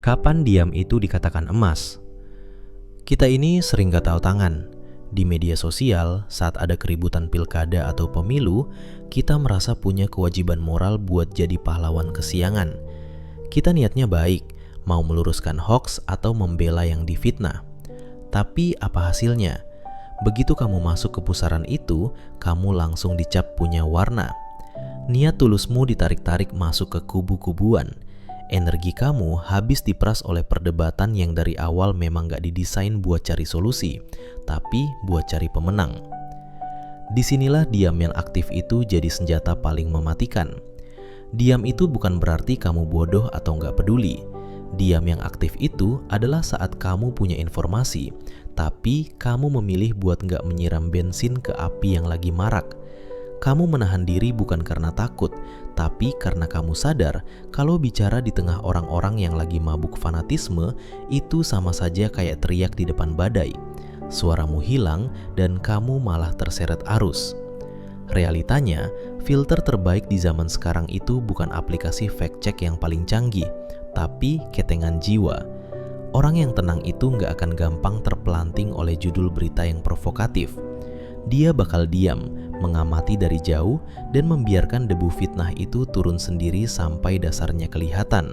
Kapan diam itu dikatakan emas? Kita ini sering gak tahu tangan. Di media sosial, saat ada keributan pilkada atau pemilu, kita merasa punya kewajiban moral buat jadi pahlawan kesiangan. Kita niatnya baik, mau meluruskan hoaks atau membela yang difitnah. Tapi apa hasilnya? Begitu kamu masuk ke pusaran itu, kamu langsung dicap punya warna. Niat tulusmu ditarik-tarik masuk ke kubu-kubuan. Energi kamu habis diperas oleh perdebatan yang dari awal memang gak didesain buat cari solusi, tapi buat cari pemenang. Disinilah diam yang aktif itu jadi senjata paling mematikan. Diam itu bukan berarti kamu bodoh atau gak peduli. Diam yang aktif itu adalah saat kamu punya informasi, tapi kamu memilih buat gak menyiram bensin ke api yang lagi marak. Kamu menahan diri bukan karena takut, tapi karena kamu sadar kalau bicara di tengah orang-orang yang lagi mabuk fanatisme itu sama saja kayak teriak di depan badai. Suaramu hilang dan kamu malah terseret arus. Realitanya, filter terbaik di zaman sekarang itu bukan aplikasi fact check yang paling canggih, tapi ketengan jiwa. Orang yang tenang itu nggak akan gampang terpelanting oleh judul berita yang provokatif. Dia bakal diam, mengamati dari jauh, dan membiarkan debu fitnah itu turun sendiri sampai dasarnya kelihatan.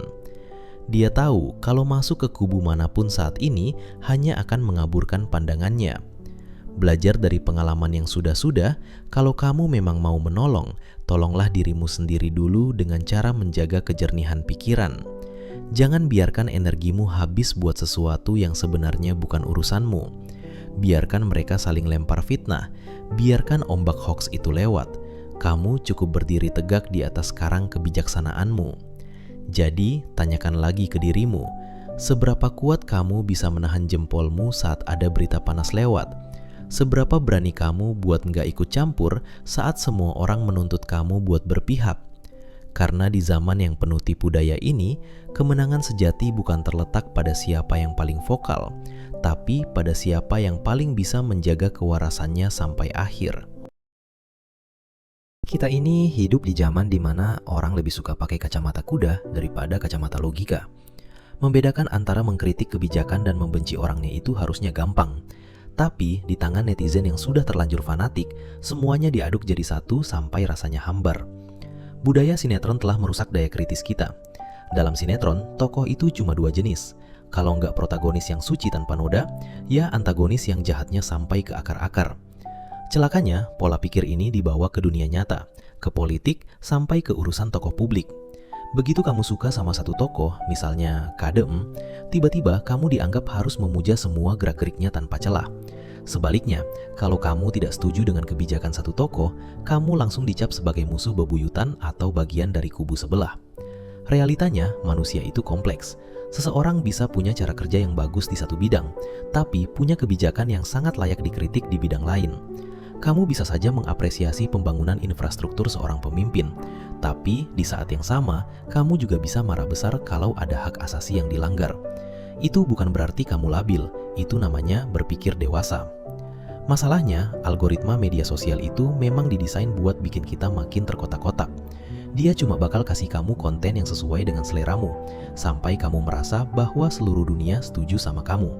Dia tahu kalau masuk ke kubu manapun saat ini hanya akan mengaburkan pandangannya. Belajar dari pengalaman yang sudah-sudah, kalau kamu memang mau menolong, tolonglah dirimu sendiri dulu dengan cara menjaga kejernihan pikiran. Jangan biarkan energimu habis buat sesuatu yang sebenarnya bukan urusanmu. Biarkan mereka saling lempar fitnah, biarkan ombak hoaks itu lewat. Kamu cukup berdiri tegak di atas karang kebijaksanaanmu. Jadi, tanyakan lagi ke dirimu, seberapa kuat kamu bisa menahan jempolmu saat ada berita panas lewat? Seberapa berani kamu buat nggak ikut campur saat semua orang menuntut kamu buat berpihak? Karena di zaman yang penuh tipu daya ini, kemenangan sejati bukan terletak pada siapa yang paling vokal, tapi pada siapa yang paling bisa menjaga kewarasannya sampai akhir. Kita ini hidup di zaman di mana orang lebih suka pakai kacamata kuda daripada kacamata logika. Membedakan antara mengkritik kebijakan dan membenci orangnya itu harusnya gampang. Tapi di tangan netizen yang sudah terlanjur fanatik, semuanya diaduk jadi satu sampai rasanya hambar. Budaya sinetron telah merusak daya kritis kita. Dalam sinetron, tokoh itu cuma dua jenis. Kalau nggak protagonis yang suci tanpa noda, ya antagonis yang jahatnya sampai ke akar-akar. Celakanya, pola pikir ini dibawa ke dunia nyata, ke politik, sampai ke urusan tokoh publik. Begitu kamu suka sama satu tokoh, misalnya Kadem, tiba-tiba kamu dianggap harus memuja semua gerak-geriknya tanpa celah. Sebaliknya, kalau kamu tidak setuju dengan kebijakan satu tokoh, kamu langsung dicap sebagai musuh bebuyutan atau bagian dari kubu sebelah. Realitanya, manusia itu kompleks. Seseorang bisa punya cara kerja yang bagus di satu bidang, tapi punya kebijakan yang sangat layak dikritik di bidang lain. Kamu bisa saja mengapresiasi pembangunan infrastruktur seorang pemimpin, tapi di saat yang sama, kamu juga bisa marah besar kalau ada hak asasi yang dilanggar. Itu bukan berarti kamu labil, itu namanya berpikir dewasa. Masalahnya, algoritma media sosial itu memang didesain buat bikin kita makin terkotak-kotak. Dia cuma bakal kasih kamu konten yang sesuai dengan seleramu, sampai kamu merasa bahwa seluruh dunia setuju sama kamu.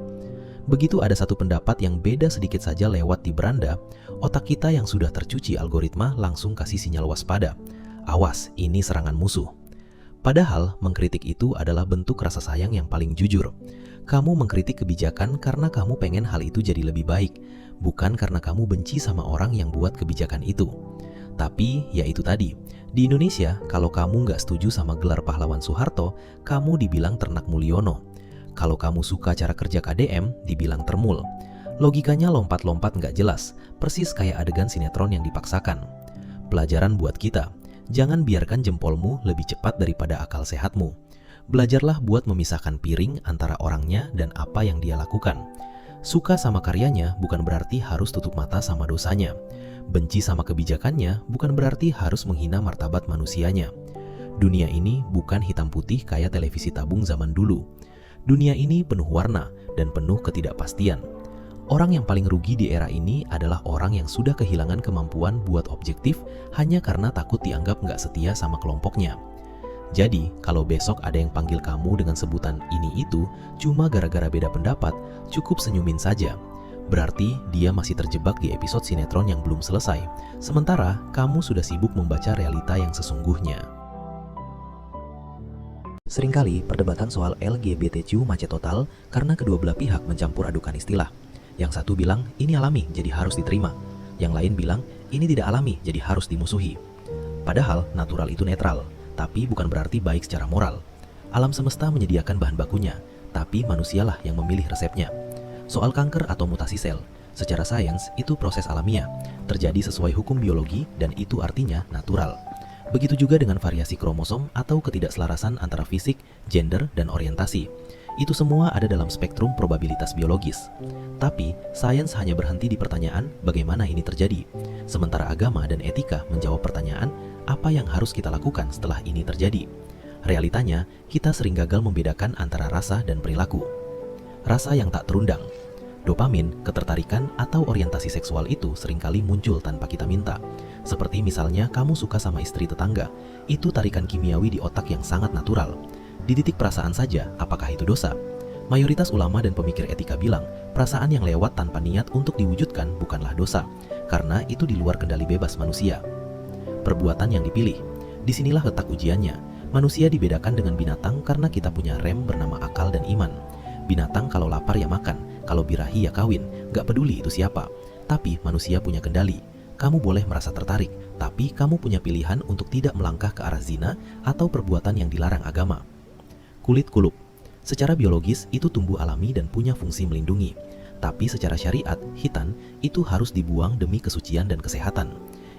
Begitu ada satu pendapat yang beda sedikit saja lewat di beranda, otak kita yang sudah tercuci algoritma langsung kasih sinyal waspada. Awas, ini serangan musuh. Padahal, mengkritik itu adalah bentuk rasa sayang yang paling jujur. Kamu mengkritik kebijakan karena kamu pengen hal itu jadi lebih baik, bukan karena kamu benci sama orang yang buat kebijakan itu. Tapi, ya itu tadi, di Indonesia, kalau kamu nggak setuju sama gelar pahlawan Soeharto, kamu dibilang ternak Mulyono. Kalau kamu suka cara kerja KDM, dibilang termul. Logikanya lompat-lompat nggak jelas, persis kayak adegan sinetron yang dipaksakan. Pelajaran buat kita, jangan biarkan jempolmu lebih cepat daripada akal sehatmu. Belajarlah buat memisahkan piring antara orangnya dan apa yang dia lakukan. Suka sama karyanya bukan berarti harus tutup mata sama dosanya. Benci sama kebijakannya bukan berarti harus menghina martabat manusianya. Dunia ini bukan hitam putih kayak televisi tabung zaman dulu. Dunia ini penuh warna dan penuh ketidakpastian. Orang yang paling rugi di era ini adalah orang yang sudah kehilangan kemampuan buat objektif hanya karena takut dianggap nggak setia sama kelompoknya. Jadi, kalau besok ada yang panggil kamu dengan sebutan ini itu, cuma gara-gara beda pendapat, cukup senyumin saja. Berarti dia masih terjebak di episode sinetron yang belum selesai, sementara kamu sudah sibuk membaca realita yang sesungguhnya. Seringkali perdebatan soal LGBTQ macet total karena kedua belah pihak mencampur adukan istilah. Yang satu bilang ini alami jadi harus diterima, yang lain bilang ini tidak alami jadi harus dimusuhi. Padahal natural itu netral, tapi bukan berarti baik secara moral. Alam semesta menyediakan bahan bakunya, tapi manusialah yang memilih resepnya. Soal kanker atau mutasi sel, secara sains itu proses alamiah, terjadi sesuai hukum biologi dan itu artinya natural. Begitu juga dengan variasi kromosom atau ketidakselarasan antara fisik, gender, dan orientasi. Itu semua ada dalam spektrum probabilitas biologis. Tapi, sains hanya berhenti di pertanyaan bagaimana ini terjadi. Sementara agama dan etika menjawab pertanyaan apa yang harus kita lakukan setelah ini terjadi. Realitanya, kita sering gagal membedakan antara rasa dan perilaku. Rasa yang tak terundang. Dopamin, ketertarikan, atau orientasi seksual itu seringkali muncul tanpa kita minta. Seperti misalnya kamu suka sama istri tetangga, itu tarikan kimiawi di otak yang sangat natural. Di titik perasaan saja, apakah itu dosa? Mayoritas ulama dan pemikir etika bilang, perasaan yang lewat tanpa niat untuk diwujudkan bukanlah dosa, karena itu di luar kendali bebas manusia. Perbuatan yang dipilih. Disinilah letak ujiannya. Manusia dibedakan dengan binatang karena kita punya rem bernama akal dan iman. Binatang kalau lapar ya makan, kalau birahi ya kawin, gak peduli itu siapa. Tapi manusia punya kendali. Kamu boleh merasa tertarik, tapi kamu punya pilihan untuk tidak melangkah ke arah zina atau perbuatan yang dilarang agama. Kulit kulup. Secara biologis itu tumbuh alami dan punya fungsi melindungi. Tapi secara syariat, khitan itu harus dibuang demi kesucian dan kesehatan.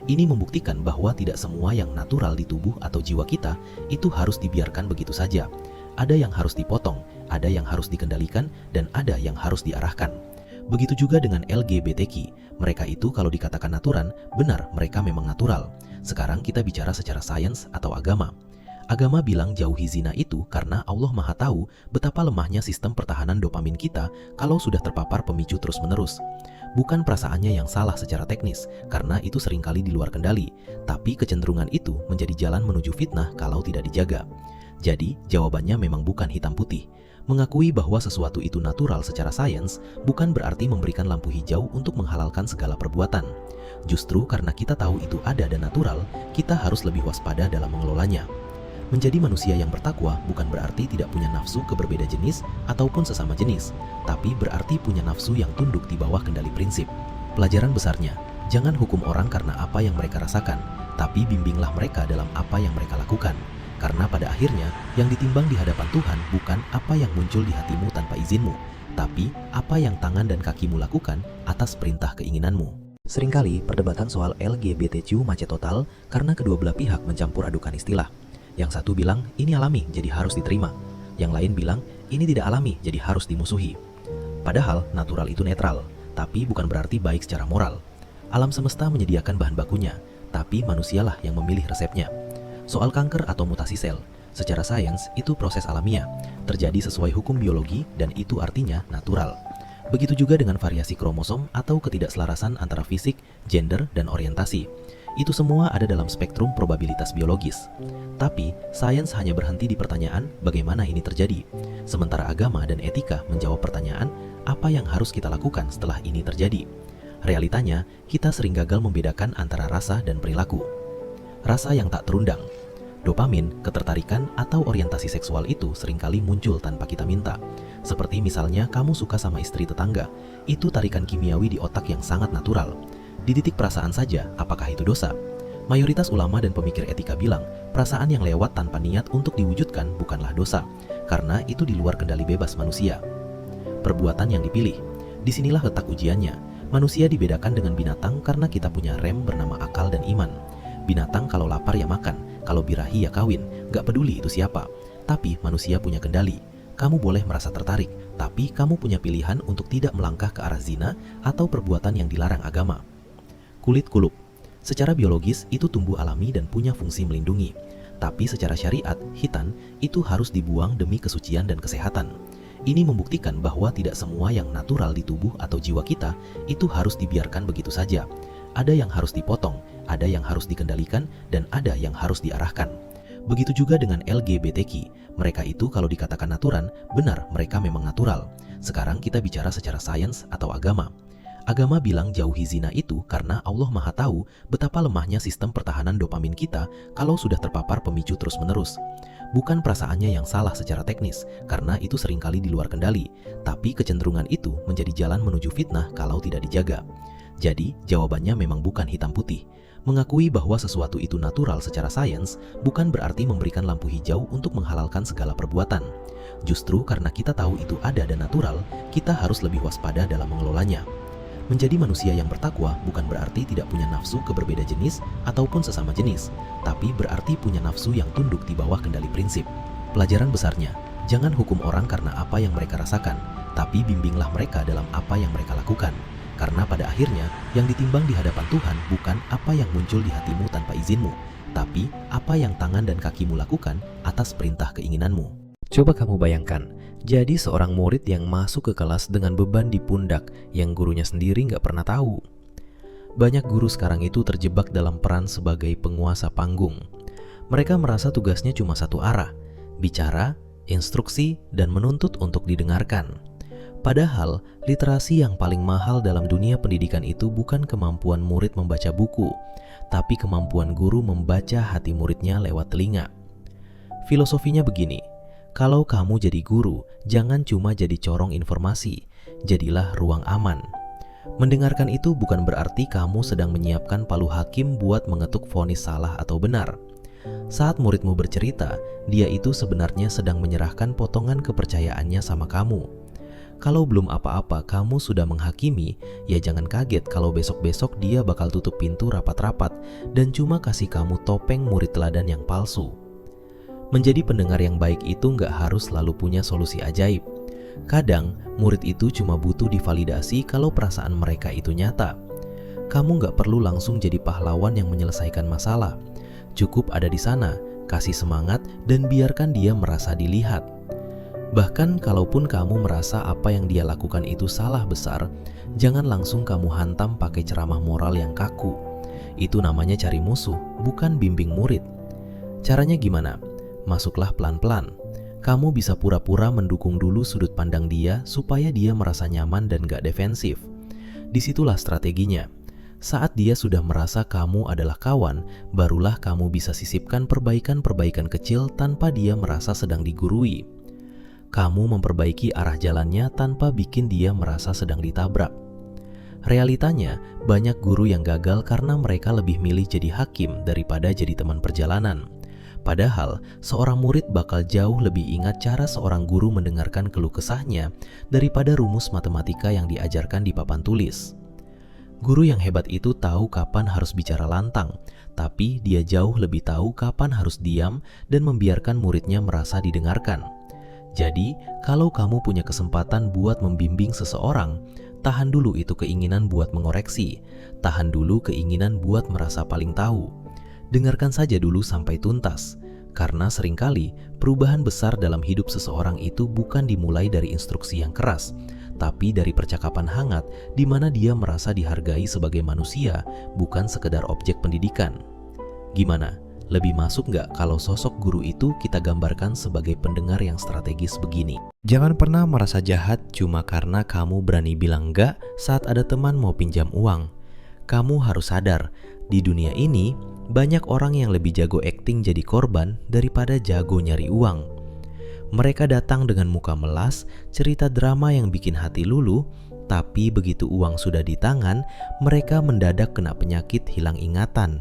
Ini membuktikan bahwa tidak semua yang natural di tubuh atau jiwa kita itu harus dibiarkan begitu saja. Ada yang harus dipotong, ada yang harus dikendalikan, dan ada yang harus diarahkan. Begitu juga dengan LGBTQ. Mereka itu kalau dikatakan natural, benar mereka memang natural. Sekarang kita bicara secara sains atau agama. Agama bilang jauhi zina itu karena Allah Maha Tahu betapa lemahnya sistem pertahanan dopamin kita kalau sudah terpapar pemicu terus-menerus. Bukan perasaannya yang salah secara teknis, karena itu seringkali di luar kendali, tapi kecenderungan itu menjadi jalan menuju fitnah kalau tidak dijaga. Jadi, jawabannya memang bukan hitam putih. Mengakui bahwa sesuatu itu natural secara sains bukan berarti memberikan lampu hijau untuk menghalalkan segala perbuatan. Justru karena kita tahu itu ada dan natural, kita harus lebih waspada dalam mengelolanya. Menjadi manusia yang bertakwa bukan berarti tidak punya nafsu ke berbeda jenis ataupun sesama jenis, tapi berarti punya nafsu yang tunduk di bawah kendali prinsip. Pelajaran besarnya, jangan hukum orang karena apa yang mereka rasakan, tapi bimbinglah mereka dalam apa yang mereka lakukan. Karena pada akhirnya, yang ditimbang di hadapan Tuhan bukan apa yang muncul di hatimu tanpa izinmu, tapi apa yang tangan dan kakimu lakukan atas perintah keinginanmu. Seringkali perdebatan soal LGBTQ macet total karena kedua belah pihak mencampur adukan istilah. Yang satu bilang ini alami jadi harus diterima, yang lain bilang ini tidak alami jadi harus dimusuhi. Padahal natural itu netral, tapi bukan berarti baik secara moral. Alam semesta menyediakan bahan bakunya, tapi manusialah yang memilih resepnya. Soal kanker atau mutasi sel, secara sains itu proses alamiah, terjadi sesuai hukum biologi dan itu artinya natural. Begitu juga dengan variasi kromosom atau ketidakselarasan antara fisik, gender, dan orientasi. Itu semua ada dalam spektrum probabilitas biologis. Tapi, sains hanya berhenti di pertanyaan bagaimana ini terjadi. Sementara agama dan etika menjawab pertanyaan apa yang harus kita lakukan setelah ini terjadi. Realitanya, kita sering gagal membedakan antara rasa dan perilaku. Rasa yang tak terundang. Dopamin, ketertarikan, atau orientasi seksual itu seringkali muncul tanpa kita minta. Seperti misalnya kamu suka sama istri tetangga, itu tarikan kimiawi di otak yang sangat natural. Di titik perasaan saja, apakah itu dosa? Mayoritas ulama dan pemikir etika bilang, perasaan yang lewat tanpa niat untuk diwujudkan bukanlah dosa, karena itu di luar kendali bebas manusia. Perbuatan yang dipilih. Disinilah letak ujiannya. Manusia dibedakan dengan binatang karena kita punya rem bernama akal dan iman. Binatang kalau lapar ya makan, kalau birahi ya kawin, gak peduli itu siapa. Tapi manusia punya kendali. Kamu boleh merasa tertarik, tapi kamu punya pilihan untuk tidak melangkah ke arah zina atau perbuatan yang dilarang agama. Kulit kulup. Secara biologis itu tumbuh alami dan punya fungsi melindungi. Tapi secara syariat, khitan itu harus dibuang demi kesucian dan kesehatan. Ini membuktikan bahwa tidak semua yang natural di tubuh atau jiwa kita itu harus dibiarkan begitu saja. Ada yang harus dipotong, ada yang harus dikendalikan, dan ada yang harus diarahkan. Begitu juga dengan LGBTQ. Mereka itu kalau dikatakan natural, benar mereka memang natural. Sekarang kita bicara secara sains atau agama. Agama bilang jauhi zina itu karena Allah Maha tahu betapa lemahnya sistem pertahanan dopamin kita kalau sudah terpapar pemicu terus-menerus. Bukan perasaannya yang salah secara teknis, karena itu seringkali di luar kendali, tapi kecenderungan itu menjadi jalan menuju fitnah kalau tidak dijaga. Jadi, jawabannya memang bukan hitam putih. Mengakui bahwa sesuatu itu natural secara sains bukan berarti memberikan lampu hijau untuk menghalalkan segala perbuatan. Justru karena kita tahu itu ada dan natural, kita harus lebih waspada dalam mengelolanya. Menjadi manusia yang bertakwa bukan berarti tidak punya nafsu ke berbeda jenis ataupun sesama jenis, tapi berarti punya nafsu yang tunduk di bawah kendali prinsip. Pelajaran besarnya, jangan hukum orang karena apa yang mereka rasakan, tapi bimbinglah mereka dalam apa yang mereka lakukan. Karena pada akhirnya, yang ditimbang di hadapan Tuhan bukan apa yang muncul di hatimu tanpa izinmu, tapi apa yang tangan dan kakimu lakukan atas perintah keinginanmu. Coba kamu bayangkan, jadi seorang murid yang masuk ke kelas dengan beban di pundak yang gurunya sendiri nggak pernah tahu. Banyak guru sekarang itu terjebak dalam peran sebagai penguasa panggung. Mereka merasa tugasnya cuma satu arah, bicara, instruksi, dan menuntut untuk didengarkan. Padahal, literasi yang paling mahal dalam dunia pendidikan itu bukan kemampuan murid membaca buku, tapi kemampuan guru membaca hati muridnya lewat telinga. Filosofinya begini, kalau kamu jadi guru, jangan cuma jadi corong informasi, jadilah ruang aman. Mendengarkan itu bukan berarti kamu sedang menyiapkan palu hakim buat mengetuk vonis salah atau benar. Saat muridmu bercerita, dia itu sebenarnya sedang menyerahkan potongan kepercayaannya sama kamu. Kalau belum apa-apa kamu sudah menghakimi, ya jangan kaget kalau besok-besok dia bakal tutup pintu rapat-rapat dan cuma kasih kamu topeng murid teladan yang palsu. Menjadi pendengar yang baik itu nggak harus selalu punya solusi ajaib. Kadang, murid itu cuma butuh divalidasi kalau perasaan mereka itu nyata. Kamu nggak perlu langsung jadi pahlawan yang menyelesaikan masalah. Cukup ada di sana, kasih semangat, dan biarkan dia merasa dilihat. Bahkan kalaupun kamu merasa apa yang dia lakukan itu salah besar, jangan langsung kamu hantam pakai ceramah moral yang kaku. Itu namanya cari musuh, bukan bimbing murid. Caranya gimana? Masuklah pelan-pelan. Kamu bisa pura-pura mendukung dulu sudut pandang dia supaya dia merasa nyaman dan gak defensif. Disitulah strateginya. Saat dia sudah merasa kamu adalah kawan, barulah kamu bisa sisipkan perbaikan-perbaikan kecil tanpa dia merasa sedang digurui. Kamu memperbaiki arah jalannya tanpa bikin dia merasa sedang ditabrak. Realitanya, banyak guru yang gagal karena mereka lebih milih jadi hakim daripada jadi teman perjalanan. Padahal, seorang murid bakal jauh lebih ingat cara seorang guru mendengarkan keluh kesahnya daripada rumus matematika yang diajarkan di papan tulis. Guru yang hebat itu tahu kapan harus bicara lantang, tapi dia jauh lebih tahu kapan harus diam dan membiarkan muridnya merasa didengarkan. Jadi, kalau kamu punya kesempatan buat membimbing seseorang, tahan dulu itu keinginan buat mengoreksi, tahan dulu keinginan buat merasa paling tahu. Dengarkan saja dulu sampai tuntas, karena seringkali perubahan besar dalam hidup seseorang itu bukan dimulai dari instruksi yang keras, tapi dari percakapan hangat di mana dia merasa dihargai sebagai manusia, bukan sekedar objek pendidikan. Gimana? Lebih masuk nggak kalau sosok guru itu kita gambarkan sebagai pendengar yang strategis begini? Jangan pernah merasa jahat cuma karena kamu berani bilang enggak saat ada teman mau pinjam uang. Kamu harus sadar, di dunia ini banyak orang yang lebih jago akting jadi korban daripada jago nyari uang. Mereka datang dengan muka melas, cerita drama yang bikin hati luluh, tapi begitu uang sudah di tangan, mereka mendadak kena penyakit hilang ingatan.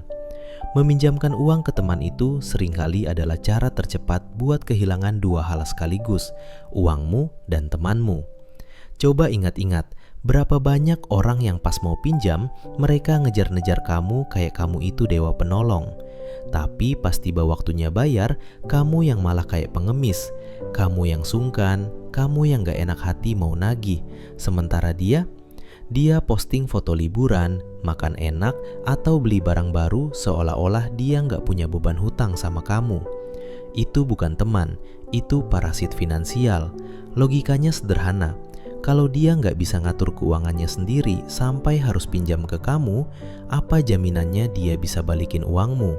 Meminjamkan uang ke teman itu seringkali adalah cara tercepat buat kehilangan dua hal sekaligus, uangmu dan temanmu. Coba ingat-ingat, berapa banyak orang yang pas mau pinjam, mereka ngejar-ngejar kamu kayak kamu itu dewa penolong. Tapi pas tiba waktunya bayar, kamu yang malah kayak pengemis, kamu yang sungkan, kamu yang gak enak hati mau nagih. Sementara dia posting foto liburan, makan enak, atau beli barang baru seolah-olah dia gak punya beban hutang sama kamu. Itu bukan teman, itu parasit finansial. Logikanya sederhana. Kalau dia nggak bisa ngatur keuangannya sendiri sampai harus pinjam ke kamu, apa jaminannya dia bisa balikin uangmu?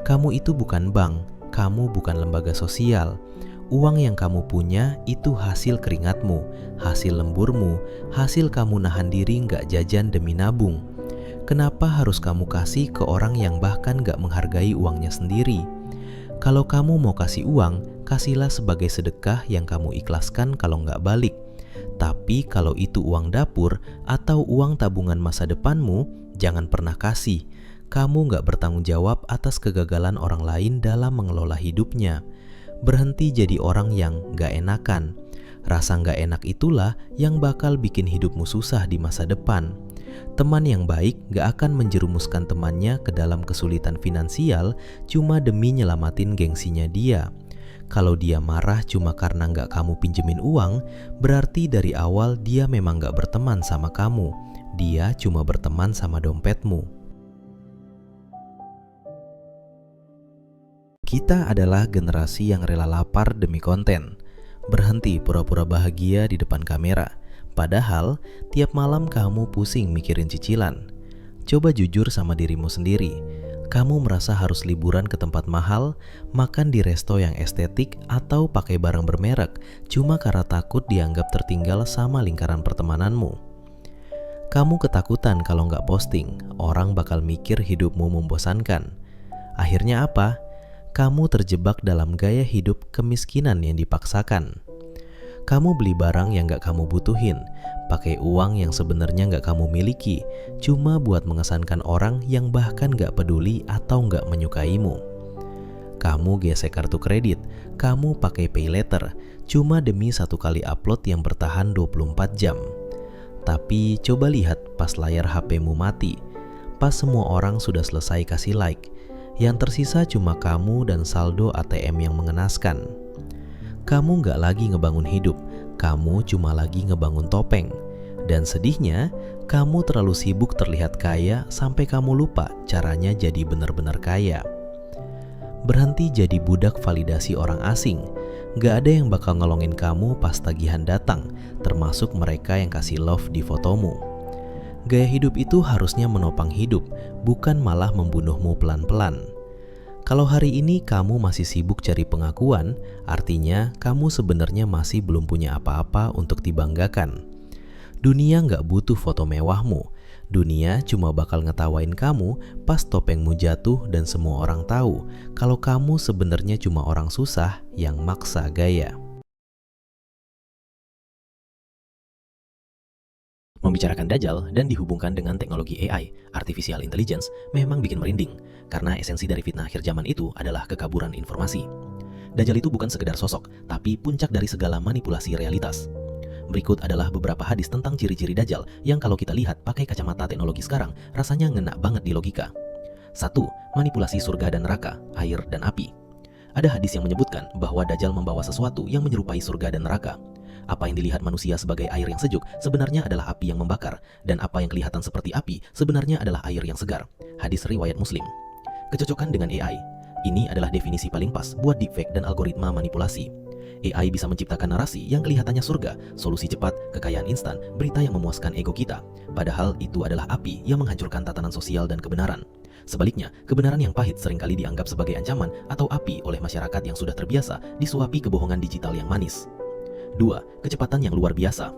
Kamu itu bukan bank, kamu bukan lembaga sosial. Uang yang kamu punya itu hasil keringatmu, hasil lemburmu, hasil kamu nahan diri nggak jajan demi nabung. Kenapa harus kamu kasih ke orang yang bahkan nggak menghargai uangnya sendiri? Kalau kamu mau kasih uang, kasihlah sebagai sedekah yang kamu ikhlaskan kalau nggak balik. Tapi kalau itu uang dapur atau uang tabungan masa depanmu, jangan pernah kasih. Kamu nggak bertanggung jawab atas kegagalan orang lain dalam mengelola hidupnya. Berhenti jadi orang yang nggak enakan. Rasa nggak enak itulah yang bakal bikin hidupmu susah di masa depan. Teman yang baik gak akan menjerumuskan temannya ke dalam kesulitan finansial cuma demi nyelamatin gengsinya dia. Kalau dia marah cuma karena gak kamu pinjemin uang, berarti dari awal dia memang gak berteman sama kamu. Dia cuma berteman sama dompetmu. Kita adalah generasi yang rela lapar demi konten. Berhenti pura-pura bahagia di depan kamera. Padahal, tiap malam kamu pusing mikirin cicilan. Coba jujur sama dirimu sendiri. Kamu merasa harus liburan ke tempat mahal, makan di resto yang estetik, atau pakai barang bermerek cuma karena takut dianggap tertinggal sama lingkaran pertemananmu. Kamu ketakutan kalau nggak posting, orang bakal mikir hidupmu membosankan. Akhirnya apa? Kamu terjebak dalam gaya hidup kemiskinan yang dipaksakan. Kamu beli barang yang gak kamu butuhin, pakai uang yang sebenarnya gak kamu miliki, cuma buat mengesankan orang yang bahkan gak peduli atau gak menyukaimu. Kamu gesek kartu kredit, kamu pakai pay later, cuma demi satu kali upload yang bertahan 24 jam. Tapi coba lihat pas layar HP-mu mati, pas semua orang sudah selesai kasih like, yang tersisa cuma kamu dan saldo ATM yang mengenaskan. Kamu gak lagi ngebangun hidup, kamu cuma lagi ngebangun topeng. Dan sedihnya, kamu terlalu sibuk terlihat kaya sampai kamu lupa caranya jadi benar-benar kaya. Berhenti jadi budak validasi orang asing. Gak ada yang bakal nolongin kamu pas tagihan datang, termasuk mereka yang kasih love di fotomu. Gaya hidup itu harusnya menopang hidup, bukan malah membunuhmu pelan-pelan. Kalau hari ini kamu masih sibuk cari pengakuan, artinya kamu sebenarnya masih belum punya apa-apa untuk dibanggakan. Dunia nggak butuh foto mewahmu. Dunia cuma bakal ngetawain kamu pas topengmu jatuh dan semua orang tahu kalau kamu sebenarnya cuma orang susah yang maksa gaya. Membicarakan Dajjal dan dihubungkan dengan teknologi AI, Artificial Intelligence, memang bikin merinding, karena esensi dari fitnah akhir zaman itu adalah kekaburan informasi. Dajjal itu bukan sekedar sosok, tapi puncak dari segala manipulasi realitas. Berikut adalah beberapa hadis tentang ciri-ciri Dajjal yang kalau kita lihat pakai kacamata teknologi sekarang, rasanya ngena banget di logika. 1. Manipulasi surga dan neraka, air dan api. Ada hadis yang menyebutkan bahwa Dajjal membawa sesuatu yang menyerupai surga dan neraka. Apa yang dilihat manusia sebagai air yang sejuk sebenarnya adalah api yang membakar, dan apa yang kelihatan seperti api sebenarnya adalah air yang segar. Hadis riwayat Muslim. Kecocokan dengan AI. Ini adalah definisi paling pas buat deepfake dan algoritma manipulasi. AI bisa menciptakan narasi yang kelihatannya surga, solusi cepat, kekayaan instan, berita yang memuaskan ego kita. Padahal itu adalah api yang menghancurkan tatanan sosial dan kebenaran. Sebaliknya, kebenaran yang pahit seringkali dianggap sebagai ancaman atau api oleh masyarakat yang sudah terbiasa disuapi kebohongan digital yang manis. 2. Kecepatan yang luar biasa.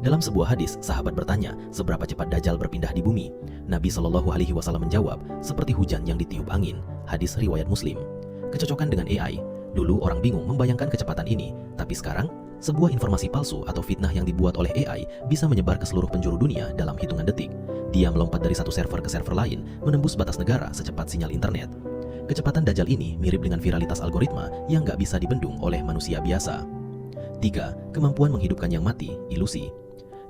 Dalam sebuah hadis, sahabat bertanya, seberapa cepat Dajjal berpindah di bumi? Nabi Shallallahu Alaihi Wasallam menjawab, seperti hujan yang ditiup angin. Hadis riwayat Muslim. Kecocokan dengan AI. Dulu orang bingung membayangkan kecepatan ini, tapi sekarang, sebuah informasi palsu atau fitnah yang dibuat oleh AI bisa menyebar ke seluruh penjuru dunia dalam hitungan detik. Dia melompat dari satu server ke server lain, menembus batas negara secepat sinyal internet. Kecepatan Dajjal ini mirip dengan viralitas algoritma yang nggak bisa dibendung oleh manusia biasa. 3. Kemampuan menghidupkan yang mati, ilusi.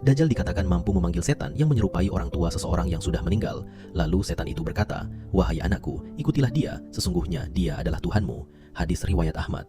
Dajjal dikatakan mampu memanggil setan yang menyerupai orang tua seseorang yang sudah meninggal. Lalu setan itu berkata, "Wahai anakku, ikutilah dia, sesungguhnya dia adalah Tuhanmu." Hadis riwayat Ahmad.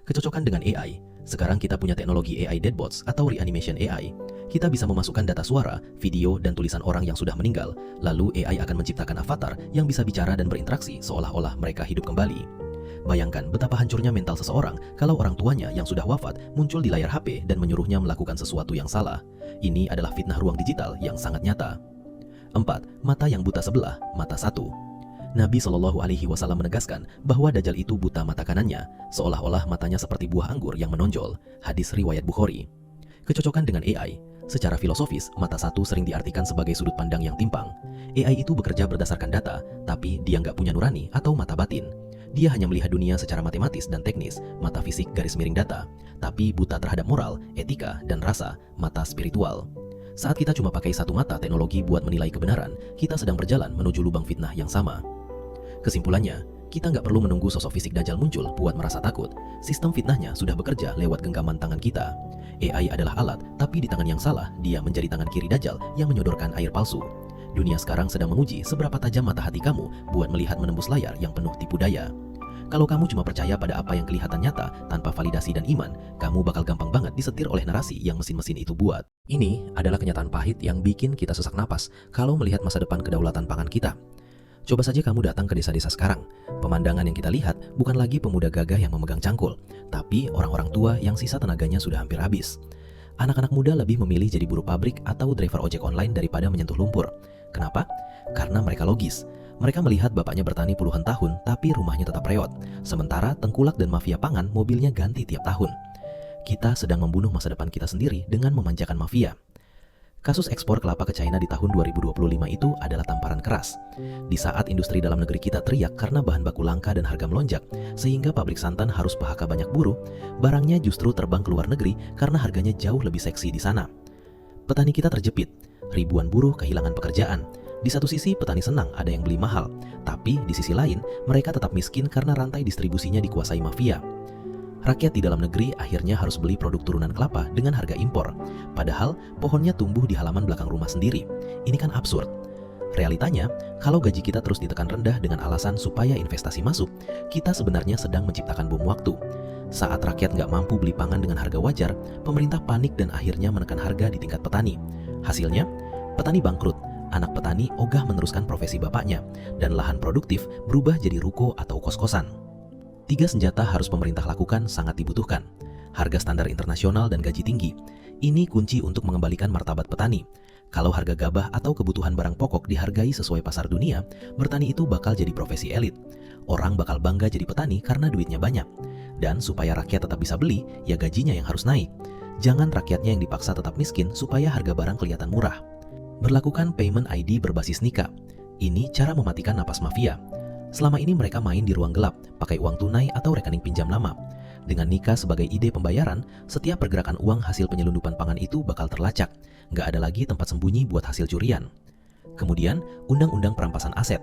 Kecocokan dengan AI. Sekarang kita punya teknologi AI Deadbots atau Reanimation AI. Kita bisa memasukkan data suara, video, dan tulisan orang yang sudah meninggal. Lalu AI akan menciptakan avatar yang bisa bicara dan berinteraksi seolah-olah mereka hidup kembali. Bayangkan betapa hancurnya mental seseorang kalau orang tuanya yang sudah wafat muncul di layar HP dan menyuruhnya melakukan sesuatu yang salah. Ini adalah fitnah ruang digital yang sangat nyata. 4. Mata yang buta sebelah, mata satu. Nabi Shallallahu Alaihi Wasallam menegaskan bahwa Dajjal itu buta mata kanannya, seolah-olah matanya seperti buah anggur yang menonjol. Hadis riwayat Bukhari. Kecocokan dengan AI. Secara filosofis, mata satu sering diartikan sebagai sudut pandang yang timpang. AI itu bekerja berdasarkan data, tapi dia nggak punya nurani atau mata batin. Dia hanya melihat dunia secara matematis dan teknis, mata fisik garis miring data, tapi buta terhadap moral, etika, dan rasa, mata spiritual. Saat kita cuma pakai satu mata teknologi buat menilai kebenaran, kita sedang berjalan menuju lubang fitnah yang sama. Kesimpulannya, kita nggak perlu menunggu sosok fisik Dajjal muncul buat merasa takut. Sistem fitnahnya sudah bekerja lewat genggaman tangan kita. AI adalah alat, tapi di tangan yang salah, dia menjadi tangan kiri Dajjal yang menyodorkan air palsu. Dunia sekarang sedang menguji seberapa tajam mata hati kamu buat melihat menembus layar yang penuh tipu daya. Kalau kamu cuma percaya pada apa yang kelihatan nyata tanpa validasi dan iman, kamu bakal gampang banget disetir oleh narasi yang mesin-mesin itu buat. Ini adalah kenyataan pahit yang bikin kita sesak napas kalau melihat masa depan kedaulatan pangan kita. Coba saja kamu datang ke desa-desa sekarang. Pemandangan yang kita lihat bukan lagi pemuda gagah yang memegang cangkul, tapi orang-orang tua yang sisa tenaganya sudah hampir habis. Anak-anak muda lebih memilih jadi buruh pabrik atau driver ojek online daripada menyentuh lumpur. Kenapa? Karena mereka logis. Mereka melihat bapaknya bertani puluhan tahun, tapi rumahnya tetap reot. Sementara tengkulak dan mafia pangan mobilnya ganti tiap tahun. Kita sedang membunuh masa depan kita sendiri dengan memanjakan mafia. Kasus ekspor kelapa ke China di tahun 2025 itu adalah tamparan keras. Di saat industri dalam negeri kita teriak karena bahan baku langka dan harga melonjak, sehingga pabrik santan harus PHK banyak buruh, barangnya justru terbang ke luar negeri karena harganya jauh lebih seksi di sana. Petani kita terjepit, ribuan buruh kehilangan pekerjaan. Di satu sisi petani senang ada yang beli mahal, tapi di sisi lain mereka tetap miskin karena rantai distribusinya dikuasai mafia. Rakyat di dalam negeri akhirnya harus beli produk turunan kelapa dengan harga impor, padahal pohonnya tumbuh di halaman belakang rumah sendiri. Ini kan absurd. Realitanya, kalau gaji kita terus ditekan rendah dengan alasan supaya investasi masuk, kita sebenarnya sedang menciptakan bom waktu. Saat rakyat nggak mampu beli pangan dengan harga wajar, pemerintah panik dan akhirnya menekan harga di tingkat petani. Hasilnya, petani bangkrut, anak petani ogah meneruskan profesi bapaknya, dan lahan produktif berubah jadi ruko atau kos-kosan. 3 senjata harus pemerintah lakukan sangat dibutuhkan. Harga standar internasional dan gaji tinggi. Ini kunci untuk mengembalikan martabat petani. Kalau harga gabah atau kebutuhan barang pokok dihargai sesuai pasar dunia, bertani itu bakal jadi profesi elit. Orang bakal bangga jadi petani karena duitnya banyak. Dan supaya rakyat tetap bisa beli, ya gajinya yang harus naik. Jangan rakyatnya yang dipaksa tetap miskin supaya harga barang kelihatan murah. Berlakukan payment ID berbasis NIKA. Ini cara mematikan napas mafia. Selama ini mereka main di ruang gelap, pakai uang tunai atau rekening pinjam lama. Dengan NIKA sebagai ide pembayaran, setiap pergerakan uang hasil penyelundupan pangan itu bakal terlacak. Nggak ada lagi tempat sembunyi buat hasil curian. Kemudian, undang-undang perampasan aset.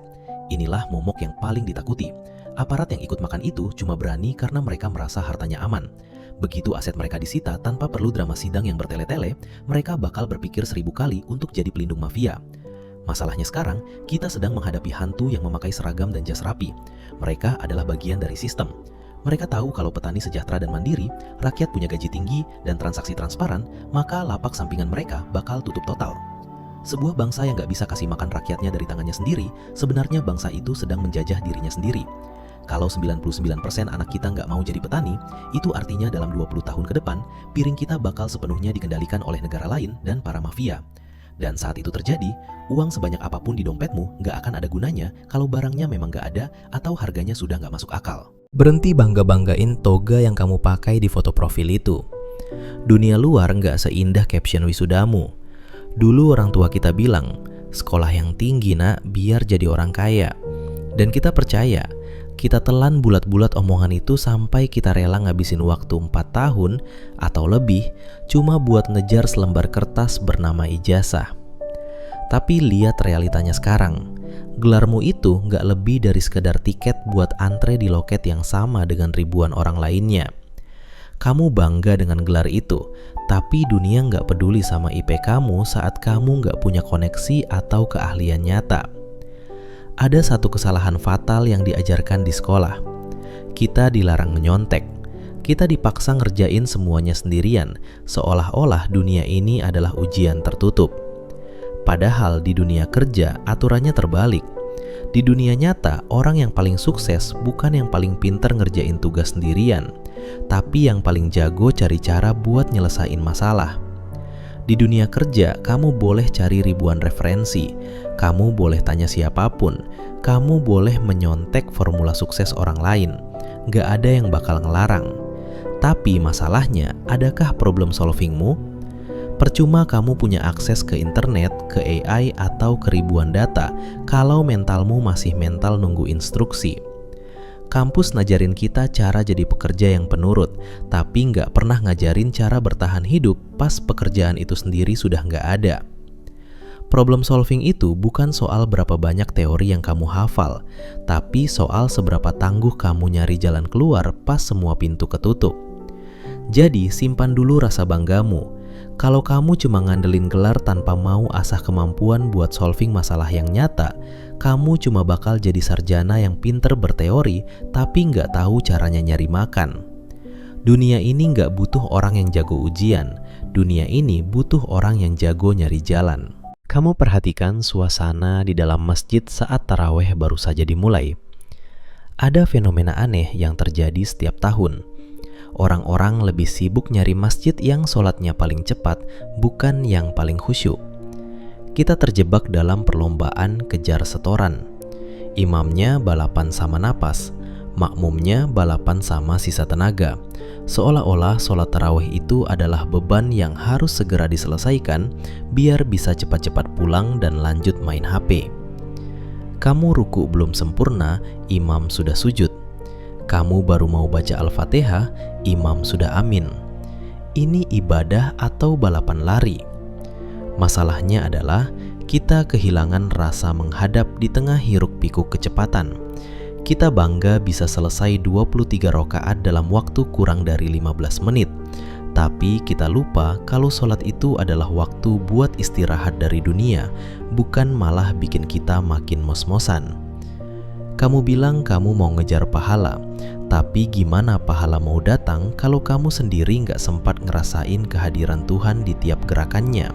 Inilah momok yang paling ditakuti. Aparat yang ikut makan itu cuma berani karena mereka merasa hartanya aman. Begitu aset mereka disita tanpa perlu drama sidang yang bertele-tele, mereka bakal berpikir 1000 kali untuk jadi pelindung mafia. Masalahnya sekarang, kita sedang menghadapi hantu yang memakai seragam dan jas rapi. Mereka adalah bagian dari sistem. Mereka tahu kalau petani sejahtera dan mandiri, rakyat punya gaji tinggi, dan transaksi transparan, maka lapak sampingan mereka bakal tutup total. Sebuah bangsa yang gak bisa kasih makan rakyatnya dari tangannya sendiri, sebenarnya bangsa itu sedang menjajah dirinya sendiri. Kalau 99% anak kita nggak mau jadi petani, itu artinya dalam 20 tahun ke depan, piring kita bakal sepenuhnya dikendalikan oleh negara lain dan para mafia. Dan saat itu terjadi, uang sebanyak apapun di dompetmu nggak akan ada gunanya kalau barangnya memang nggak ada atau harganya sudah nggak masuk akal. Berhenti bangga-banggain toga yang kamu pakai di foto profil itu. Dunia luar nggak seindah caption wisudamu. Dulu orang tua kita bilang, sekolah yang tinggi nak biar jadi orang kaya. Dan kita percaya, kita telan bulat-bulat omongan itu sampai kita rela ngabisin waktu 4 tahun atau lebih cuma buat ngejar selembar kertas bernama ijazah. Tapi lihat realitanya sekarang. Gelarmu itu nggak lebih dari sekedar tiket buat antre di loket yang sama dengan ribuan orang lainnya. Kamu bangga dengan gelar itu, tapi dunia nggak peduli sama IP kamu saat kamu nggak punya koneksi atau keahlian nyata. Ada satu kesalahan fatal yang diajarkan di sekolah. Kita dilarang menyontek. Kita dipaksa ngerjain semuanya sendirian, seolah-olah dunia ini adalah ujian tertutup. Padahal di dunia kerja aturannya terbalik. Di dunia nyata, orang yang paling sukses bukan yang paling pintar ngerjain tugas sendirian, tapi yang paling jago cari cara buat nyelesain masalah. Di dunia kerja, kamu boleh cari ribuan referensi, kamu boleh tanya siapapun, kamu boleh menyontek formula sukses orang lain. Gak ada yang bakal ngelarang. Tapi masalahnya, adakah problem solvingmu? Percuma kamu punya akses ke internet, ke AI, atau ke ribuan data kalau mentalmu masih mental nunggu instruksi. Kampus ngajarin kita cara jadi pekerja yang penurut, tapi nggak pernah ngajarin cara bertahan hidup pas pekerjaan itu sendiri sudah nggak ada. Problem solving itu bukan soal berapa banyak teori yang kamu hafal, tapi soal seberapa tangguh kamu nyari jalan keluar pas semua pintu ketutup. Jadi simpan dulu rasa banggamu. Kalau kamu cuma ngandelin gelar tanpa mau asah kemampuan buat solving masalah yang nyata, kamu cuma bakal jadi sarjana yang pinter berteori tapi nggak tahu caranya nyari makan. Dunia ini nggak butuh orang yang jago ujian, dunia ini butuh orang yang jago nyari jalan. Kamu perhatikan suasana di dalam masjid saat taraweh baru saja dimulai. Ada fenomena aneh yang terjadi setiap tahun. Orang-orang lebih sibuk nyari masjid yang sholatnya paling cepat, bukan yang paling khusyuk. Kita terjebak dalam perlombaan kejar setoran. Imamnya balapan sama napas, makmumnya balapan sama sisa tenaga. Seolah-olah sholat tarawih itu adalah beban yang harus segera diselesaikan biar bisa cepat-cepat pulang dan lanjut main HP. Kamu ruku belum sempurna, imam sudah sujud. Kamu baru mau baca Al-Fatihah, imam sudah amin. Ini ibadah atau balapan lari? Masalahnya adalah kita kehilangan rasa menghadap di tengah hiruk-pikuk kecepatan. Kita bangga bisa selesai 23 rakaat dalam waktu kurang dari 15 menit. Tapi kita lupa kalau sholat itu adalah waktu buat istirahat dari dunia, bukan malah bikin kita makin mos-mosan. Kamu bilang kamu mau ngejar pahala, tapi gimana pahala mau datang kalau kamu sendiri nggak sempat ngerasain kehadiran Tuhan di tiap gerakannya?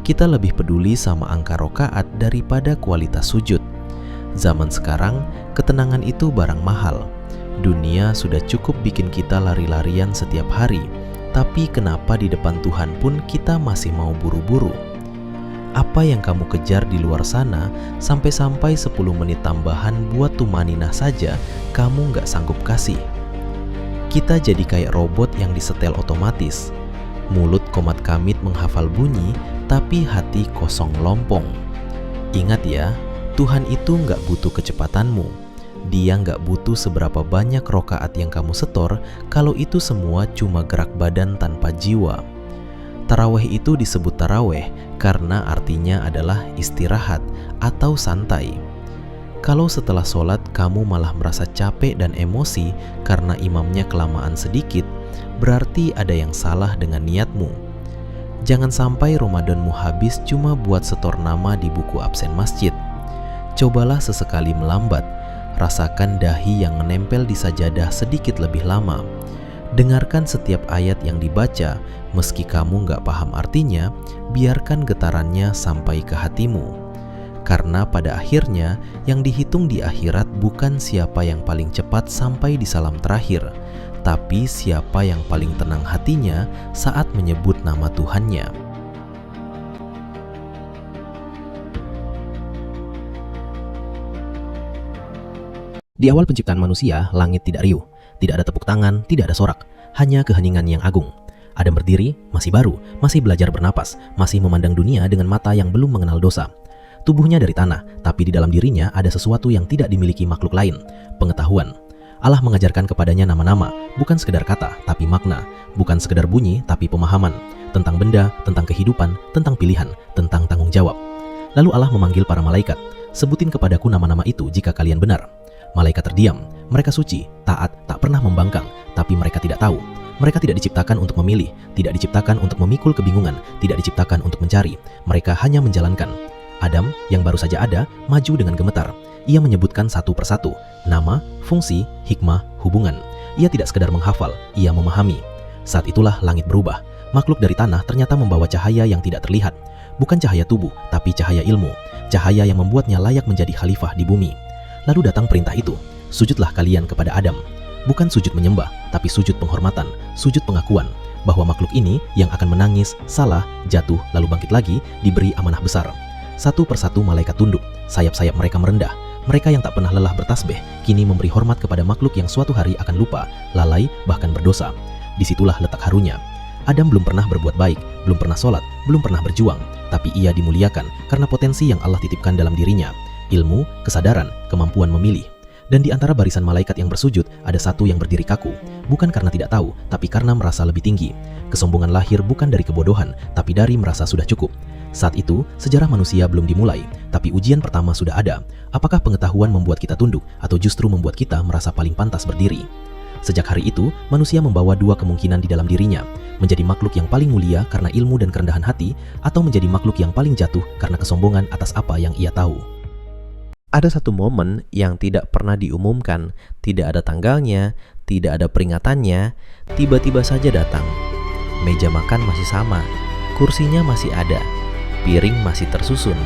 Kita lebih peduli sama angka rakaat daripada kualitas sujud. Zaman sekarang, ketenangan itu barang mahal. Dunia sudah cukup bikin kita lari-larian setiap hari, tapi kenapa di depan Tuhan pun kita masih mau buru-buru? Apa yang kamu kejar di luar sana, sampai-sampai 10 menit tambahan buat tumaninah saja, kamu nggak sanggup kasih. Kita jadi kayak robot yang disetel otomatis. Mulut komat kamit menghafal bunyi, tapi hati kosong lompong. Ingat ya, Tuhan itu nggak butuh kecepatanmu. Dia nggak butuh seberapa banyak rokaat yang kamu setor kalau itu semua cuma gerak badan tanpa jiwa. Taraweh itu disebut taraweh karena artinya adalah istirahat atau santai. Kalau setelah sholat kamu malah merasa capek dan emosi karena imamnya kelamaan sedikit, berarti ada yang salah dengan niatmu. Jangan sampai Ramadanmu habis cuma buat setor nama di buku absen masjid. Cobalah sesekali melambat, rasakan dahi yang menempel di sajadah sedikit lebih lama. Dengarkan setiap ayat yang dibaca, meski kamu nggak paham artinya, biarkan getarannya sampai ke hatimu. Karena pada akhirnya, yang dihitung di akhirat bukan siapa yang paling cepat sampai di salam terakhir, tapi siapa yang paling tenang hatinya saat menyebut nama Tuhannya. Di awal penciptaan manusia, langit tidak riuh. Tidak ada tepuk tangan, tidak ada sorak, hanya keheningan yang agung. Adam berdiri, masih baru, masih belajar bernapas, masih memandang dunia dengan mata yang belum mengenal dosa. Tubuhnya dari tanah, tapi di dalam dirinya ada sesuatu yang tidak dimiliki makhluk lain, pengetahuan. Allah mengajarkan kepadanya nama-nama, bukan sekedar kata, tapi makna, bukan sekedar bunyi, tapi pemahaman, tentang benda, tentang kehidupan, tentang pilihan, tentang tanggung jawab. Lalu Allah memanggil para malaikat, sebutin kepadaku nama-nama itu jika kalian benar. Malaikat terdiam, mereka suci, taat, tak pernah membangkang, tapi mereka tidak tahu. Mereka tidak diciptakan untuk memilih, tidak diciptakan untuk memikul kebingungan, tidak diciptakan untuk mencari. Mereka hanya menjalankan. Adam, yang baru saja ada, maju dengan gemetar. Ia menyebutkan satu persatu, nama, fungsi, hikmah, hubungan. Ia tidak sekedar menghafal, ia memahami. Saat itulah langit berubah. Makhluk dari tanah ternyata membawa cahaya yang tidak terlihat. Bukan cahaya tubuh, tapi cahaya ilmu. Cahaya yang membuatnya layak menjadi khalifah di bumi. Lalu datang perintah itu, sujudlah kalian kepada Adam. Bukan sujud menyembah, tapi sujud penghormatan, sujud pengakuan. bahwa makhluk ini yang akan menangis, salah, jatuh, lalu bangkit lagi, diberi amanah besar. Satu persatu malaikat tunduk, sayap-sayap mereka merendah. Mereka yang tak pernah lelah bertasbih, kini memberi hormat kepada makhluk yang suatu hari akan lupa, lalai, bahkan berdosa. Disitulah letak harunya. Adam belum pernah berbuat baik, belum pernah sholat, belum pernah berjuang, tapi ia dimuliakan karena potensi yang Allah titipkan dalam dirinya, ilmu, kesadaran, kemampuan memilih. Dan di antara barisan malaikat yang bersujud, ada satu yang berdiri kaku, bukan karena tidak tahu, tapi karena merasa lebih tinggi. Kesombongan lahir bukan dari kebodohan, tapi dari merasa sudah cukup. Saat itu, sejarah manusia belum dimulai, tapi ujian pertama sudah ada. Apakah pengetahuan membuat kita tunduk, atau justru membuat kita merasa paling pantas berdiri? Sejak hari itu, manusia membawa dua kemungkinan di dalam dirinya, menjadi makhluk yang paling mulia karena ilmu dan kerendahan hati, atau menjadi makhluk yang paling jatuh karena kesombongan atas apa yang ia tahu. Ada satu momen yang tidak pernah diumumkan, tidak ada tanggalnya, tidak ada peringatannya, tiba-tiba saja datang. Meja makan masih sama, kursinya masih ada, piring masih tersusun,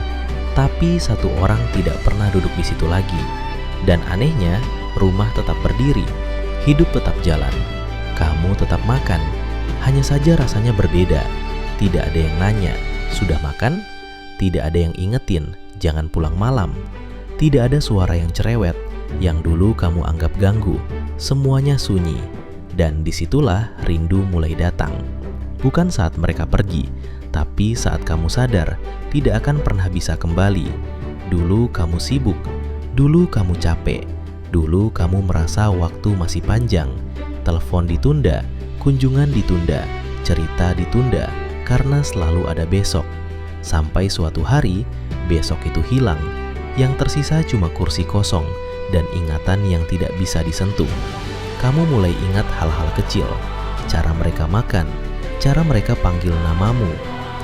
tapi satu orang tidak pernah duduk di situ lagi. Dan anehnya, rumah tetap berdiri, hidup tetap jalan, kamu tetap makan, hanya saja rasanya berbeda. Tidak ada yang nanya, sudah makan? Tidak ada yang ingetin, jangan pulang malam. Tidak ada suara yang cerewet, yang dulu kamu anggap ganggu. Semuanya sunyi, dan disitulah rindu mulai datang. Bukan saat mereka pergi, tapi saat kamu sadar tidak akan pernah bisa kembali. Dulu kamu sibuk, dulu kamu capek, dulu kamu merasa waktu masih panjang. Telepon ditunda, kunjungan ditunda, cerita ditunda, karena selalu ada besok. Sampai suatu hari, besok itu hilang. Yang tersisa cuma kursi kosong dan ingatan yang tidak bisa disentuh. Kamu mulai ingat hal-hal kecil, cara mereka makan, cara mereka panggil namamu,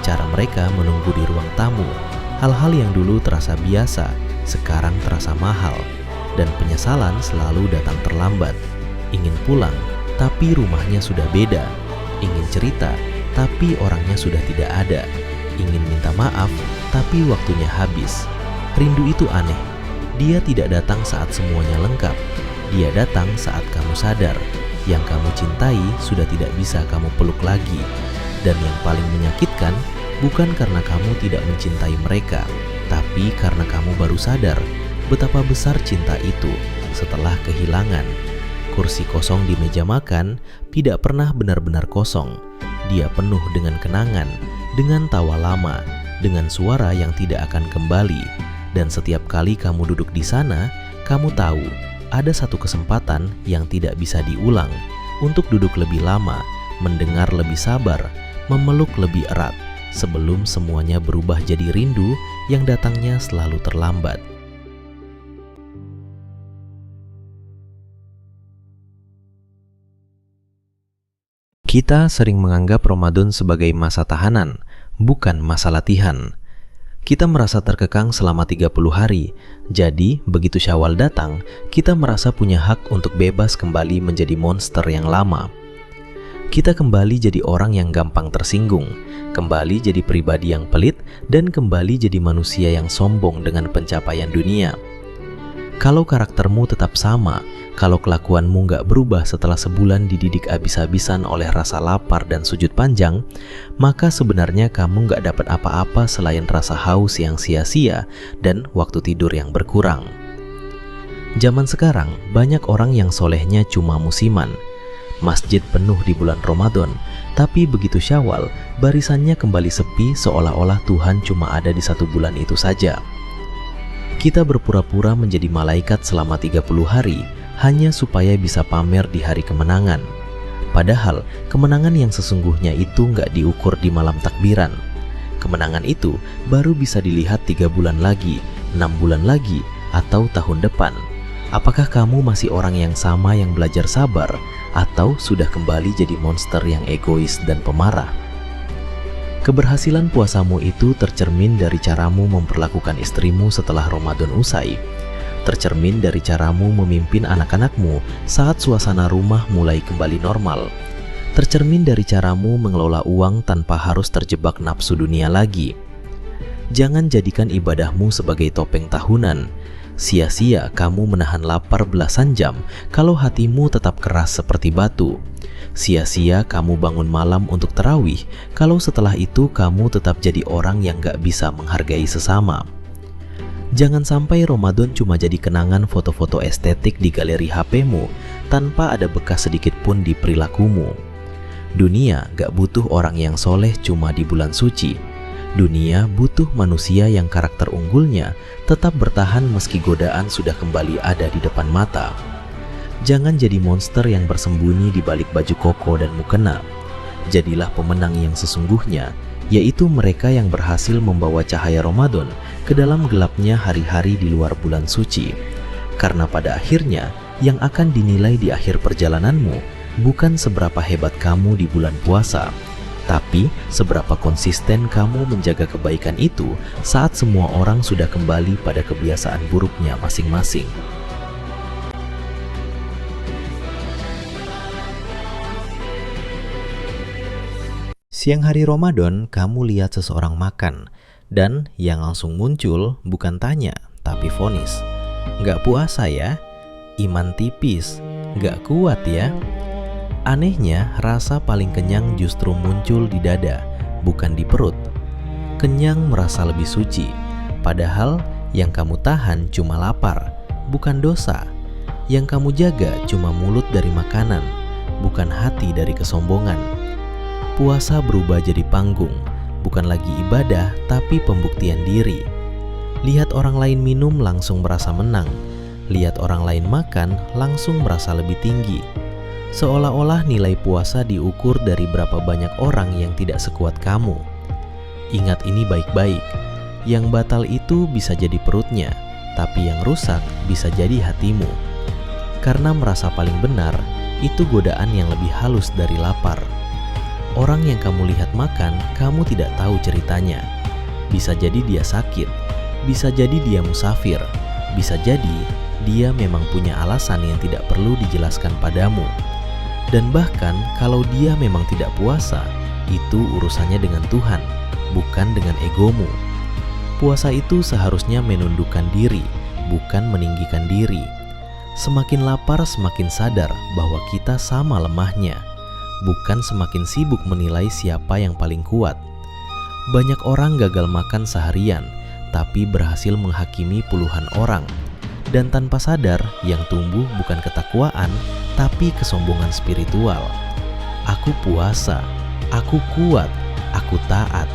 cara mereka menunggu di ruang tamu. Hal-hal yang dulu terasa biasa, sekarang terasa mahal. Dan penyesalan selalu datang terlambat. Ingin pulang, tapi rumahnya sudah beda. Ingin cerita, tapi orangnya sudah tidak ada. Ingin minta maaf, tapi waktunya habis. Rindu itu aneh. Dia tidak datang saat semuanya lengkap. Dia datang saat kamu sadar yang kamu cintai sudah tidak bisa kamu peluk lagi. Dan yang paling menyakitkan bukan karena kamu tidak mencintai mereka, tapi karena kamu baru sadar betapa besar cinta itu setelah kehilangan. Kursi kosong di meja makan tidak pernah benar-benar kosong. Dia penuh dengan kenangan, dengan tawa lama, dengan suara yang tidak akan kembali. Dan setiap kali kamu duduk di sana, kamu tahu ada satu kesempatan yang tidak bisa diulang untuk duduk lebih lama, mendengar lebih sabar, memeluk lebih erat, sebelum semuanya berubah jadi rindu yang datangnya selalu terlambat. Kita sering menganggap Ramadan sebagai masa tahanan, bukan masa latihan. Kita merasa terkekang selama 30 hari, jadi begitu Syawal datang, kita merasa punya hak untuk bebas kembali menjadi monster yang lama. Kita kembali jadi orang yang gampang tersinggung, kembali jadi pribadi yang pelit, dan kembali jadi manusia yang sombong dengan pencapaian dunia. Kalau karaktermu tetap sama, kalau kelakuanmu nggak berubah setelah sebulan dididik abis-abisan oleh rasa lapar dan sujud panjang, maka sebenarnya kamu nggak dapat apa-apa selain rasa haus yang sia-sia dan waktu tidur yang berkurang. Zaman sekarang, banyak orang yang solehnya cuma musiman. Masjid penuh di bulan Ramadan, tapi begitu Syawal, barisannya kembali sepi seolah-olah Tuhan cuma ada di satu bulan itu saja. Kita berpura-pura menjadi malaikat selama 30 hari, hanya supaya bisa pamer di hari kemenangan. Padahal, kemenangan yang sesungguhnya itu nggak diukur di malam takbiran. Kemenangan itu baru bisa dilihat 3 bulan lagi, 6 bulan lagi, atau tahun depan. Apakah kamu masih orang yang sama yang belajar sabar, atau sudah kembali jadi monster yang egois dan pemarah? Keberhasilan puasamu itu tercermin dari caramu memperlakukan istrimu setelah Ramadan usai. Tercermin dari caramu memimpin anak-anakmu saat suasana rumah mulai kembali normal. Tercermin dari caramu mengelola uang tanpa harus terjebak nafsu dunia lagi. Jangan jadikan ibadahmu sebagai topeng tahunan. Sia-sia kamu menahan lapar belasan jam kalau hatimu tetap keras seperti batu. Sia-sia kamu bangun malam untuk tarawih kalau setelah itu kamu tetap jadi orang yang gak bisa menghargai sesama. Jangan sampai Ramadan cuma jadi kenangan foto-foto estetik di galeri HP-mu tanpa ada bekas sedikit pun di perilakumu. Dunia gak butuh orang yang soleh cuma di bulan suci. Dunia butuh manusia yang karakter unggulnya tetap bertahan meski godaan sudah kembali ada di depan mata. Jangan jadi monster yang bersembunyi di balik baju koko dan mukena. Jadilah pemenang yang sesungguhnya, yaitu mereka yang berhasil membawa cahaya Ramadan ke dalam gelapnya hari-hari di luar bulan suci. Karena pada akhirnya, yang akan dinilai di akhir perjalananmu bukan seberapa hebat kamu di bulan puasa, tapi seberapa konsisten kamu menjaga kebaikan itu saat semua orang sudah kembali pada kebiasaan buruknya masing-masing. Siang hari Ramadan, kamu lihat seseorang makan, dan yang langsung muncul bukan tanya, tapi vonis. Nggak puasa ya? Iman tipis? Nggak kuat ya? Anehnya, rasa paling kenyang justru muncul di dada, bukan di perut. Kenyang merasa lebih suci, padahal yang kamu tahan cuma lapar, bukan dosa. Yang kamu jaga cuma mulut dari makanan, bukan hati dari kesombongan. Puasa berubah jadi panggung, bukan lagi ibadah, tapi pembuktian diri. Lihat orang lain minum langsung merasa menang, lihat orang lain makan langsung merasa lebih tinggi. Seolah-olah nilai puasa diukur dari berapa banyak orang yang tidak sekuat kamu. Ingat ini baik-baik, yang batal itu bisa jadi perutnya, tapi yang rusak bisa jadi hatimu. Karena merasa paling benar, itu godaan yang lebih halus dari lapar. Orang yang kamu lihat makan, kamu tidak tahu ceritanya. Bisa jadi dia sakit, bisa jadi dia musafir, bisa jadi dia memang punya alasan yang tidak perlu dijelaskan padamu. Dan bahkan kalau dia memang tidak puasa, itu urusannya dengan Tuhan, bukan dengan egomu. Puasa itu seharusnya menundukkan diri, bukan meninggikan diri. Semakin lapar semakin sadar bahwa kita sama lemahnya, bukan semakin sibuk menilai siapa yang paling kuat. Banyak orang gagal makan seharian, tapi berhasil menghakimi puluhan orang. Dan tanpa sadar, yang tumbuh bukan ketakwaan, tapi kesombongan spiritual. Aku puasa, aku kuat, aku taat.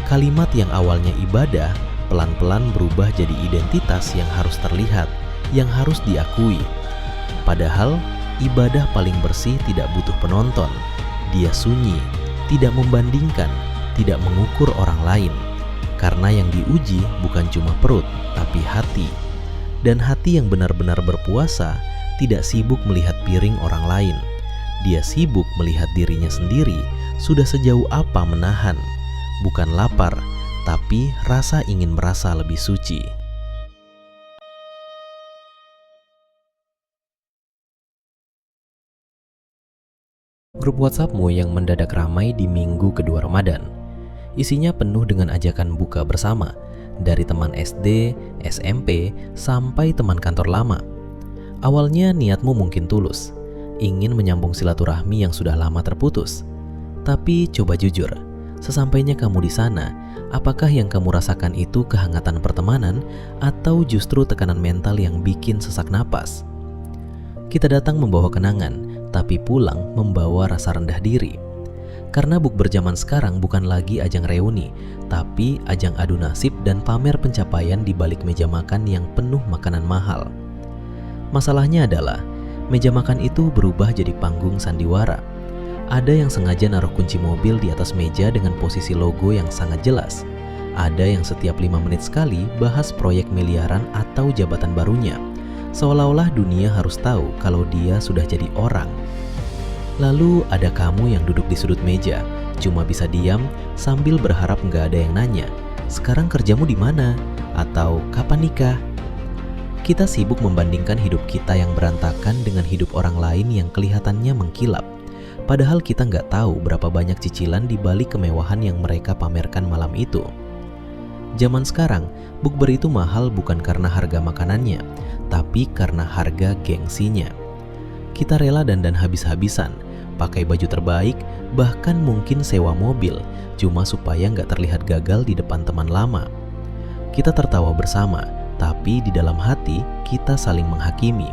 Kalimat yang awalnya ibadah, pelan-pelan berubah jadi identitas yang harus terlihat, yang harus diakui. Padahal, ibadah paling bersih tidak butuh penonton. Dia sunyi, tidak membandingkan, tidak mengukur orang lain. Karena yang diuji bukan cuma perut, tapi hati. Dan hati yang benar-benar berpuasa tidak sibuk melihat piring orang lain. Dia sibuk melihat dirinya sendiri sudah sejauh apa menahan. Bukan lapar, tapi rasa ingin merasa lebih suci. Grup WhatsAppmu yang mendadak ramai di minggu kedua Ramadan. Isinya penuh dengan ajakan buka bersama, dari teman SD, SMP, sampai teman kantor lama. Awalnya niatmu mungkin tulus, ingin menyambung silaturahmi yang sudah lama terputus. Tapi coba jujur, sesampainya kamu di sana, apakah yang kamu rasakan itu kehangatan pertemanan atau justru tekanan mental yang bikin sesak napas? Kita datang membawa kenangan, tapi pulang membawa rasa rendah diri. Karena bukber zaman sekarang bukan lagi ajang reuni, tapi ajang adu nasib dan pamer pencapaian di balik meja makan yang penuh makanan mahal. Masalahnya adalah, meja makan itu berubah jadi panggung sandiwara. Ada yang sengaja naruh kunci mobil di atas meja dengan posisi logo yang sangat jelas. Ada yang setiap 5 menit sekali bahas proyek miliaran atau jabatan barunya. Seolah-olah dunia harus tahu kalau dia sudah jadi orang. Lalu ada kamu yang duduk di sudut meja, cuma bisa diam sambil berharap nggak ada yang nanya, "Sekarang kerjamu di mana?" Atau "Kapan nikah?" Kita sibuk membandingkan hidup kita yang berantakan dengan hidup orang lain yang kelihatannya mengkilap. Padahal kita nggak tahu berapa banyak cicilan di balik kemewahan yang mereka pamerkan malam itu. Zaman sekarang, bukber itu mahal bukan karena harga makanannya, tapi karena harga gengsinya. Kita rela dandan habis-habisan, pakai baju terbaik, bahkan mungkin sewa mobil, cuma supaya nggak terlihat gagal di depan teman lama. Kita tertawa bersama, tapi di dalam hati kita saling menghakimi.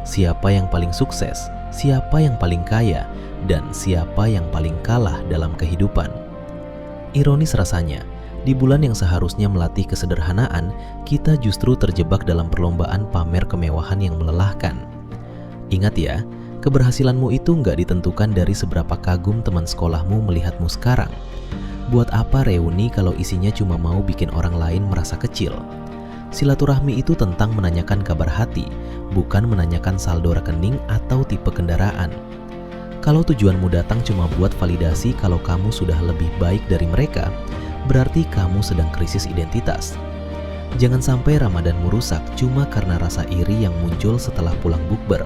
Siapa yang paling sukses, siapa yang paling kaya, dan siapa yang paling kalah dalam kehidupan. Ironis rasanya, di bulan yang seharusnya melatih kesederhanaan, kita justru terjebak dalam perlombaan pamer kemewahan yang melelahkan. Ingat ya, keberhasilanmu itu nggak ditentukan dari seberapa kagum teman sekolahmu melihatmu sekarang. Buat apa reuni kalau isinya cuma mau bikin orang lain merasa kecil? Silaturahmi itu tentang menanyakan kabar hati, bukan menanyakan saldo rekening atau tipe kendaraan. Kalau tujuanmu datang cuma buat validasi kalau kamu sudah lebih baik dari mereka, berarti kamu sedang krisis identitas. Jangan sampai Ramadanmu rusak cuma karena rasa iri yang muncul setelah pulang bukber.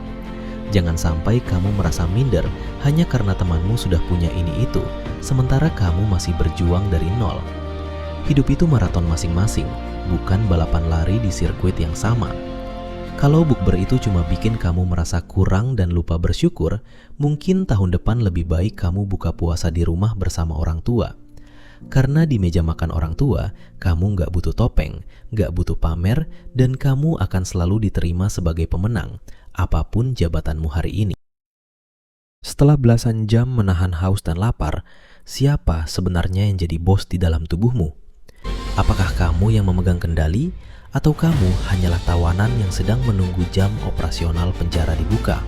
Jangan sampai kamu merasa minder hanya karena temanmu sudah punya ini itu, sementara kamu masih berjuang dari nol. Hidup itu maraton masing-masing, bukan balapan lari di sirkuit yang sama. Kalau bukber itu cuma bikin kamu merasa kurang dan lupa bersyukur, mungkin tahun depan lebih baik kamu buka puasa di rumah bersama orang tua. Karena di meja makan orang tua, kamu nggak butuh topeng, nggak butuh pamer, dan kamu akan selalu diterima sebagai pemenang, apapun jabatanmu hari ini. Setelah belasan jam menahan haus dan lapar, siapa sebenarnya yang jadi bos di dalam tubuhmu? Apakah kamu yang memegang kendali, atau kamu hanyalah tawanan yang sedang menunggu jam operasional penjara dibuka?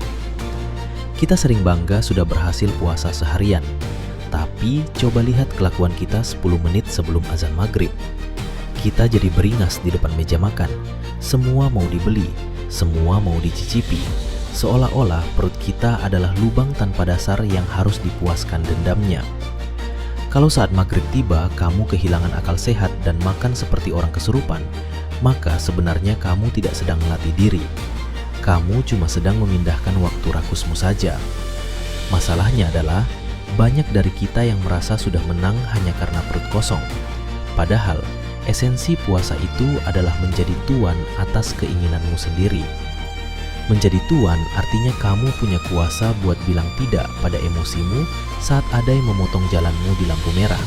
Kita sering bangga sudah berhasil puasa seharian, tapi coba lihat kelakuan kita 10 menit sebelum azan maghrib. Kita jadi beringas di depan meja makan, semua mau dibeli, semua mau dicicipi, seolah-olah perut kita adalah lubang tanpa dasar yang harus dipuaskan dendamnya. Kalau saat maghrib tiba, kamu kehilangan akal sehat dan makan seperti orang kesurupan, maka sebenarnya kamu tidak sedang melatih diri. Kamu cuma sedang memindahkan waktu rakusmu saja. Masalahnya adalah, banyak dari kita yang merasa sudah menang hanya karena perut kosong. Padahal, esensi puasa itu adalah menjadi tuan atas keinginanmu sendiri. Menjadi tuan artinya kamu punya kuasa buat bilang tidak pada emosimu saat ada yang memotong jalanmu di lampu merah.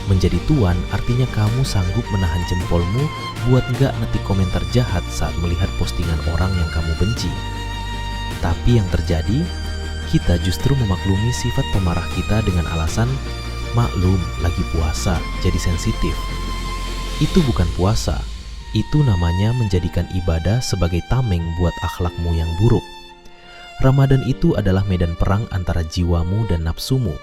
Menjadi tuan artinya kamu sanggup menahan jempolmu buat gak ngetik komentar jahat saat melihat postingan orang yang kamu benci. Tapi yang terjadi, kita justru memaklumi sifat pemarah kita dengan alasan, maklum lagi puasa jadi sensitif. Itu bukan puasa. Itu namanya menjadikan ibadah sebagai tameng buat akhlakmu yang buruk. Ramadan itu adalah medan perang antara jiwamu dan nafsumu.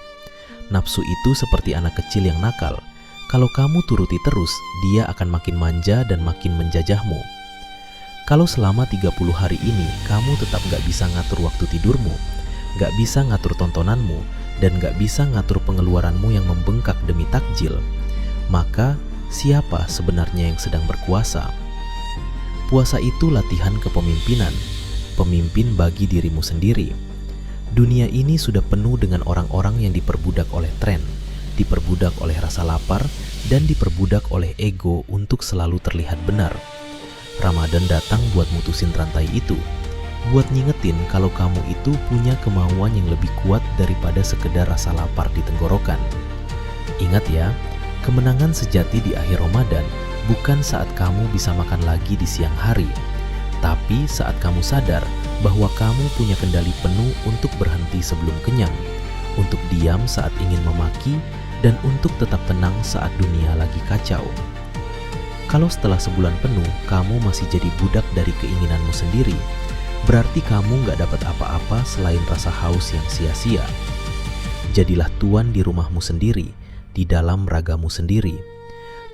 Nafsu itu seperti anak kecil yang nakal. Kalau kamu turuti terus, dia akan makin manja dan makin menjajahmu. Kalau selama 30 hari ini kamu tetap gak bisa ngatur waktu tidurmu, gak bisa ngatur tontonanmu, dan gak bisa ngatur pengeluaranmu yang membengkak demi takjil, maka siapa sebenarnya yang sedang berkuasa? Puasa itu latihan kepemimpinan, pemimpin bagi dirimu sendiri. Dunia ini sudah penuh dengan orang-orang yang diperbudak oleh tren, diperbudak oleh rasa lapar, dan diperbudak oleh ego untuk selalu terlihat benar. Ramadan datang buat mutusin rantai itu, buat ngingetin kalau kamu itu punya kemauan yang lebih kuat daripada sekedar rasa lapar di tenggorokan. Ingat ya, kemenangan sejati di akhir Ramadan bukan saat kamu bisa makan lagi di siang hari, tapi saat kamu sadar bahwa kamu punya kendali penuh untuk berhenti sebelum kenyang, untuk diam saat ingin memaki, dan untuk tetap tenang saat dunia lagi kacau. Kalau setelah sebulan penuh kamu masih jadi budak dari keinginanmu sendiri, berarti kamu gak dapat apa-apa selain rasa haus yang sia-sia. Jadilah tuan di rumahmu sendiri, di dalam ragamu sendiri.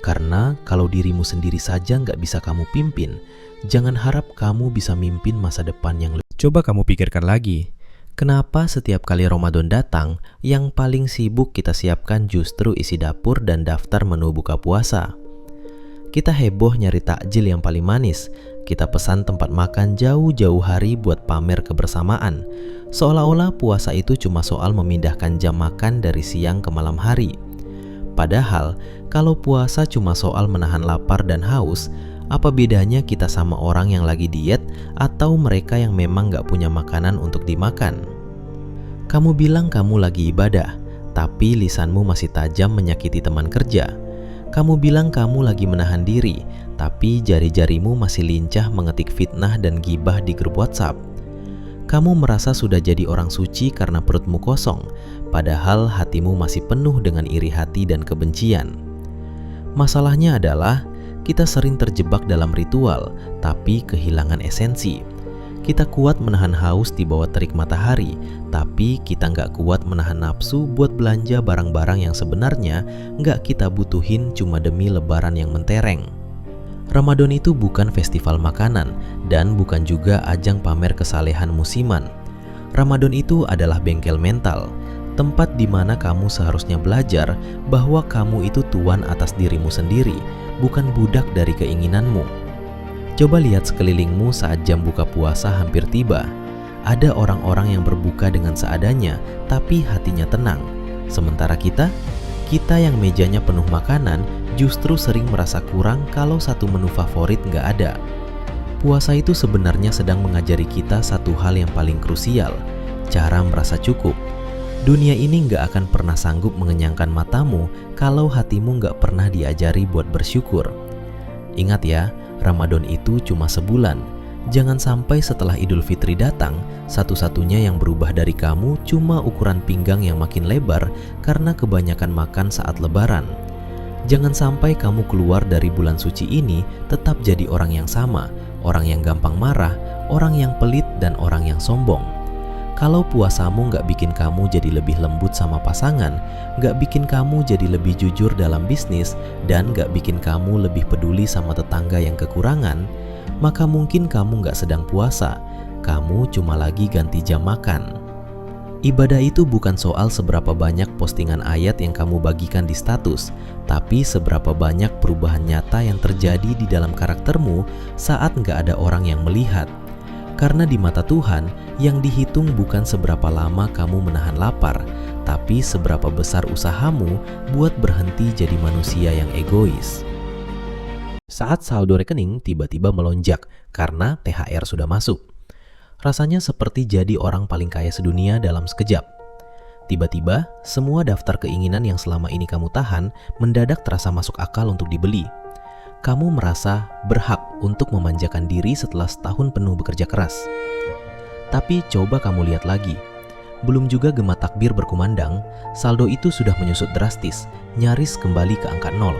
Karena kalau dirimu sendiri saja nggak bisa kamu pimpin, jangan harap kamu bisa mimpin masa depan yang lebih. Coba kamu pikirkan lagi, kenapa setiap kali Ramadan datang, yang paling sibuk kita siapkan justru isi dapur dan daftar menu buka puasa? Kita heboh nyari takjil yang paling manis, kita pesan tempat makan jauh-jauh hari buat pamer kebersamaan, seolah-olah puasa itu cuma soal memindahkan jam makan dari siang ke malam hari. Padahal, kalau puasa cuma soal menahan lapar dan haus, apa bedanya kita sama orang yang lagi diet atau mereka yang memang gak punya makanan untuk dimakan? Kamu bilang kamu lagi ibadah, tapi lisanmu masih tajam menyakiti teman kerja. Kamu bilang kamu lagi menahan diri, tapi jari-jarimu masih lincah mengetik fitnah dan gibah di grup WhatsApp. Kamu merasa sudah jadi orang suci karena perutmu kosong, padahal hatimu masih penuh dengan iri hati dan kebencian. Masalahnya adalah kita sering terjebak dalam ritual, tapi kehilangan esensi. Kita kuat menahan haus di bawah terik matahari, tapi kita nggak kuat menahan nafsu buat belanja barang-barang yang sebenarnya nggak kita butuhin cuma demi lebaran yang mentereng. Ramadan itu bukan festival makanan dan bukan juga ajang pamer kesalehan musiman. Ramadan itu adalah bengkel mental, tempat di mana kamu seharusnya belajar bahwa kamu itu tuan atas dirimu sendiri, bukan budak dari keinginanmu. Coba lihat sekelilingmu saat jam buka puasa hampir tiba. Ada orang-orang yang berbuka dengan seadanya, tapi hatinya tenang. Sementara kita yang mejanya penuh makanan, justru sering merasa kurang kalau satu menu favorit nggak ada. Puasa itu sebenarnya sedang mengajari kita satu hal yang paling krusial, cara merasa cukup. Dunia ini nggak akan pernah sanggup mengenyangkan matamu kalau hatimu nggak pernah diajari buat bersyukur. Ingat ya, Ramadan itu cuma sebulan. Jangan sampai setelah Idul Fitri datang, satu-satunya yang berubah dari kamu cuma ukuran pinggang yang makin lebar karena kebanyakan makan saat lebaran. Jangan sampai kamu keluar dari bulan suci ini tetap jadi orang yang sama, orang yang gampang marah, orang yang pelit, dan orang yang sombong. Kalau puasamu nggak bikin kamu jadi lebih lembut sama pasangan, nggak bikin kamu jadi lebih jujur dalam bisnis, dan nggak bikin kamu lebih peduli sama tetangga yang kekurangan, maka mungkin kamu nggak sedang puasa, kamu cuma lagi ganti jam makan. Ibadah itu bukan soal seberapa banyak postingan ayat yang kamu bagikan di status, tapi seberapa banyak perubahan nyata yang terjadi di dalam karaktermu saat nggak ada orang yang melihat. Karena di mata Tuhan, yang dihitung bukan seberapa lama kamu menahan lapar, tapi seberapa besar usahamu buat berhenti jadi manusia yang egois. Saat saldo rekening tiba-tiba melonjak karena THR sudah masuk. Rasanya seperti jadi orang paling kaya sedunia dalam sekejap. Tiba-tiba, semua daftar keinginan yang selama ini kamu tahan mendadak terasa masuk akal untuk dibeli. Kamu merasa berhak untuk memanjakan diri setelah setahun penuh bekerja keras. Tapi coba kamu lihat lagi. Belum juga gema takbir berkumandang, saldo itu sudah menyusut drastis, nyaris kembali ke angka 0.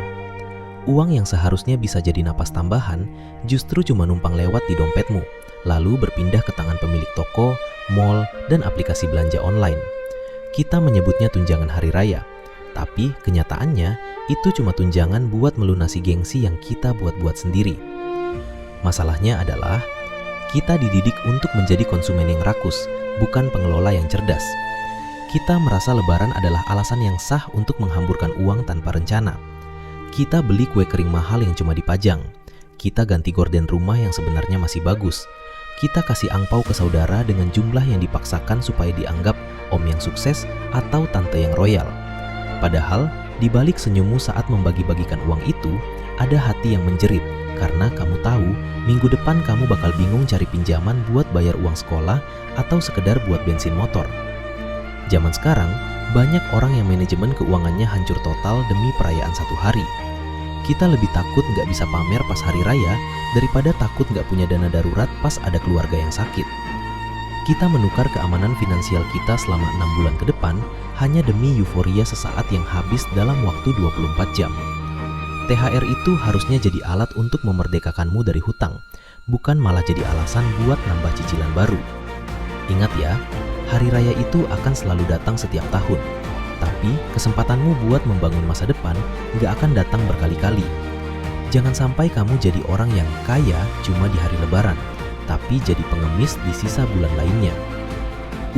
Uang yang seharusnya bisa jadi napas tambahan, justru cuma numpang lewat di dompetmu, lalu berpindah ke tangan pemilik toko, mall, dan aplikasi belanja online. Kita menyebutnya tunjangan hari raya, tapi kenyataannya itu cuma tunjangan buat melunasi gengsi yang kita buat-buat sendiri. Masalahnya adalah, kita dididik untuk menjadi konsumen yang rakus, bukan pengelola yang cerdas. Kita merasa lebaran adalah alasan yang sah untuk menghamburkan uang tanpa rencana. Kita beli kue kering mahal yang cuma dipajang. Kita ganti gorden rumah yang sebenarnya masih bagus. Kita kasih angpau ke saudara dengan jumlah yang dipaksakan supaya dianggap om yang sukses atau tante yang royal. Padahal, di balik senyummu saat membagi-bagikan uang itu, ada hati yang menjerit karena kamu tahu minggu depan kamu bakal bingung cari pinjaman buat bayar uang sekolah atau sekedar buat bensin motor. Zaman sekarang, banyak orang yang manajemen keuangannya hancur total demi perayaan satu hari. Kita lebih takut nggak bisa pamer pas hari raya daripada takut nggak punya dana darurat pas ada keluarga yang sakit. Kita menukar keamanan finansial kita selama 6 bulan ke depan hanya demi euforia sesaat yang habis dalam waktu 24 jam. THR itu harusnya jadi alat untuk memerdekakanmu dari hutang, bukan malah jadi alasan buat nambah cicilan baru. Ingat ya, hari raya itu akan selalu datang setiap tahun. Tapi kesempatanmu buat membangun masa depan gak akan datang berkali-kali. Jangan sampai kamu jadi orang yang kaya cuma di hari lebaran, tapi jadi pengemis di sisa bulan lainnya.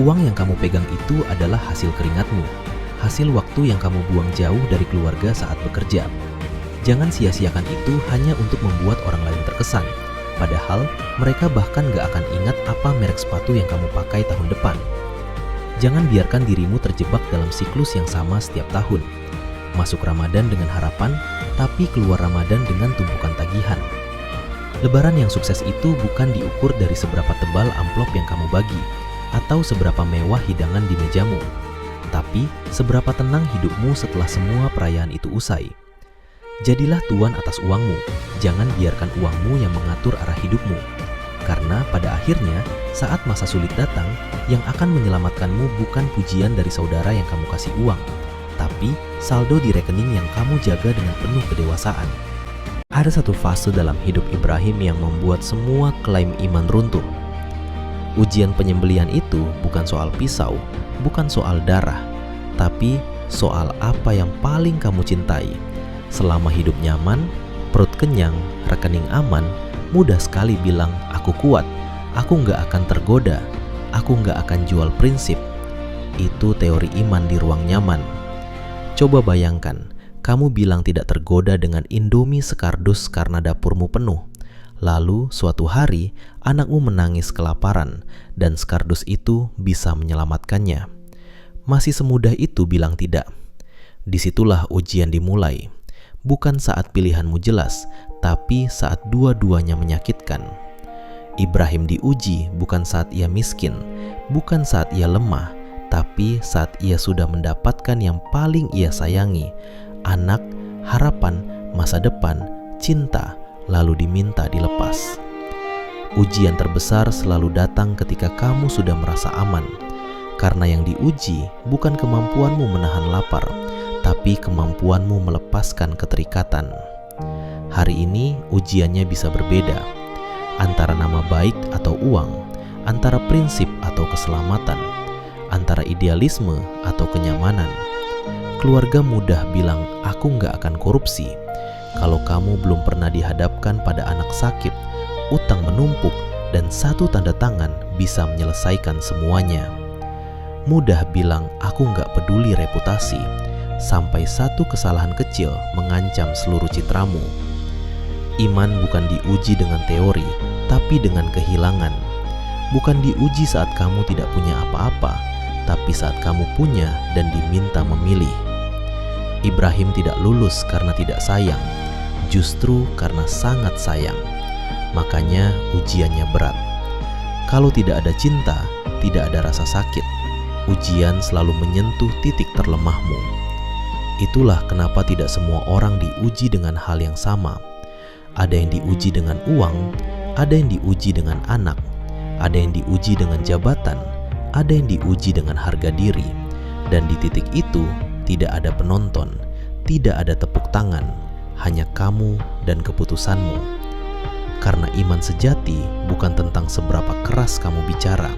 Uang yang kamu pegang itu adalah hasil keringatmu, hasil waktu yang kamu buang jauh dari keluarga saat bekerja. Jangan sia-siakan itu hanya untuk membuat orang lain terkesan, padahal mereka bahkan gak akan ingat apa merek sepatu yang kamu pakai tahun depan. Jangan biarkan dirimu terjebak dalam siklus yang sama setiap tahun. Masuk Ramadan dengan harapan, tapi keluar Ramadan dengan tumpukan tagihan. Lebaran yang sukses itu bukan diukur dari seberapa tebal amplop yang kamu bagi, atau seberapa mewah hidangan di mejamu, tapi seberapa tenang hidupmu setelah semua perayaan itu usai. Jadilah tuan atas uangmu, jangan biarkan uangmu yang mengatur arah hidupmu. Karena pada akhirnya, saat masa sulit datang, yang akan menyelamatkanmu bukan pujian dari saudara yang kamu kasih uang, tapi saldo di rekening yang kamu jaga dengan penuh kedewasaan. Ada satu fase dalam hidup Ibrahim yang membuat semua klaim iman runtuh. Ujian penyembelihan itu bukan soal pisau, bukan soal darah, tapi soal apa yang paling kamu cintai. Selama hidup nyaman, perut kenyang, rekening aman, mudah sekali bilang, aku kuat, aku nggak akan tergoda, aku nggak akan jual prinsip. Itu teori iman di ruang nyaman. Coba bayangkan, kamu bilang tidak tergoda dengan Indomie sekardus karena dapurmu penuh. Lalu suatu hari anakmu menangis kelaparan dan sekardus itu bisa menyelamatkannya. Masih semudah itu bilang tidak. Disitulah ujian dimulai. Bukan saat pilihanmu jelas, tapi saat dua-duanya menyakitkan. Ibrahim diuji bukan saat ia miskin, bukan saat ia lemah, tapi saat ia sudah mendapatkan yang paling ia sayangi, anak, harapan, masa depan, cinta, lalu diminta dilepas. Ujian terbesar selalu datang ketika kamu sudah merasa aman, karena yang diuji bukan kemampuanmu menahan lapar, tapi kemampuanmu melepaskan keterikatan. Hari ini ujiannya bisa berbeda, antara nama baik atau uang, antara prinsip atau keselamatan, antara idealisme atau kenyamanan. Keluarga mudah bilang, aku nggak akan korupsi. Kalau kamu belum pernah dihadapkan pada anak sakit, utang menumpuk, dan satu tanda tangan bisa menyelesaikan semuanya. Mudah bilang, aku nggak peduli reputasi, sampai satu kesalahan kecil mengancam seluruh citramu. Iman bukan diuji dengan teori, tapi dengan kehilangan. Bukan diuji saat kamu tidak punya apa-apa, tapi saat kamu punya dan diminta memilih. Ibrahim tidak lulus karena tidak sayang, justru karena sangat sayang. Makanya ujiannya berat. Kalau tidak ada cinta, tidak ada rasa sakit. Ujian selalu menyentuh titik terlemahmu. Itulah kenapa tidak semua orang diuji dengan hal yang sama. Ada yang diuji dengan uang, ada yang diuji dengan anak, ada yang diuji dengan jabatan, ada yang diuji dengan harga diri. Dan di titik itu tidak ada penonton, tidak ada tepuk tangan, hanya kamu dan keputusanmu. Karena iman sejati bukan tentang seberapa keras kamu bicara,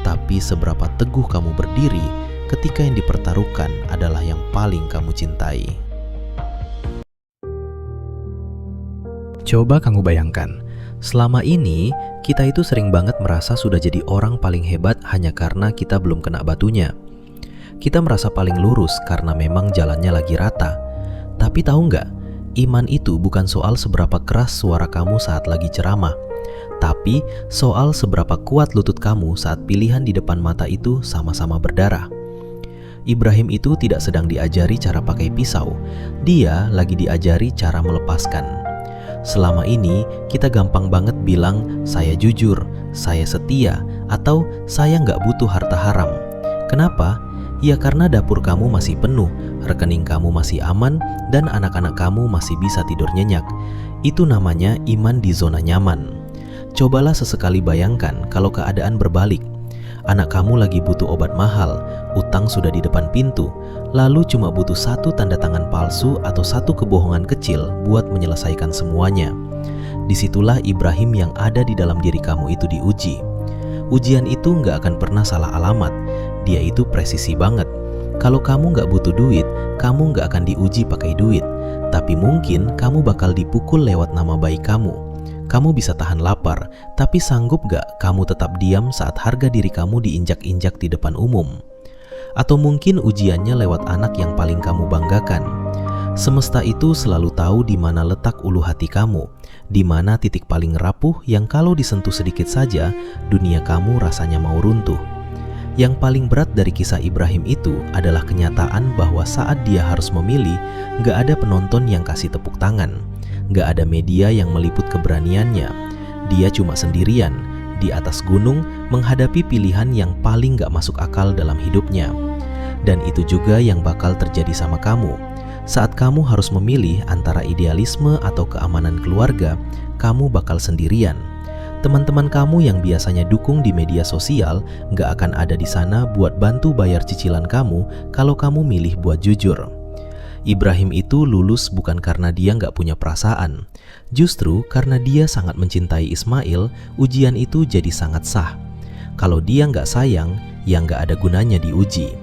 tapi seberapa teguh kamu berdiri ketika yang dipertaruhkan adalah yang paling kamu cintai. Coba kamu bayangkan, selama ini kita itu sering banget merasa sudah jadi orang paling hebat hanya karena kita belum kena batunya. Kita merasa paling lurus karena memang jalannya lagi rata. Tapi tahu nggak, iman itu bukan soal seberapa keras suara kamu saat lagi ceramah, tapi soal seberapa kuat lutut kamu saat pilihan di depan mata itu sama-sama berdarah. Ibrahim itu tidak sedang diajari cara pakai pisau, dia lagi diajari cara melepaskan. Selama ini kita gampang banget bilang saya jujur, saya setia, atau saya nggak butuh harta haram. Kenapa? Ya karena dapur kamu masih penuh, rekening kamu masih aman, dan anak-anak kamu masih bisa tidur nyenyak. Itu namanya iman di zona nyaman. Cobalah sesekali bayangkan kalau keadaan berbalik. Anak kamu lagi butuh obat mahal, utang sudah di depan pintu, lalu cuma butuh satu tanda tangan palsu atau satu kebohongan kecil buat menyelesaikan semuanya. Disitulah Ibrahim yang ada di dalam diri kamu itu diuji. Ujian itu nggak akan pernah salah alamat, dia itu presisi banget. Kalau kamu nggak butuh duit, kamu nggak akan diuji pakai duit, tapi mungkin kamu bakal dipukul lewat nama baik kamu. Kamu bisa tahan lapar, tapi sanggup gak kamu tetap diam saat harga diri kamu diinjak-injak di depan umum? Atau mungkin ujiannya lewat anak yang paling kamu banggakan. Semesta itu selalu tahu di mana letak ulu hati kamu, di mana titik paling rapuh yang kalau disentuh sedikit saja, dunia kamu rasanya mau runtuh. Yang paling berat dari kisah Ibrahim itu adalah kenyataan bahwa saat dia harus memilih, gak ada penonton yang kasih tepuk tangan. Gak ada media yang meliput keberaniannya. Dia cuma sendirian di atas gunung menghadapi pilihan yang paling gak masuk akal dalam hidupnya. Dan itu juga yang bakal terjadi sama kamu. Saat kamu harus memilih antara idealisme atau keamanan keluarga, kamu bakal sendirian. Teman-teman kamu yang biasanya dukung di media sosial gak akan ada di sana buat bantu bayar cicilan kamu kalau kamu milih buat jujur. Ibrahim itu lulus bukan karena dia nggak punya perasaan. Justru karena dia sangat mencintai Ismail, ujian itu jadi sangat sah. Kalau dia nggak sayang, ya nggak ada gunanya diuji.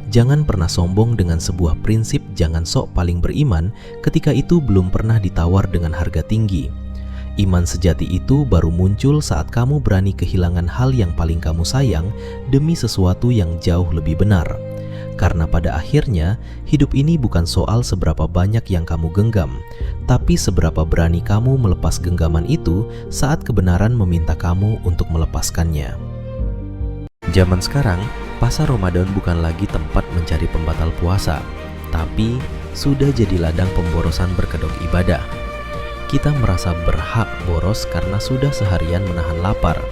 Jangan pernah sombong dengan sebuah prinsip jangan sok paling beriman ketika itu belum pernah ditawar dengan harga tinggi. Iman sejati itu baru muncul saat kamu berani kehilangan hal yang paling kamu sayang demi sesuatu yang jauh lebih benar. Karena pada akhirnya, hidup ini bukan soal seberapa banyak yang kamu genggam, tapi seberapa berani kamu melepas genggaman itu saat kebenaran meminta kamu untuk melepaskannya. Zaman sekarang, pasar Ramadan bukan lagi tempat mencari pembatal puasa, tapi sudah jadi ladang pemborosan berkedok ibadah. Kita merasa berhak boros karena sudah seharian menahan lapar.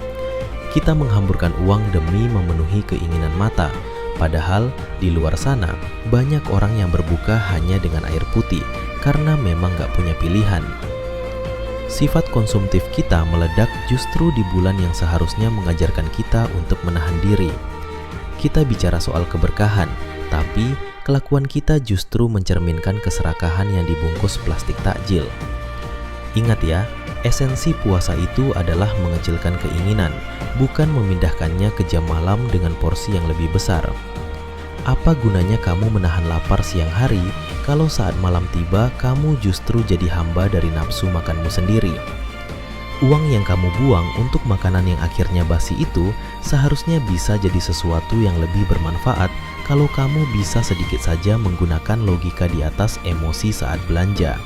Kita menghamburkan uang demi memenuhi keinginan mata. Padahal di luar sana banyak orang yang berbuka hanya dengan air putih karena memang gak punya pilihan. Sifat konsumtif kita meledak justru di bulan yang seharusnya mengajarkan kita untuk menahan diri. Kita bicara soal keberkahan, tapi kelakuan kita justru mencerminkan keserakahan yang dibungkus plastik takjil. Ingat ya, esensi puasa itu adalah mengecilkan keinginan, bukan memindahkannya ke jam malam dengan porsi yang lebih besar. Apa gunanya kamu menahan lapar siang hari kalau saat malam tiba kamu justru jadi hamba dari nafsu makanmu sendiri? Uang yang kamu buang untuk makanan yang akhirnya basi itu seharusnya bisa jadi sesuatu yang lebih bermanfaat kalau kamu bisa sedikit saja menggunakan logika di atas emosi saat belanja.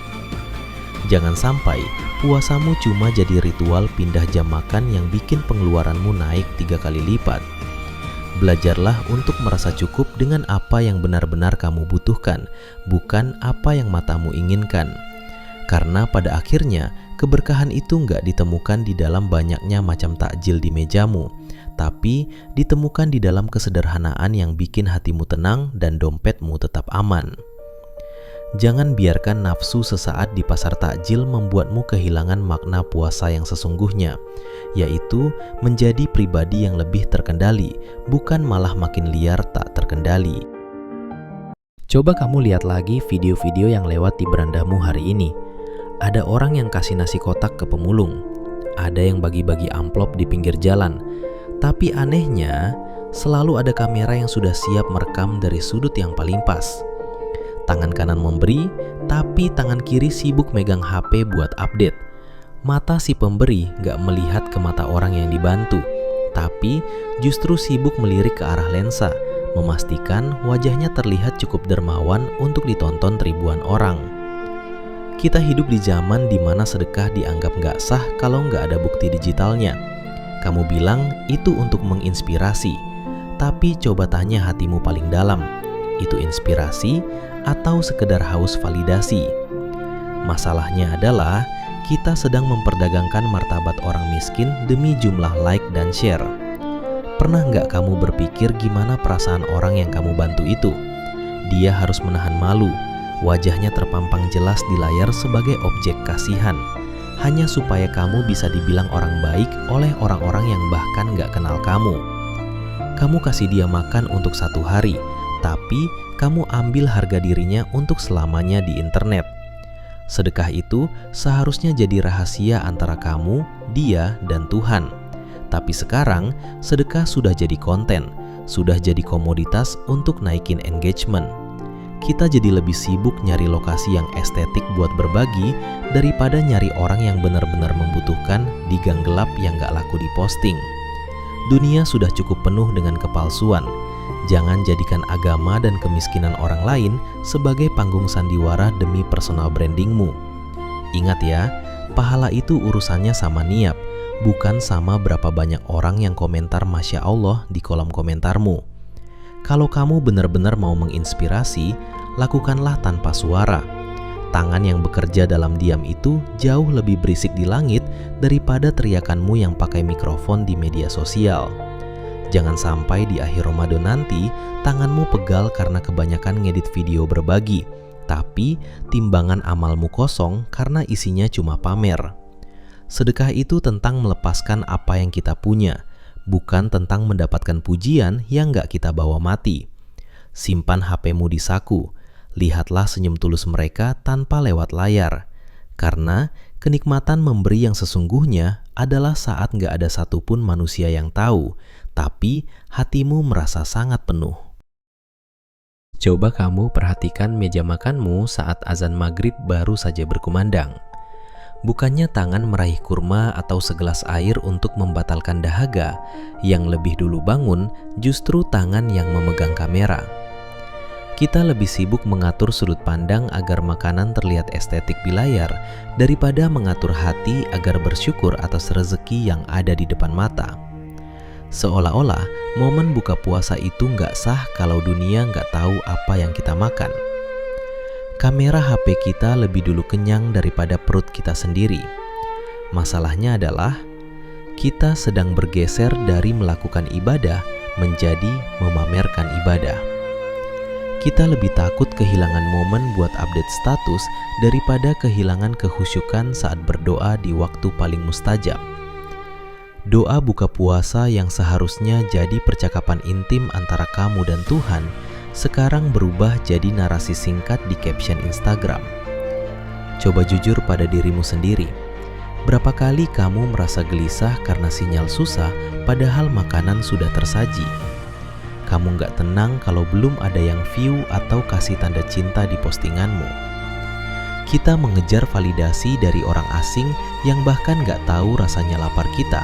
Jangan sampai puasamu cuma jadi ritual pindah jam makan yang bikin pengeluaranmu naik 3 kali lipat. Belajarlah untuk merasa cukup dengan apa yang benar-benar kamu butuhkan, bukan apa yang matamu inginkan. Karena pada akhirnya, keberkahan itu nggak ditemukan di dalam banyaknya macam takjil di mejamu, tapi ditemukan di dalam kesederhanaan yang bikin hatimu tenang dan dompetmu tetap aman. Jangan biarkan nafsu sesaat di pasar takjil membuatmu kehilangan makna puasa yang sesungguhnya, yaitu menjadi pribadi yang lebih terkendali, bukan malah makin liar tak terkendali. Coba kamu lihat lagi video-video yang lewat di berandamu hari ini. Ada orang yang kasih nasi kotak ke pemulung, ada yang bagi-bagi amplop di pinggir jalan, tapi anehnya selalu ada kamera yang sudah siap merekam dari sudut yang paling pas. Tangan kanan memberi, tapi tangan kiri sibuk megang HP buat update. Mata si pemberi gak melihat ke mata orang yang dibantu, tapi justru sibuk melirik ke arah lensa, memastikan wajahnya terlihat cukup dermawan untuk ditonton ribuan orang. Kita hidup di zaman di mana sedekah dianggap gak sah kalau gak ada bukti digitalnya. Kamu bilang itu untuk menginspirasi, tapi coba tanya hatimu paling dalam, itu inspirasi atau sekedar haus validasi? Masalahnya adalah kita sedang memperdagangkan martabat orang miskin demi jumlah like dan share. Pernah nggak kamu berpikir gimana perasaan orang yang kamu bantu itu? Dia harus menahan malu, wajahnya terpampang jelas di layar sebagai objek kasihan, hanya supaya kamu bisa dibilang orang baik oleh orang-orang yang bahkan nggak kenal kamu. Kamu kasih dia makan untuk 1 hari, tapi kamu ambil harga dirinya untuk selamanya di internet. Sedekah itu seharusnya jadi rahasia antara kamu, dia, dan Tuhan. Tapi sekarang, sedekah sudah jadi konten, sudah jadi komoditas untuk naikin engagement. Kita jadi lebih sibuk nyari lokasi yang estetik buat berbagi daripada nyari orang yang benar-benar membutuhkan di gang gelap yang gak laku diposting. Dunia sudah cukup penuh dengan kepalsuan. Jangan jadikan agama dan kemiskinan orang lain sebagai panggung sandiwara demi personal brandingmu. Ingat ya, pahala itu urusannya sama niat, bukan sama berapa banyak orang yang komentar Masya Allah di kolom komentarmu. Kalau kamu benar-benar mau menginspirasi, lakukanlah tanpa suara. Tangan yang bekerja dalam diam itu jauh lebih berisik di langit daripada teriakanmu yang pakai mikrofon di media sosial. Jangan sampai di akhir Ramadan nanti tanganmu pegal karena kebanyakan ngedit video berbagi, tapi timbangan amalmu kosong karena isinya cuma pamer. Sedekah itu tentang melepaskan apa yang kita punya, bukan tentang mendapatkan pujian yang gak kita bawa mati. Simpan HP-mu di saku. Lihatlah senyum tulus mereka tanpa lewat layar. Karena kenikmatan memberi yang sesungguhnya adalah saat gak ada satupun manusia yang tahu, tapi hatimu merasa sangat penuh. Coba kamu perhatikan meja makanmu saat azan maghrib baru saja berkumandang. Bukannya tangan meraih kurma atau segelas air untuk membatalkan dahaga, yang lebih dulu bangun justru tangan yang memegang kamera. Kita lebih sibuk mengatur sudut pandang agar makanan terlihat estetik di layar daripada mengatur hati agar bersyukur atas rezeki yang ada di depan mata. Seolah-olah momen buka puasa itu nggak sah kalau dunia nggak tahu apa yang kita makan. Kamera HP kita lebih dulu kenyang daripada perut kita sendiri. Masalahnya adalah kita sedang bergeser dari melakukan ibadah menjadi memamerkan ibadah. Kita lebih takut kehilangan momen buat update status daripada kehilangan kehusyukan saat berdoa di waktu paling mustajab. Doa buka puasa yang seharusnya jadi percakapan intim antara kamu dan Tuhan, sekarang berubah jadi narasi singkat di caption Instagram. Coba jujur pada dirimu sendiri. Berapa kali kamu merasa gelisah karena sinyal susah padahal makanan sudah tersaji? Kamu nggak tenang kalau belum ada yang view atau kasih tanda cinta di postinganmu. Kita mengejar validasi dari orang asing yang bahkan nggak tahu rasanya lapar kita,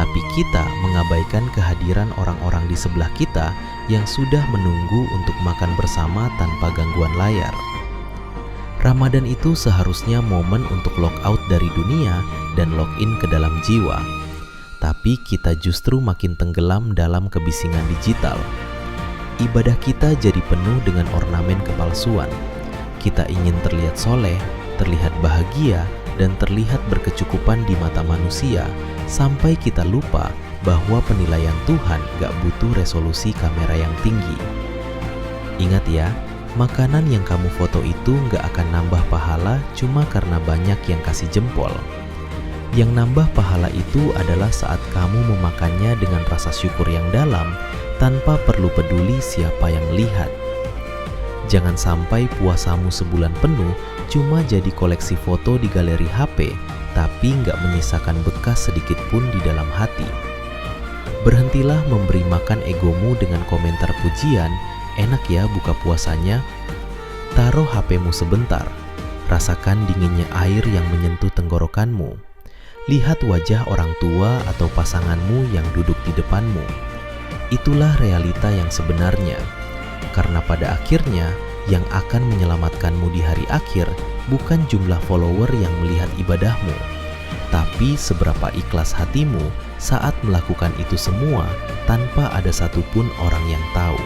tapi kita mengabaikan kehadiran orang-orang di sebelah kita yang sudah menunggu untuk makan bersama tanpa gangguan layar. Ramadan itu seharusnya momen untuk log out dari dunia dan log in ke dalam jiwa. Tapi kita justru makin tenggelam dalam kebisingan digital. Ibadah kita jadi penuh dengan ornamen kepalsuan. Kita ingin terlihat soleh, terlihat bahagia, dan terlihat berkecukupan di mata manusia, sampai kita lupa bahwa penilaian Tuhan gak butuh resolusi kamera yang tinggi. Ingat ya, makanan yang kamu foto itu gak akan nambah pahala cuma karena banyak yang kasih jempol. Yang nambah pahala itu adalah saat kamu memakannya dengan rasa syukur yang dalam tanpa perlu peduli siapa yang lihat. Jangan sampai puasamu sebulan penuh cuma jadi koleksi foto di galeri HP, tapi nggak menyisakan bekas sedikit pun di dalam hati. Berhentilah memberi makan egomu dengan komentar pujian, enak ya buka puasanya. Taruh HP-mu sebentar, rasakan dinginnya air yang menyentuh tenggorokanmu. Lihat wajah orang tua atau pasanganmu yang duduk di depanmu. Itulah realita yang sebenarnya. Karena pada akhirnya, yang akan menyelamatkanmu di hari akhir bukan jumlah follower yang melihat ibadahmu, tapi seberapa ikhlas hatimu saat melakukan itu semua tanpa ada satupun orang yang tahu.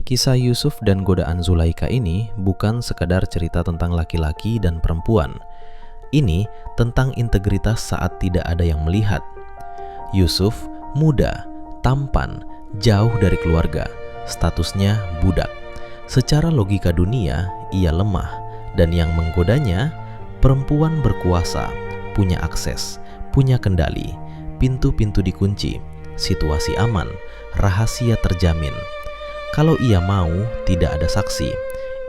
Kisah Yusuf dan godaan Zulaikha ini bukan sekadar cerita tentang laki-laki dan perempuan. Ini tentang integritas saat tidak ada yang melihat. Yusuf muda, tampan, jauh dari keluarga, statusnya budak. Secara logika dunia, ia lemah, dan yang menggodanya perempuan berkuasa, punya akses, punya kendali, pintu-pintu dikunci, situasi aman, rahasia terjamin. Kalau ia mau, tidak ada saksi.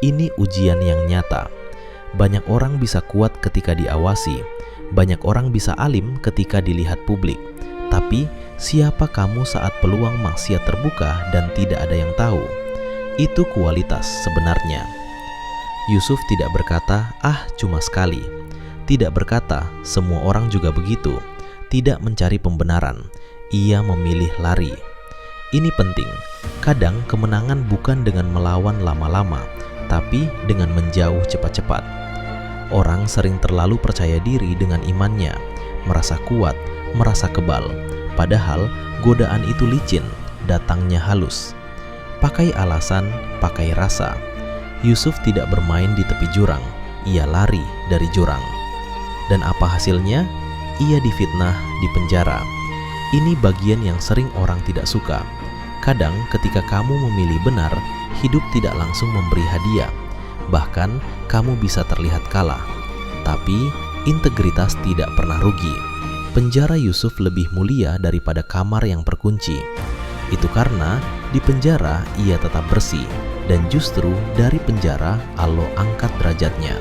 Ini ujian yang nyata. Banyak orang bisa kuat ketika diawasi, banyak orang bisa alim ketika dilihat publik. Tapi, siapa kamu saat peluang maksiat terbuka dan tidak ada yang tahu? Itu kualitas sebenarnya. Yusuf tidak berkata, "Ah, cuma sekali." Tidak berkata, "Semua orang juga begitu." Tidak mencari pembenaran. Ia memilih lari. Ini penting. Kadang kemenangan bukan dengan melawan lama-lama, tapi dengan menjauh cepat-cepat. Orang sering terlalu percaya diri dengan imannya, merasa kuat, merasa kebal. Padahal godaan itu licin, datangnya halus. Pakai alasan, pakai rasa. Yusuf tidak bermain di tepi jurang, ia lari dari jurang. Dan apa hasilnya? Ia difitnah, dipenjara. Ini bagian yang sering orang tidak suka. Kadang ketika kamu memilih benar, hidup tidak langsung memberi hadiah. Bahkan kamu bisa terlihat kalah. Tapi integritas tidak pernah rugi. Penjara Yusuf lebih mulia daripada kamar yang terkunci. Itu karena di penjara ia tetap bersih, dan justru dari penjara Allah angkat derajatnya.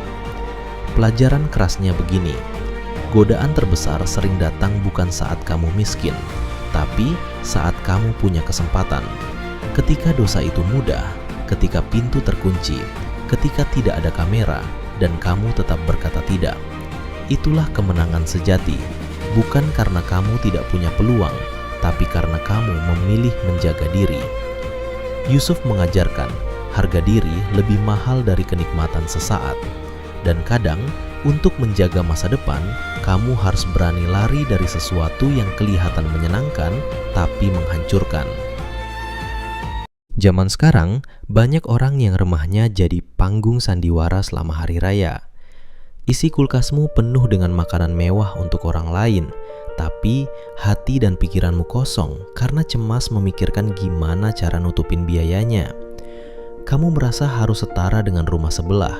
Pelajaran kerasnya begini, godaan terbesar sering datang bukan saat kamu miskin, tapi saat kamu punya kesempatan. Ketika dosa itu mudah, ketika pintu terkunci, ketika tidak ada kamera, dan kamu tetap berkata tidak. Itulah kemenangan sejati, bukan karena kamu tidak punya peluang, tapi karena kamu memilih menjaga diri. Yusuf mengajarkan, harga diri lebih mahal dari kenikmatan sesaat. Dan kadang, untuk menjaga masa depan, kamu harus berani lari dari sesuatu yang kelihatan menyenangkan, tapi menghancurkan. Zaman sekarang, banyak orang yang rumahnya jadi panggung sandiwara selama hari raya. Isi kulkasmu penuh dengan makanan mewah untuk orang lain, tapi hati dan pikiranmu kosong karena cemas memikirkan gimana cara nutupin biayanya. Kamu merasa harus setara dengan rumah sebelah.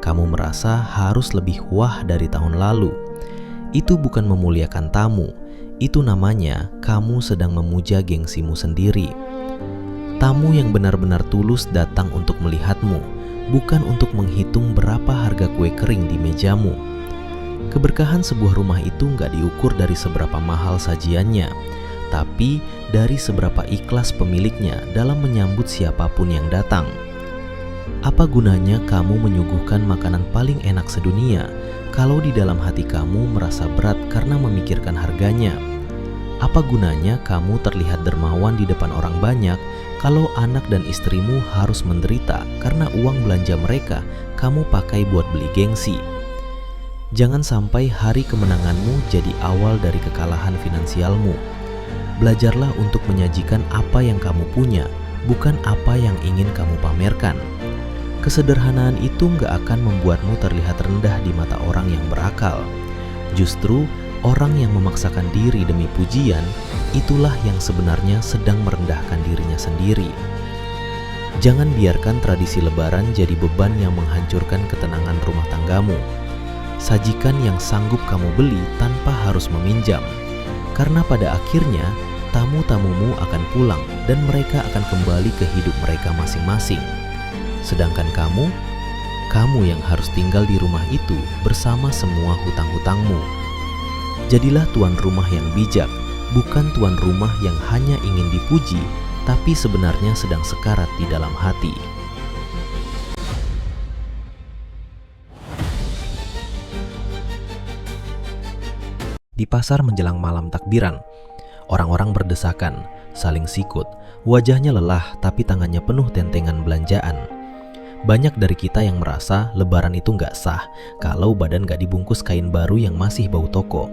Kamu merasa harus lebih wah dari tahun lalu. Itu bukan memuliakan tamu. Itu namanya kamu sedang memuja gengsimu sendiri. Tamu yang benar-benar tulus datang untuk melihatmu, bukan untuk menghitung berapa harga kue kering di mejamu. Keberkahan sebuah rumah itu nggak diukur dari seberapa mahal sajiannya, tapi dari seberapa ikhlas pemiliknya dalam menyambut siapapun yang datang. Apa gunanya kamu menyuguhkan makanan paling enak sedunia kalau di dalam hati kamu merasa berat karena memikirkan harganya? Apa gunanya kamu terlihat dermawan di depan orang banyak kalau anak dan istrimu harus menderita karena uang belanja mereka kamu pakai buat beli gengsi? Jangan sampai hari kemenanganmu jadi awal dari kekalahan finansialmu. Belajarlah untuk menyajikan apa yang kamu punya, bukan apa yang ingin kamu pamerkan. Kesederhanaan itu nggak akan membuatmu terlihat rendah di mata orang yang berakal. Justru orang yang memaksakan diri demi pujian, itulah yang sebenarnya sedang merendahkan dirinya sendiri. Jangan biarkan tradisi Lebaran jadi beban yang menghancurkan ketenangan rumah tanggamu. Sajikan yang sanggup kamu beli tanpa harus meminjam. Karena pada akhirnya, tamu-tamumu akan pulang dan mereka akan kembali ke hidup mereka masing-masing. Sedangkan kamu yang harus tinggal di rumah itu bersama semua hutang-hutangmu. Jadilah tuan rumah yang bijak, bukan tuan rumah yang hanya ingin dipuji, tapi sebenarnya sedang sekarat di dalam hati. Di pasar menjelang malam takbiran, orang-orang berdesakan, saling sikut, wajahnya lelah tapi tangannya penuh tentengan belanjaan. Banyak dari kita yang merasa Lebaran itu nggak sah kalau badan nggak dibungkus kain baru yang masih bau toko.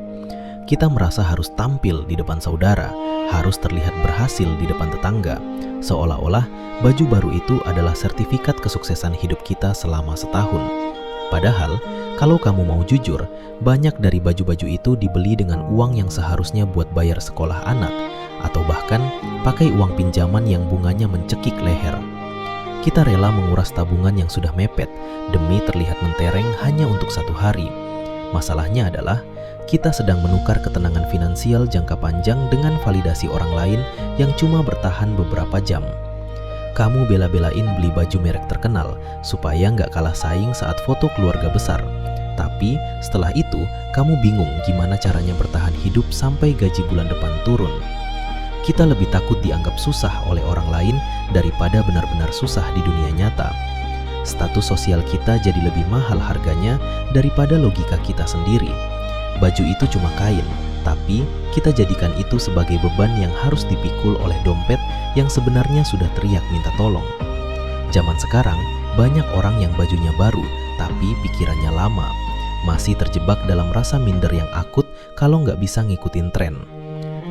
Kita merasa harus tampil di depan saudara, harus terlihat berhasil di depan tetangga, seolah-olah baju baru itu adalah sertifikat kesuksesan hidup kita selama setahun. Padahal, kalau kamu mau jujur, banyak dari baju-baju itu dibeli dengan uang yang seharusnya buat bayar sekolah anak, atau bahkan pakai uang pinjaman yang bunganya mencekik leher. Kita rela menguras tabungan yang sudah mepet demi terlihat mentereng hanya untuk satu hari. Masalahnya adalah kita sedang menukar ketenangan finansial jangka panjang dengan validasi orang lain yang cuma bertahan beberapa jam. Kamu bela-belain beli baju merek terkenal supaya nggak kalah saing saat foto keluarga besar. Tapi setelah itu kamu bingung gimana caranya bertahan hidup sampai gaji bulan depan turun. Kita lebih takut dianggap susah oleh orang lain daripada benar-benar susah di dunia nyata. Status sosial kita jadi lebih mahal harganya daripada logika kita sendiri. Baju itu cuma kain, tapi kita jadikan itu sebagai beban yang harus dipikul oleh dompet yang sebenarnya sudah teriak minta tolong. Zaman sekarang, banyak orang yang bajunya baru, tapi pikirannya lama. Masih terjebak dalam rasa minder yang akut kalau nggak bisa ngikutin tren.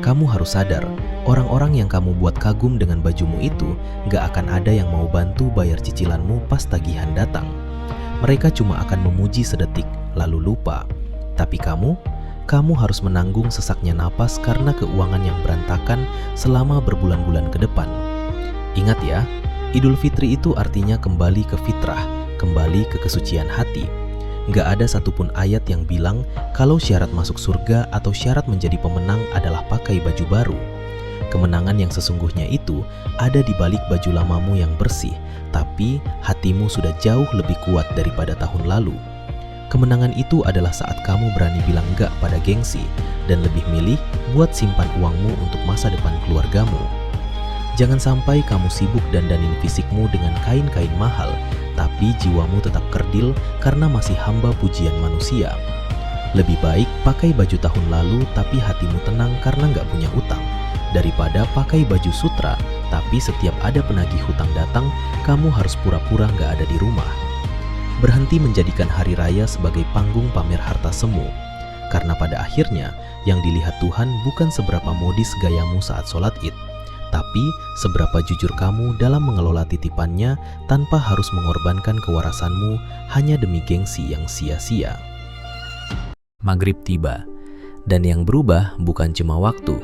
kamu harus sadar, orang-orang yang kamu buat kagum dengan bajumu itu gak akan ada yang mau bantu bayar cicilanmu pas tagihan datang. Mereka cuma akan memuji sedetik, lalu lupa. Tapi kamu harus menanggung sesaknya napas karena keuangan yang berantakan selama berbulan-bulan ke depan. Ingat ya, Idul Fitri itu artinya kembali ke fitrah, kembali ke kesucian hati. Gak ada satupun ayat yang bilang kalau syarat masuk surga atau syarat menjadi pemenang adalah pakai baju baru. Kemenangan yang sesungguhnya itu ada di balik baju lamamu yang bersih, tapi hatimu sudah jauh lebih kuat daripada tahun lalu. Kemenangan itu adalah saat kamu berani bilang enggak pada gengsi dan lebih milih buat simpan uangmu untuk masa depan keluargamu. Jangan sampai kamu sibuk dandanin fisikmu dengan kain-kain mahal, tapi jiwamu tetap kerdil karena masih hamba pujian manusia. Lebih baik pakai baju tahun lalu tapi hatimu tenang karena nggak punya utang, daripada pakai baju sutra tapi setiap ada penagih hutang datang, kamu harus pura-pura nggak ada di rumah. Berhenti menjadikan hari raya sebagai panggung pamer harta semu, karena pada akhirnya yang dilihat Tuhan bukan seberapa modis gayamu saat sholat Id, tapi seberapa jujur kamu dalam mengelola titipannya tanpa harus mengorbankan kewarasanmu hanya demi gengsi yang sia-sia. Maghrib tiba, dan yang berubah bukan cuma waktu,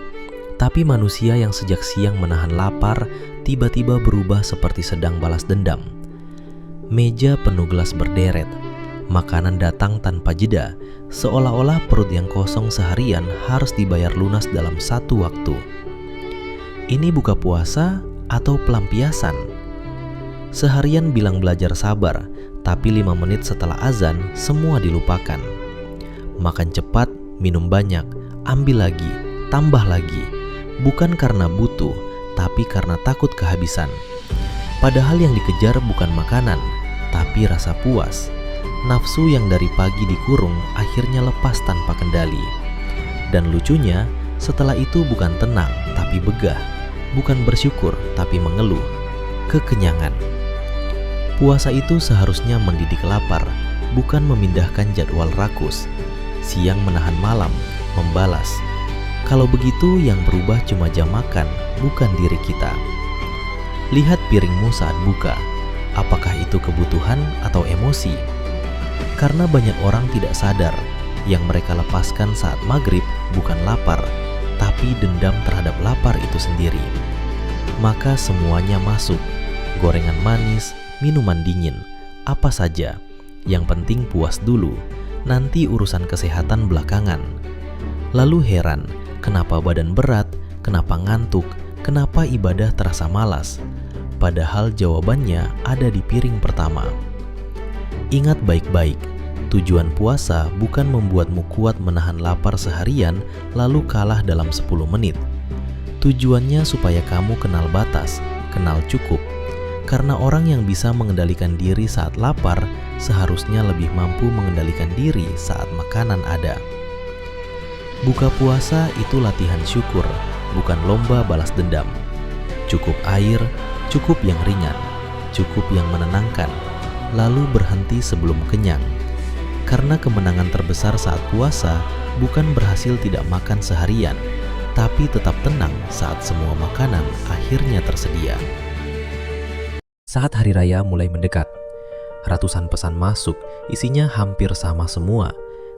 tapi manusia yang sejak siang menahan lapar tiba-tiba berubah seperti sedang balas dendam. Meja penuh gelas berderet, makanan datang tanpa jeda, seolah-olah perut yang kosong seharian harus dibayar lunas dalam satu waktu. Ini buka puasa atau pelampiasan? Seharian bilang belajar sabar, tapi 5 menit setelah azan semua dilupakan. Makan cepat, minum banyak, ambil lagi, tambah lagi. Bukan karena butuh, tapi karena takut kehabisan. Padahal yang dikejar bukan makanan, tapi rasa puas. Nafsu yang dari pagi dikurung akhirnya lepas tanpa kendali. Dan lucunya, setelah itu bukan tenang, tapi begah. Bukan bersyukur, tapi mengeluh. Kekenyangan. Puasa itu seharusnya mendidik lapar, bukan memindahkan jadwal rakus. Siang menahan malam, membalas. Kalau begitu yang berubah cuma jam makan, bukan diri kita. Lihat piringmu saat buka. Apakah itu kebutuhan atau emosi? Karena banyak orang tidak sadar, yang mereka lepaskan saat maghrib bukan lapar, tapi dendam terhadap lapar itu sendiri. Maka semuanya masuk, gorengan manis, minuman dingin, apa saja. Yang penting puas dulu, nanti urusan kesehatan belakangan. Lalu heran, kenapa badan berat, kenapa ngantuk, kenapa ibadah terasa malas. Padahal jawabannya ada di piring pertama. Ingat baik-baik, tujuan puasa bukan membuatmu kuat menahan lapar seharian lalu kalah dalam 10 menit. Tujuannya supaya kamu kenal batas, kenal cukup. Karena orang yang bisa mengendalikan diri saat lapar seharusnya lebih mampu mengendalikan diri saat makanan ada. Buka puasa itu latihan syukur, bukan lomba balas dendam. Cukup air, cukup yang ringan, cukup yang menenangkan, lalu berhenti sebelum kenyang. Karena kemenangan terbesar saat puasa bukan berhasil tidak makan seharian, tapi tetap tenang saat semua makanan akhirnya tersedia. Saat hari raya mulai mendekat, ratusan pesan masuk, isinya hampir sama semua.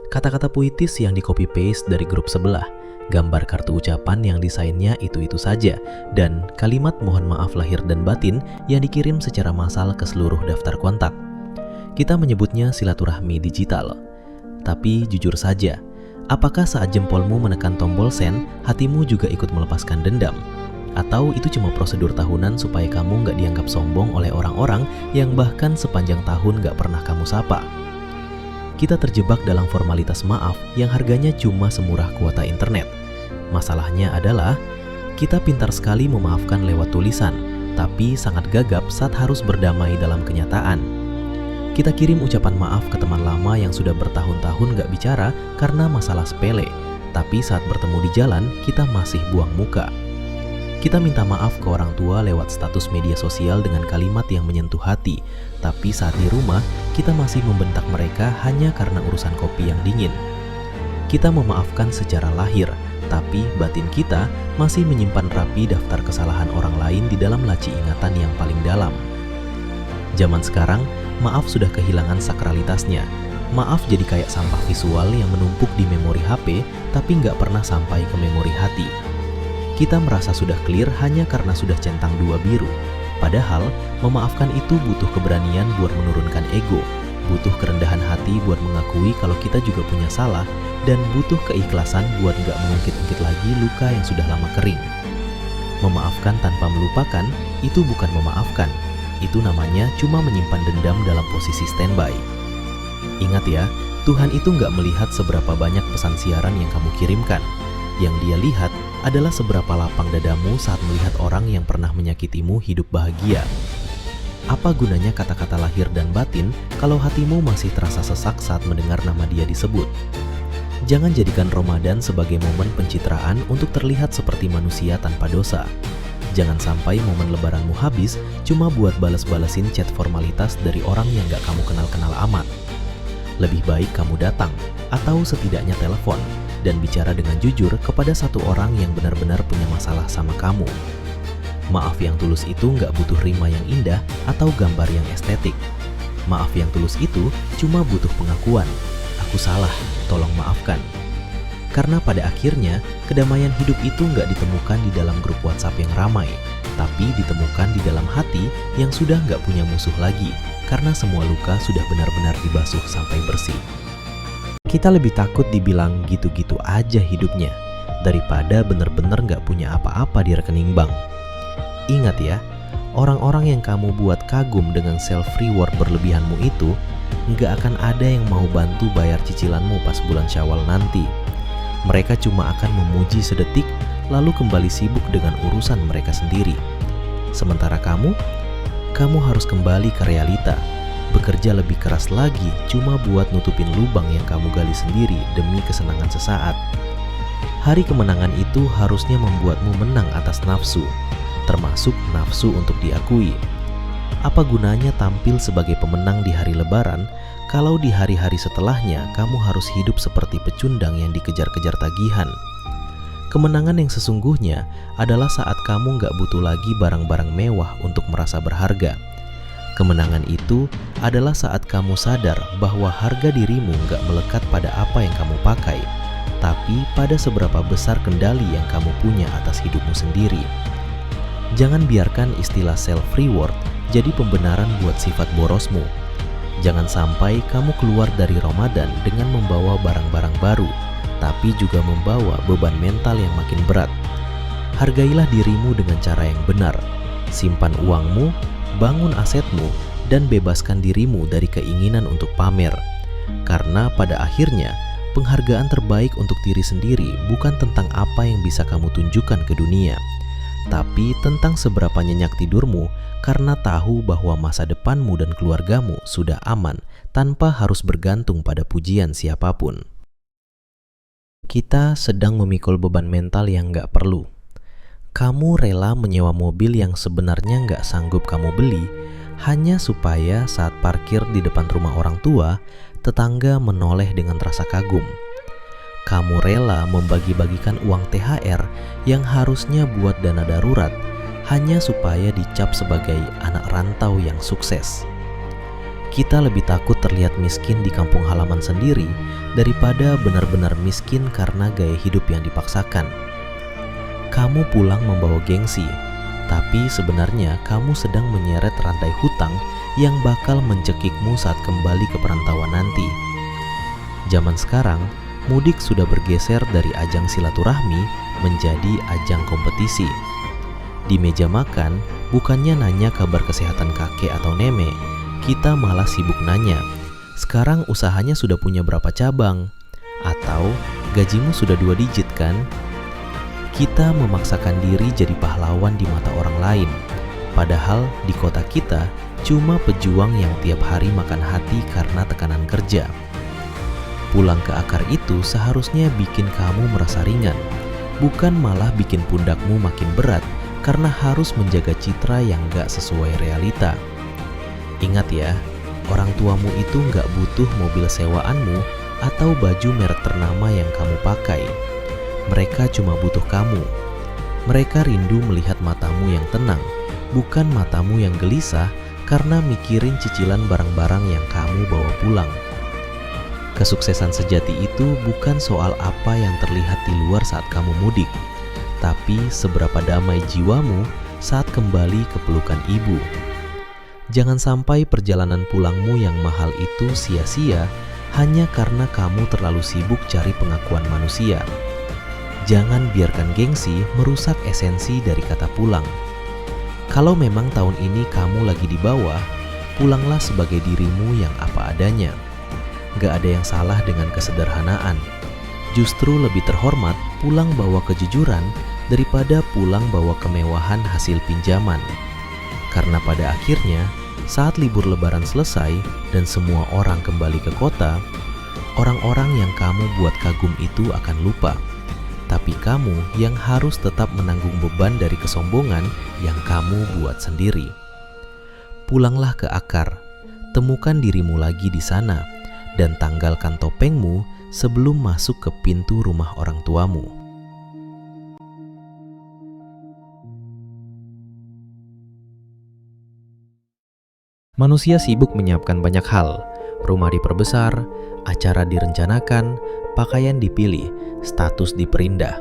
Kata-kata puitis yang di-copy-paste dari grup sebelah, gambar kartu ucapan yang desainnya itu-itu saja, dan kalimat mohon maaf lahir dan batin yang dikirim secara massal ke seluruh daftar kontak. Kita menyebutnya silaturahmi digital. Tapi jujur saja, apakah saat jempolmu menekan tombol send, hatimu juga ikut melepaskan dendam? Atau itu cuma prosedur tahunan supaya kamu nggak dianggap sombong oleh orang-orang yang bahkan sepanjang tahun nggak pernah kamu sapa? Kita terjebak dalam formalitas maaf yang harganya cuma semurah kuota internet. Masalahnya adalah, kita pintar sekali memaafkan lewat tulisan, tapi sangat gagap saat harus berdamai dalam kenyataan. Kita kirim ucapan maaf ke teman lama yang sudah bertahun-tahun gak bicara karena masalah sepele, tapi saat bertemu di jalan, kita masih buang muka. Kita minta maaf ke orang tua lewat status media sosial dengan kalimat yang menyentuh hati, tapi saat di rumah, kita masih membentak mereka hanya karena urusan kopi yang dingin. Kita memaafkan secara lahir, tapi batin kita masih menyimpan rapi daftar kesalahan orang lain di dalam laci ingatan yang paling dalam. Zaman sekarang, maaf sudah kehilangan sakralitasnya. Maaf jadi kayak sampah visual yang menumpuk di memori HP, tapi nggak pernah sampai ke memori hati. Kita merasa sudah clear hanya karena sudah centang 2 biru. Padahal, memaafkan itu butuh keberanian buat menurunkan ego, butuh kerendahan hati buat mengakui kalau kita juga punya salah, dan butuh keikhlasan buat nggak mengungkit-ungkit lagi luka yang sudah lama kering. Memaafkan tanpa melupakan, itu bukan memaafkan. Itu namanya cuma menyimpan dendam dalam posisi standby. Ingat ya, Tuhan itu nggak melihat seberapa banyak pesan siaran yang kamu kirimkan. Yang Dia lihat adalah seberapa lapang dadamu saat melihat orang yang pernah menyakitimu hidup bahagia. Apa gunanya kata-kata lahir dan batin kalau hatimu masih terasa sesak saat mendengar nama Dia disebut? Jangan jadikan Ramadan sebagai momen pencitraan untuk terlihat seperti manusia tanpa dosa. Jangan sampai momen lebaranmu habis cuma buat balas-balasin chat formalitas dari orang yang gak kamu kenal-kenal amat. Lebih baik kamu datang, atau setidaknya telepon, dan bicara dengan jujur kepada satu orang yang benar-benar punya masalah sama kamu. Maaf yang tulus itu gak butuh rima yang indah atau gambar yang estetik. Maaf yang tulus itu cuma butuh pengakuan. Aku salah, tolong maafkan. Karena pada akhirnya, kedamaian hidup itu nggak ditemukan di dalam grup WhatsApp yang ramai, tapi ditemukan di dalam hati yang sudah nggak punya musuh lagi, karena semua luka sudah benar-benar dibasuh sampai bersih. Kita lebih takut dibilang gitu-gitu aja hidupnya, daripada benar-benar nggak punya apa-apa di rekening bank. Ingat ya, orang-orang yang kamu buat kagum dengan self-reward berlebihanmu itu, nggak akan ada yang mau bantu bayar cicilanmu pas bulan Syawal nanti. Mereka cuma akan memuji sedetik, lalu kembali sibuk dengan urusan mereka sendiri. Sementara kamu harus kembali ke realita, bekerja lebih keras lagi cuma buat nutupin lubang yang kamu gali sendiri demi kesenangan sesaat. Hari kemenangan itu harusnya membuatmu menang atas nafsu, termasuk nafsu untuk diakui. Apa gunanya tampil sebagai pemenang di hari Lebaran kalau di hari-hari setelahnya kamu harus hidup seperti pecundang yang dikejar-kejar tagihan? Kemenangan yang sesungguhnya adalah saat kamu nggak butuh lagi barang-barang mewah untuk merasa berharga. Kemenangan itu adalah saat kamu sadar bahwa harga dirimu nggak melekat pada apa yang kamu pakai, tapi pada seberapa besar kendali yang kamu punya atas hidupmu sendiri. Jangan biarkan istilah self-reward jadi pembenaran buat sifat borosmu. Jangan sampai kamu keluar dari Ramadan dengan membawa barang-barang baru, tapi juga membawa beban mental yang makin berat. Hargailah dirimu dengan cara yang benar. Simpan uangmu, bangun asetmu, dan bebaskan dirimu dari keinginan untuk pamer. Karena pada akhirnya, penghargaan terbaik untuk diri sendiri bukan tentang apa yang bisa kamu tunjukkan ke dunia, tapi tentang seberapa nyenyak tidurmu karena tahu bahwa masa depanmu dan keluargamu sudah aman tanpa harus bergantung pada pujian siapapun. Kita sedang memikul beban mental yang nggak perlu. Kamu rela menyewa mobil yang sebenarnya nggak sanggup kamu beli hanya supaya saat parkir di depan rumah orang tua, tetangga menoleh dengan rasa kagum. Kamu rela membagi-bagikan uang THR yang harusnya buat dana darurat hanya supaya dicap sebagai anak rantau yang sukses. Kita lebih takut terlihat miskin di kampung halaman sendiri daripada benar-benar miskin karena gaya hidup yang dipaksakan. Kamu pulang membawa gengsi, tapi sebenarnya kamu sedang menyeret rantai hutang yang bakal mencekikmu saat kembali ke perantauan nanti. Zaman sekarang, mudik sudah bergeser dari ajang silaturahmi menjadi ajang kompetisi. Di meja makan, bukannya nanya kabar kesehatan kakek atau nenek, kita malah sibuk nanya, sekarang usahanya sudah punya berapa cabang? Atau, gajimu sudah 2 digit kan? Kita memaksakan diri jadi pahlawan di mata orang lain, padahal di kota kita cuma pejuang yang tiap hari makan hati karena tekanan kerja. Pulang ke akar itu seharusnya bikin kamu merasa ringan, bukan malah bikin pundakmu makin berat karena harus menjaga citra yang gak sesuai realita. Ingat ya, orang tuamu itu gak butuh mobil sewaanmu atau baju merek ternama yang kamu pakai. Mereka cuma butuh kamu. Mereka rindu melihat matamu yang tenang, bukan matamu yang gelisah karena mikirin cicilan barang-barang yang kamu bawa pulang. Kesuksesan sejati itu bukan soal apa yang terlihat di luar saat kamu mudik, tapi seberapa damai jiwamu saat kembali ke pelukan ibu. Jangan sampai perjalanan pulangmu yang mahal itu sia-sia hanya karena kamu terlalu sibuk cari pengakuan manusia. Jangan biarkan gengsi merusak esensi dari kata pulang. Kalau memang tahun ini kamu lagi di bawah, pulanglah sebagai dirimu yang apa adanya. Gak ada yang salah dengan kesederhanaan. Justru lebih terhormat pulang bawa kejujuran daripada pulang bawa kemewahan hasil pinjaman. Karena pada akhirnya, saat libur lebaran selesai dan semua orang kembali ke kota, orang-orang yang kamu buat kagum itu akan lupa. Tapi kamu yang harus tetap menanggung beban dari kesombongan yang kamu buat sendiri. Pulanglah ke akar, temukan dirimu lagi di sana, dan tanggalkan topengmu sebelum masuk ke pintu rumah orang tuamu. Manusia sibuk menyiapkan banyak hal. Rumah diperbesar, acara direncanakan, pakaian dipilih, status diperindah.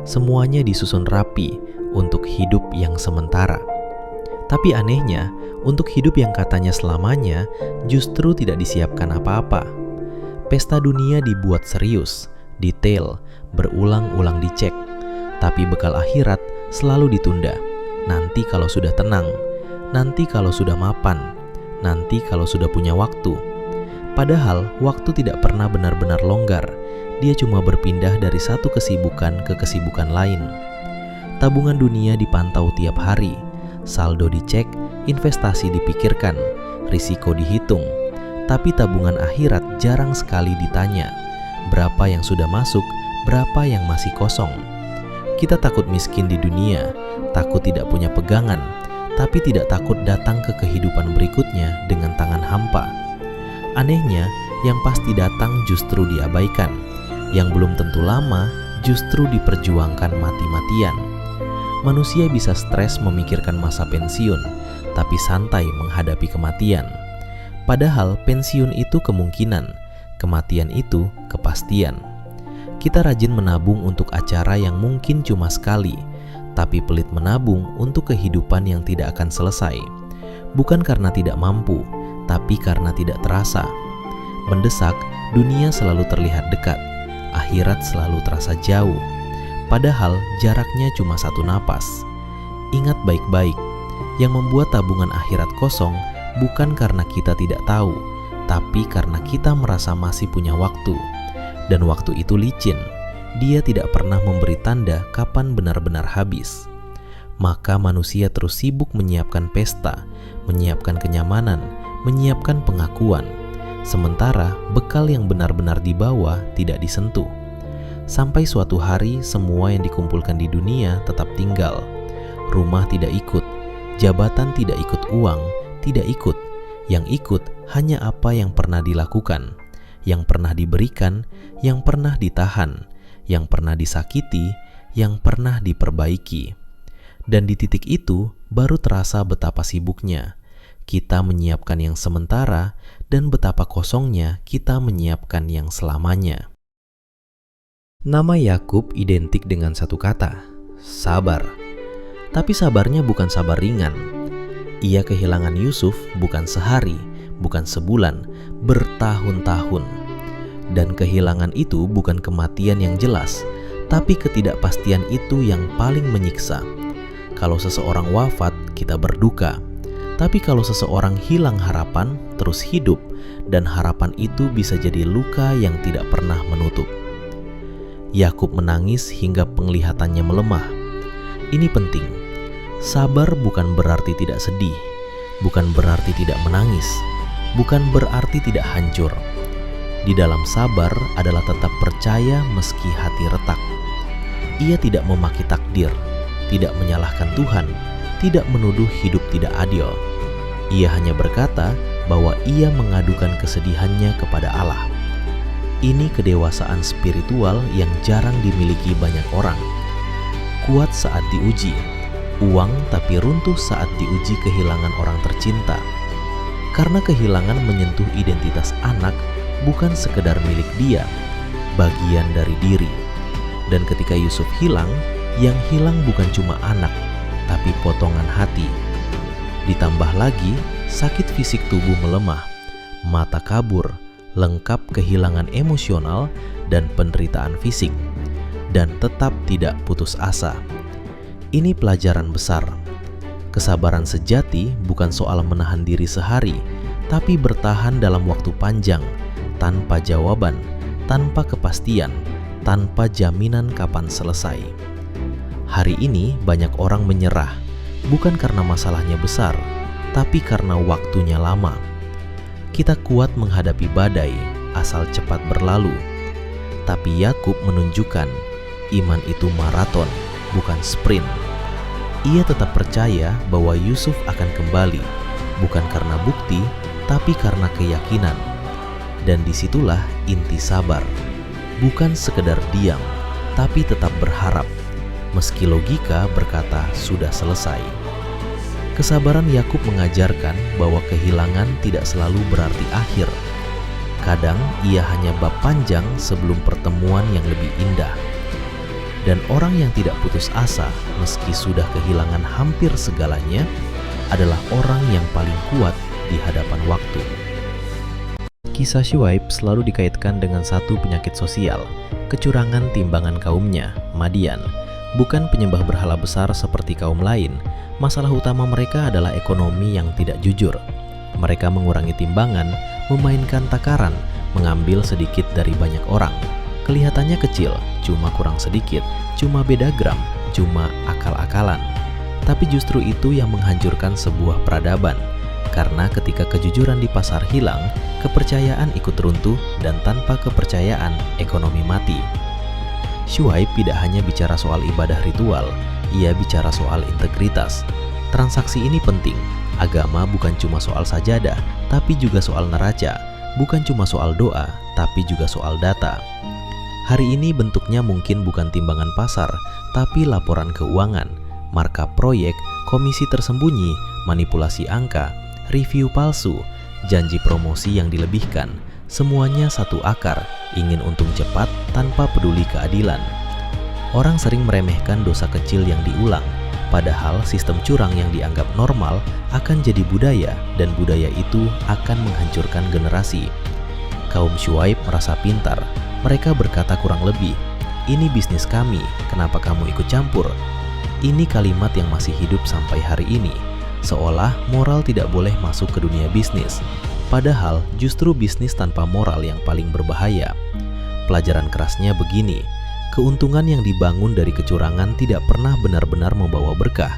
Semuanya disusun rapi untuk hidup yang sementara. Tapi anehnya, untuk hidup yang katanya selamanya, justru tidak disiapkan apa-apa. Pesta dunia dibuat serius, detail, berulang-ulang dicek. Tapi bekal akhirat selalu ditunda. Nanti kalau sudah tenang, nanti kalau sudah mapan, nanti kalau sudah punya waktu. Padahal waktu tidak pernah benar-benar longgar. Dia cuma berpindah dari satu kesibukan ke kesibukan lain. Tabungan dunia dipantau tiap hari. Saldo dicek, investasi dipikirkan, risiko dihitung. Tapi tabungan akhirat jarang sekali ditanya. Berapa yang sudah masuk, berapa yang masih kosong. Kita takut miskin di dunia, takut tidak punya pegangan, tapi tidak takut datang ke kehidupan berikutnya dengan tangan hampa. Anehnya, yang pasti datang justru diabaikan. Yang belum tentu lama justru diperjuangkan mati-matian. Manusia bisa stres memikirkan masa pensiun, tapi santai menghadapi kematian. Padahal pensiun itu kemungkinan, kematian itu kepastian. Kita rajin menabung untuk acara yang mungkin cuma sekali, tapi pelit menabung untuk kehidupan yang tidak akan selesai. Bukan karena tidak mampu, tapi karena tidak terasa. Mendesak, dunia selalu terlihat dekat, akhirat selalu terasa jauh. Padahal jaraknya cuma satu napas. Ingat baik-baik, yang membuat tabungan akhirat kosong bukan karena kita tidak tahu, tapi karena kita merasa masih punya waktu. Dan waktu itu licin, dia tidak pernah memberi tanda kapan benar-benar habis. Maka manusia terus sibuk menyiapkan pesta, menyiapkan kenyamanan, menyiapkan pengakuan. Sementara bekal yang benar-benar dibawa tidak disentuh. Sampai suatu hari semua yang dikumpulkan di dunia tetap tinggal. Rumah tidak ikut, jabatan tidak ikut, uang tidak ikut. Yang ikut hanya apa yang pernah dilakukan, yang pernah diberikan, yang pernah ditahan, yang pernah disakiti, yang pernah diperbaiki. Dan di titik itu baru terasa betapa sibuknya kita menyiapkan yang sementara dan betapa kosongnya kita menyiapkan yang selamanya. Nama Yakub identik dengan satu kata, sabar. Tapi sabarnya bukan sabar ringan. Ia kehilangan Yusuf bukan sehari, bukan sebulan, bertahun-tahun. Dan kehilangan itu bukan kematian yang jelas, tapi ketidakpastian itu yang paling menyiksa. Kalau seseorang wafat, kita berduka. Tapi kalau seseorang hilang harapan, terus hidup, dan harapan itu bisa jadi luka yang tidak pernah menutup. Yakub menangis hingga penglihatannya melemah. Ini penting. Sabar bukan berarti tidak sedih, bukan berarti tidak menangis, bukan berarti tidak hancur. Di dalam sabar adalah tetap percaya meski hati retak. Ia tidak memaki takdir, tidak menyalahkan Tuhan, tidak menuduh hidup tidak adil. Ia hanya berkata bahwa ia mengadukan kesedihannya kepada Allah. Ini kedewasaan spiritual yang jarang dimiliki banyak orang. Kuat saat diuji, uang tapi runtuh saat diuji kehilangan orang tercinta. Karena kehilangan menyentuh identitas anak bukan sekedar milik dia, bagian dari diri. Dan ketika Yusuf hilang, yang hilang bukan cuma anak, tapi potongan hati. Ditambah lagi, sakit fisik tubuh melemah, mata kabur, lengkap kehilangan emosional dan penderitaan fisik, dan tetap tidak putus asa. Ini pelajaran besar. Kesabaran sejati bukan soal menahan diri sehari, tapi bertahan dalam waktu panjang, tanpa jawaban, tanpa kepastian, tanpa jaminan kapan selesai. Hari ini banyak orang menyerah, bukan karena masalahnya besar, tapi karena waktunya lama. Kita kuat menghadapi badai, asal cepat berlalu. Tapi Yakub menunjukkan, iman itu maraton, bukan sprint. Ia tetap percaya bahwa Yusuf akan kembali, bukan karena bukti, tapi karena keyakinan. Dan disitulah inti sabar. Bukan sekedar diam, tapi tetap berharap, meski logika berkata sudah selesai. Kesabaran Yakub mengajarkan bahwa kehilangan tidak selalu berarti akhir. Kadang ia hanya bab panjang sebelum pertemuan yang lebih indah. Dan orang yang tidak putus asa meski sudah kehilangan hampir segalanya adalah orang yang paling kuat di hadapan waktu. Kisah Syuaib selalu dikaitkan dengan satu penyakit sosial, kecurangan timbangan kaumnya, Madian. Bukan penyembah berhala besar seperti kaum lain, masalah utama mereka adalah ekonomi yang tidak jujur. Mereka mengurangi timbangan, memainkan takaran, mengambil sedikit dari banyak orang. Kelihatannya kecil, cuma kurang sedikit, cuma beda gram, cuma akal-akalan. Tapi justru itu yang menghancurkan sebuah peradaban. Karena ketika kejujuran di pasar hilang, kepercayaan ikut runtuh, dan tanpa kepercayaan, ekonomi mati. Syuaib tidak hanya bicara soal ibadah ritual, ia bicara soal integritas. Transaksi ini penting. Agama bukan cuma soal sajadah, tapi juga soal neraca. Bukan cuma soal doa, tapi juga soal data. Hari ini bentuknya mungkin bukan timbangan pasar, tapi laporan keuangan, markup proyek, komisi tersembunyi, manipulasi angka, review palsu, janji promosi yang dilebihkan. Semuanya satu akar, ingin untung cepat tanpa peduli keadilan. Orang sering meremehkan dosa kecil yang diulang, padahal sistem curang yang dianggap normal akan jadi budaya, dan budaya itu akan menghancurkan generasi. Kaum Syuaib merasa pintar. Mereka berkata kurang lebih, "Ini bisnis kami, kenapa kamu ikut campur?" Ini kalimat yang masih hidup sampai hari ini, seolah moral tidak boleh masuk ke dunia bisnis. Padahal justru bisnis tanpa moral yang paling berbahaya. Pelajaran kerasnya begini, keuntungan yang dibangun dari kecurangan tidak pernah benar-benar membawa berkah.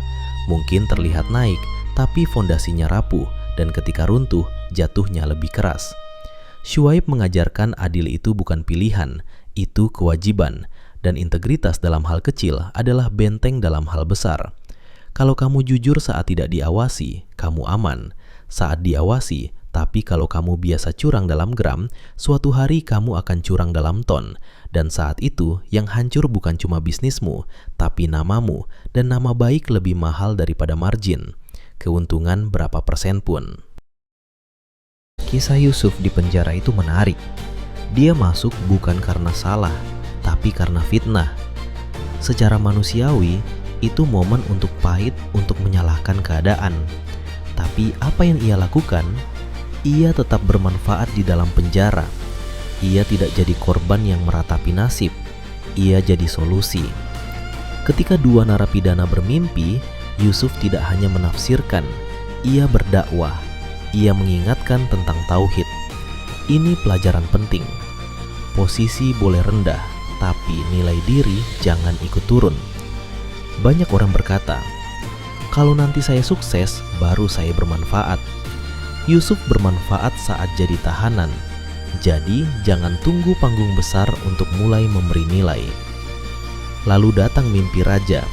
Mungkin terlihat naik, tapi fondasinya rapuh, dan ketika runtuh, jatuhnya lebih keras. Syuaib mengajarkan adil itu bukan pilihan, itu kewajiban, dan integritas dalam hal kecil adalah benteng dalam hal besar. Kalau kamu jujur saat tidak diawasi, kamu aman. Saat diawasi, tapi kalau kamu biasa curang dalam gram, suatu hari kamu akan curang dalam ton. Dan saat itu, yang hancur bukan cuma bisnismu, tapi namamu, dan nama baik lebih mahal daripada margin. Keuntungan berapa persen pun. Kisah Yusuf di penjara itu menarik. Dia masuk bukan karena salah, tapi karena fitnah. Secara manusiawi, itu momen untuk pahit untuk menyalahkan keadaan. Tapi apa yang ia lakukan? Ia tetap bermanfaat di dalam penjara. Ia tidak jadi korban yang meratapi nasib. Ia jadi solusi. Ketika dua narapidana bermimpi, Yusuf tidak hanya menafsirkan, ia berdakwah. Ia mengingatkan tentang tauhid. Ini pelajaran penting. Posisi boleh rendah, tapi nilai diri jangan ikut turun. Banyak orang berkata, "Kalau nanti saya sukses, baru saya bermanfaat." Yusuf bermanfaat saat jadi tahanan. Jadi, jangan tunggu panggung besar untuk mulai memberi nilai. Lalu datang mimpi raja,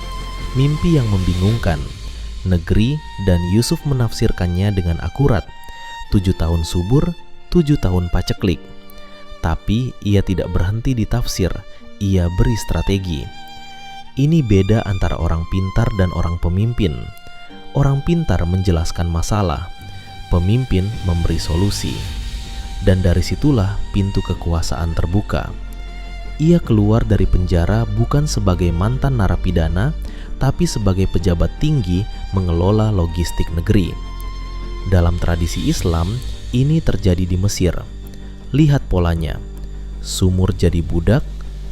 mimpi yang membingungkan. Negeri dan Yusuf menafsirkannya dengan akurat. 7 tahun subur, 7 tahun paceklik. Tapi ia tidak berhenti di tafsir, ia beri strategi. Ini beda antara orang pintar dan orang pemimpin. Orang pintar menjelaskan masalah, pemimpin memberi solusi. Dan dari situlah pintu kekuasaan terbuka. Ia keluar dari penjara bukan sebagai mantan narapidana, tapi sebagai pejabat tinggi mengelola logistik negeri. Dalam tradisi Islam, ini terjadi di Mesir. Lihat polanya, sumur jadi budak,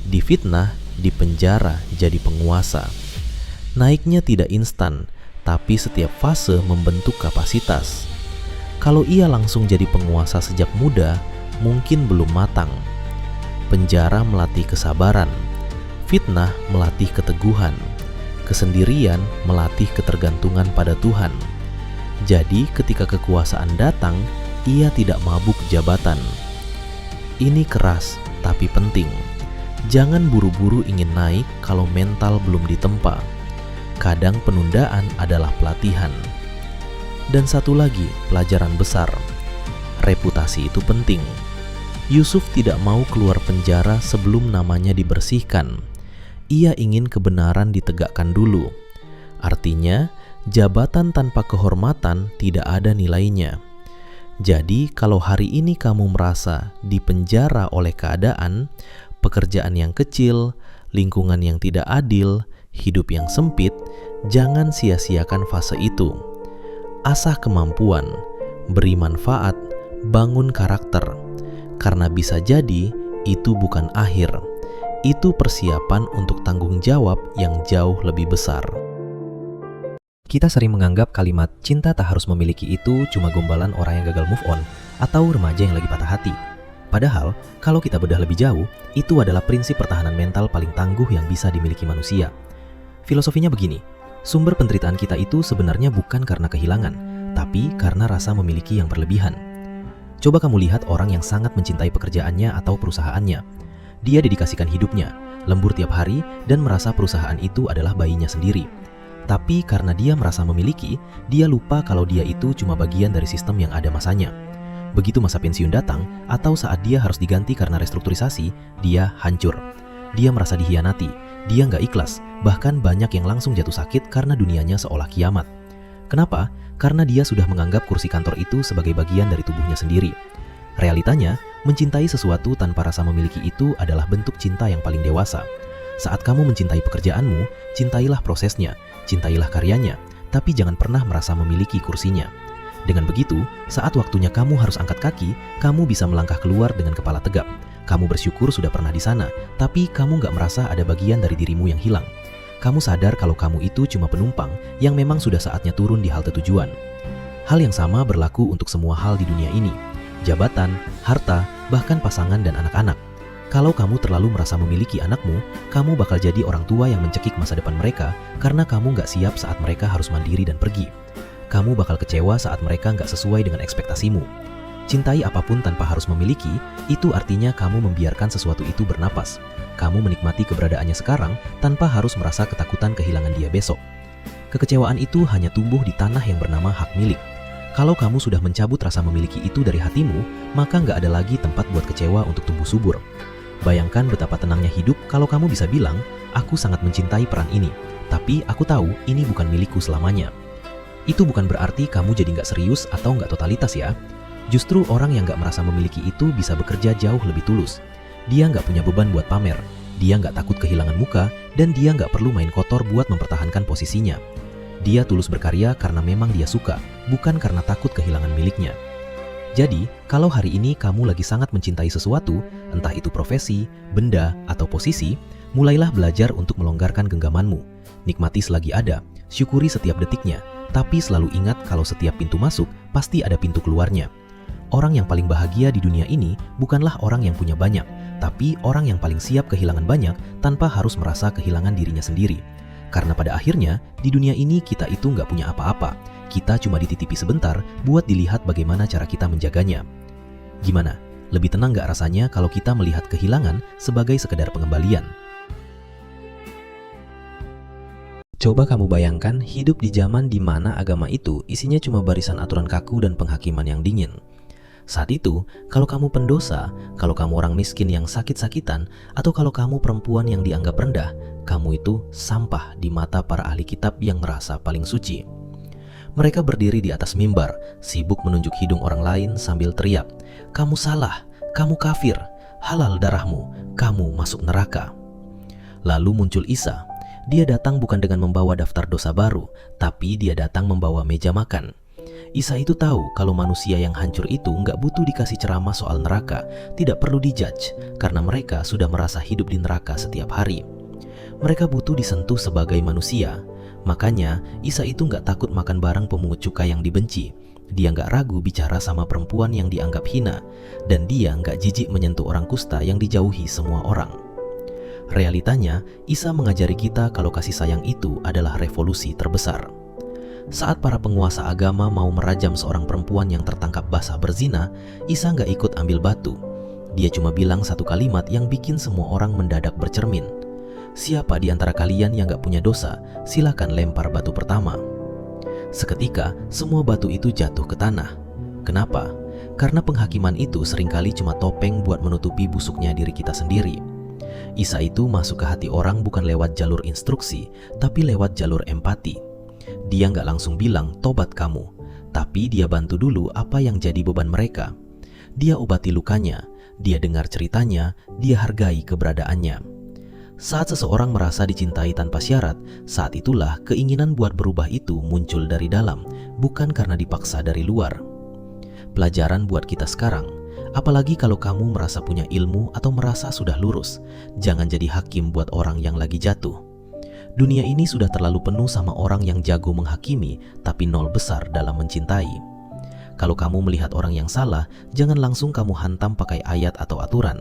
difitnah, dipenjara jadi penguasa. Naiknya tidak instan, tapi setiap fase membentuk kapasitas. Kalau ia langsung jadi penguasa sejak muda, mungkin belum matang. Penjara melatih kesabaran, fitnah melatih keteguhan, kesendirian melatih ketergantungan pada Tuhan. Jadi ketika kekuasaan datang, ia tidak mabuk jabatan. Ini keras, tapi penting. Jangan buru-buru ingin naik kalau mental belum ditempa. Kadang penundaan adalah pelatihan. Dan satu lagi, pelajaran besar. Reputasi itu penting. Yusuf tidak mau keluar penjara sebelum namanya dibersihkan. Ia ingin kebenaran ditegakkan dulu. Artinya, jabatan tanpa kehormatan tidak ada nilainya. Jadi, kalau hari ini kamu merasa dipenjara oleh keadaan, pekerjaan yang kecil, lingkungan yang tidak adil, hidup yang sempit, jangan sia-siakan fase itu. Asah kemampuan, beri manfaat, bangun karakter. Karena bisa jadi itu bukan akhir. Itu persiapan untuk tanggung jawab yang jauh lebih besar. Kita sering menganggap kalimat cinta tak harus memiliki itu cuma gombalan orang yang gagal move on atau remaja yang lagi patah hati. Padahal, kalau kita bedah lebih jauh, itu adalah prinsip pertahanan mental paling tangguh yang bisa dimiliki manusia. Filosofinya begini, sumber penderitaan kita itu sebenarnya bukan karena kehilangan, tapi karena rasa memiliki yang berlebihan. Coba kamu lihat orang yang sangat mencintai pekerjaannya atau perusahaannya. Dia dedikasikan hidupnya, lembur tiap hari, dan merasa perusahaan itu adalah bayinya sendiri. Tapi karena dia merasa memiliki, dia lupa kalau dia itu cuma bagian dari sistem yang ada masanya. Begitu masa pensiun datang, atau saat dia harus diganti karena restrukturisasi, dia hancur. Dia merasa dihianati, dia nggak ikhlas, bahkan banyak yang langsung jatuh sakit karena dunianya seolah kiamat. Kenapa? Karena dia sudah menganggap kursi kantor itu sebagai bagian dari tubuhnya sendiri. Realitanya, mencintai sesuatu tanpa rasa memiliki itu adalah bentuk cinta yang paling dewasa. Saat kamu mencintai pekerjaanmu, cintailah prosesnya, cintailah karyanya, tapi jangan pernah merasa memiliki kursinya. Dengan begitu, saat waktunya kamu harus angkat kaki, kamu bisa melangkah keluar dengan kepala tegap. Kamu bersyukur sudah pernah di sana, tapi kamu nggak merasa ada bagian dari dirimu yang hilang. Kamu sadar kalau kamu itu cuma penumpang yang memang sudah saatnya turun di halte tujuan. Hal yang sama berlaku untuk semua hal di dunia ini. Jabatan, harta, bahkan pasangan dan anak-anak. Kalau kamu terlalu merasa memiliki anakmu, kamu bakal jadi orang tua yang mencekik masa depan mereka karena kamu nggak siap saat mereka harus mandiri dan pergi. Kamu bakal kecewa saat mereka nggak sesuai dengan ekspektasimu. Cintai apapun tanpa harus memiliki, itu artinya kamu membiarkan sesuatu itu bernapas. Kamu menikmati keberadaannya sekarang tanpa harus merasa ketakutan kehilangan dia besok. Kekecewaan itu hanya tumbuh di tanah yang bernama hak milik. Kalau kamu sudah mencabut rasa memiliki itu dari hatimu, maka nggak ada lagi tempat buat kecewa untuk tumbuh subur. Bayangkan betapa tenangnya hidup kalau kamu bisa bilang, aku sangat mencintai peran ini, tapi aku tahu ini bukan milikku selamanya. Itu bukan berarti kamu jadi nggak serius atau nggak totalitas ya. Justru orang yang nggak merasa memiliki itu bisa bekerja jauh lebih tulus. Dia nggak punya beban buat pamer, dia nggak takut kehilangan muka, dan dia nggak perlu main kotor buat mempertahankan posisinya. Dia tulus berkarya karena memang dia suka, bukan karena takut kehilangan miliknya. Jadi, kalau hari ini kamu lagi sangat mencintai sesuatu, entah itu profesi, benda, atau posisi, mulailah belajar untuk melonggarkan genggamanmu. Nikmati selagi ada, syukuri setiap detiknya, tapi selalu ingat kalau setiap pintu masuk, pasti ada pintu keluarnya. Orang yang paling bahagia di dunia ini bukanlah orang yang punya banyak, tapi orang yang paling siap kehilangan banyak tanpa harus merasa kehilangan dirinya sendiri. Karena pada akhirnya, di dunia ini kita itu nggak punya apa-apa. Kita cuma dititipi sebentar buat dilihat bagaimana cara kita menjaganya. Gimana? Lebih tenang nggak rasanya kalau kita melihat kehilangan sebagai sekedar pengembalian? Coba kamu bayangkan hidup di zaman di mana agama itu isinya cuma barisan aturan kaku dan penghakiman yang dingin. Saat itu, kalau kamu pendosa, kalau kamu orang miskin yang sakit-sakitan, atau kalau kamu perempuan yang dianggap rendah, kamu itu sampah di mata para ahli kitab yang merasa paling suci. Mereka berdiri di atas mimbar, sibuk menunjuk hidung orang lain sambil teriak, "Kamu salah, kamu kafir, halal darahmu, kamu masuk neraka." Lalu muncul Isa. Dia datang bukan dengan membawa daftar dosa baru, tapi dia datang membawa meja makan. Isa itu tahu kalau manusia yang hancur itu nggak butuh dikasih ceramah soal neraka, tidak perlu dijudge, karena mereka sudah merasa hidup di neraka setiap hari. Mereka butuh disentuh sebagai manusia. Makanya Isa itu nggak takut makan bareng pemungut cukai yang dibenci. Dia nggak ragu bicara sama perempuan yang dianggap hina, dan dia nggak jijik menyentuh orang kusta yang dijauhi semua orang. Realitanya, Isa mengajari kita kalau kasih sayang itu adalah revolusi terbesar. Saat para penguasa agama mau merajam seorang perempuan yang tertangkap basah berzina, Isa nggak ikut ambil batu. Dia cuma bilang satu kalimat yang bikin semua orang mendadak bercermin. "Siapa di antara kalian yang nggak punya dosa, silakan lempar batu pertama." Seketika, semua batu itu jatuh ke tanah. Kenapa? Karena penghakiman itu seringkali cuma topeng buat menutupi busuknya diri kita sendiri. Isa itu masuk ke hati orang bukan lewat jalur instruksi, tapi lewat jalur empati. Dia nggak langsung bilang, "Tobat kamu," tapi dia bantu dulu apa yang jadi beban mereka. Dia obati lukanya, dia dengar ceritanya, dia hargai keberadaannya. Saat seseorang merasa dicintai tanpa syarat, saat itulah keinginan buat berubah itu muncul dari dalam, bukan karena dipaksa dari luar. Pelajaran buat kita sekarang, apalagi kalau kamu merasa punya ilmu atau merasa sudah lurus, jangan jadi hakim buat orang yang lagi jatuh. Dunia ini sudah terlalu penuh sama orang yang jago menghakimi, tapi nol besar dalam mencintai. Kalau kamu melihat orang yang salah, jangan langsung kamu hantam pakai ayat atau aturan.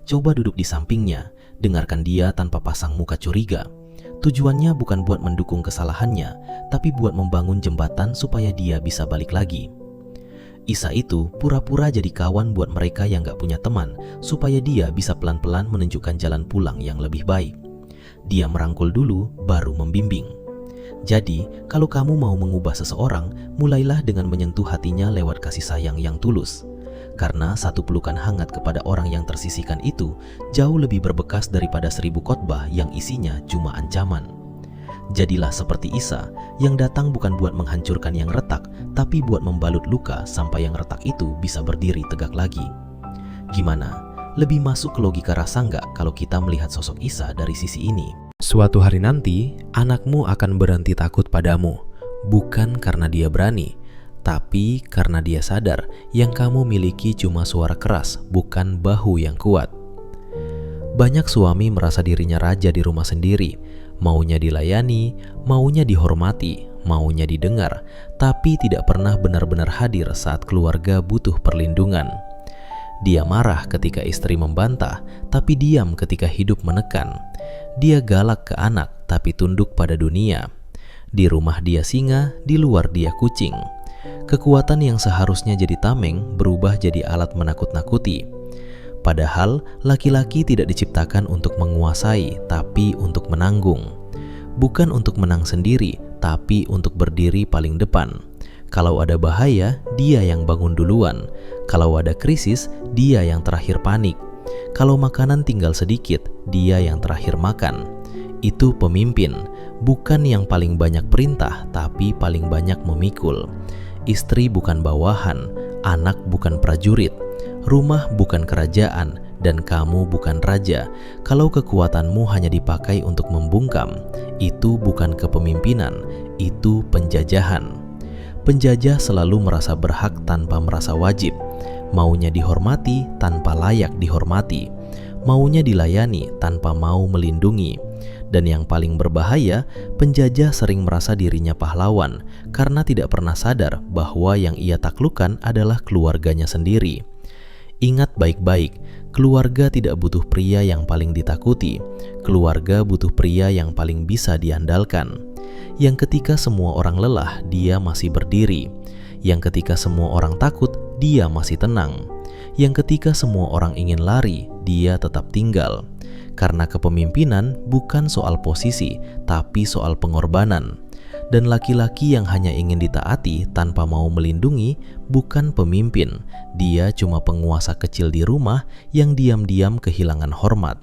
Coba duduk di sampingnya, dengarkan dia tanpa pasang muka curiga. Tujuannya bukan buat mendukung kesalahannya, tapi buat membangun jembatan supaya dia bisa balik lagi. Isa itu pura-pura jadi kawan buat mereka yang gak punya teman, supaya dia bisa pelan-pelan menunjukkan jalan pulang yang lebih baik. Dia merangkul dulu, baru membimbing. Jadi, kalau kamu mau mengubah seseorang, mulailah dengan menyentuh hatinya lewat kasih sayang yang tulus. Karena satu pelukan hangat kepada orang yang tersisihkan itu jauh lebih berbekas daripada 1000 khotbah yang isinya cuma ancaman. Jadilah seperti Isa, yang datang bukan buat menghancurkan yang retak, tapi buat membalut luka sampai yang retak itu bisa berdiri tegak lagi. Gimana? Lebih masuk ke logika rasa nggak kalau kita melihat sosok Isa dari sisi ini? Suatu hari nanti, anakmu akan berhenti takut padamu, bukan karena dia berani, tapi karena dia sadar yang kamu miliki cuma suara keras, bukan bahu yang kuat. Banyak suami merasa dirinya raja di rumah sendiri, maunya dilayani, maunya dihormati, maunya didengar, tapi tidak pernah benar-benar hadir saat keluarga butuh perlindungan. Dia marah ketika istri membantah, tapi diam ketika hidup menekan. Dia galak ke anak, tapi tunduk pada dunia. Di rumah dia singa, di luar dia kucing. Kekuatan yang seharusnya jadi tameng berubah jadi alat menakut-nakuti. Padahal laki-laki tidak diciptakan untuk menguasai, tapi untuk menanggung. Bukan untuk menang sendiri, tapi untuk berdiri paling depan. Kalau ada bahaya, dia yang bangun duluan. Kalau ada krisis, dia yang terakhir panik. Kalau makanan tinggal sedikit, dia yang terakhir makan. Itu pemimpin, bukan yang paling banyak perintah, tapi paling banyak memikul. Istri bukan bawahan, anak bukan prajurit, rumah bukan kerajaan, dan kamu bukan raja. Kalau kekuatanmu hanya dipakai untuk membungkam, itu bukan kepemimpinan, itu penjajahan. Penjajah selalu merasa berhak tanpa merasa wajib, maunya dihormati tanpa layak dihormati, maunya dilayani tanpa mau melindungi. Dan yang paling berbahaya, penjajah sering merasa dirinya pahlawan karena tidak pernah sadar bahwa yang ia taklukkan adalah keluarganya sendiri. Ingat baik-baik, keluarga tidak butuh pria yang paling ditakuti, keluarga butuh pria yang paling bisa diandalkan. Yang ketika semua orang lelah, dia masih berdiri. Yang ketika semua orang takut, dia masih tenang. Yang ketika semua orang ingin lari, dia tetap tinggal. Karena kepemimpinan bukan soal posisi, tapi soal pengorbanan. Dan laki-laki yang hanya ingin ditaati tanpa mau melindungi bukan pemimpin. Dia cuma penguasa kecil di rumah yang diam-diam kehilangan hormat.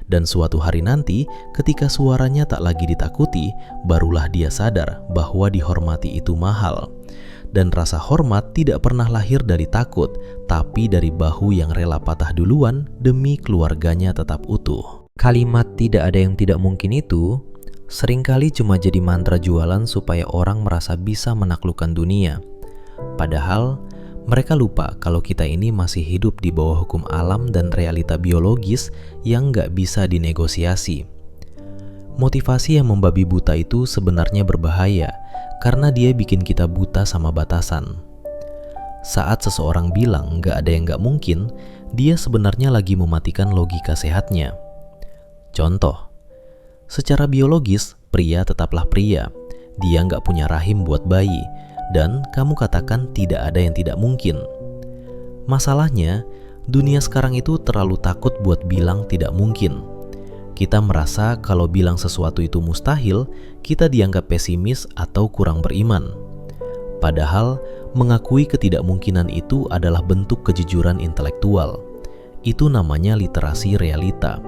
Dan suatu hari nanti, ketika suaranya tak lagi ditakuti, barulah dia sadar bahwa dihormati itu mahal. Dan rasa hormat tidak pernah lahir dari takut, tapi dari bahu yang rela patah duluan demi keluarganya tetap utuh. Kalimat "tidak ada yang tidak mungkin" itu seringkali cuma jadi mantra jualan supaya orang merasa bisa menaklukkan dunia. Padahal mereka lupa kalau kita ini masih hidup di bawah hukum alam dan realita biologis yang nggak bisa dinegosiasi. Motivasi yang membabi buta itu sebenarnya berbahaya karena dia bikin kita buta sama batasan. Saat seseorang bilang nggak ada yang nggak mungkin, dia sebenarnya lagi mematikan logika sehatnya. Contoh, secara biologis, pria tetaplah pria. Dia nggak punya rahim buat bayi, dan kamu katakan tidak ada yang tidak mungkin. Masalahnya, dunia sekarang itu terlalu takut buat bilang tidak mungkin. Kita merasa kalau bilang sesuatu itu mustahil, kita dianggap pesimis atau kurang beriman. Padahal, mengakui ketidakmungkinan itu adalah bentuk kejujuran intelektual. Itu namanya literasi realita.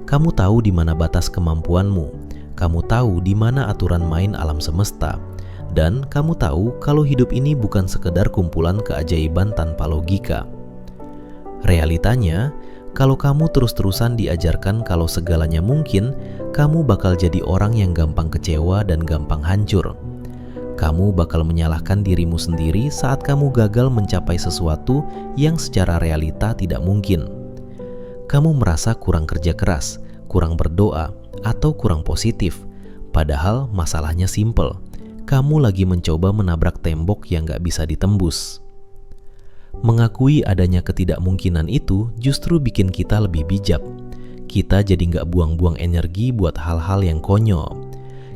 Kamu tahu di mana batas kemampuanmu, kamu tahu di mana aturan main alam semesta, dan kamu tahu kalau hidup ini bukan sekedar kumpulan keajaiban tanpa logika. Realitanya, kalau kamu terus-terusan diajarkan kalau segalanya mungkin, kamu bakal jadi orang yang gampang kecewa dan gampang hancur. Kamu bakal menyalahkan dirimu sendiri saat kamu gagal mencapai sesuatu yang secara realita tidak mungkin. Kamu merasa kurang kerja keras, kurang berdoa, atau kurang positif. Padahal masalahnya simple. Kamu lagi mencoba menabrak tembok yang gak bisa ditembus. Mengakui adanya ketidakmungkinan itu justru bikin kita lebih bijak. Kita jadi gak buang-buang energi buat hal-hal yang konyol.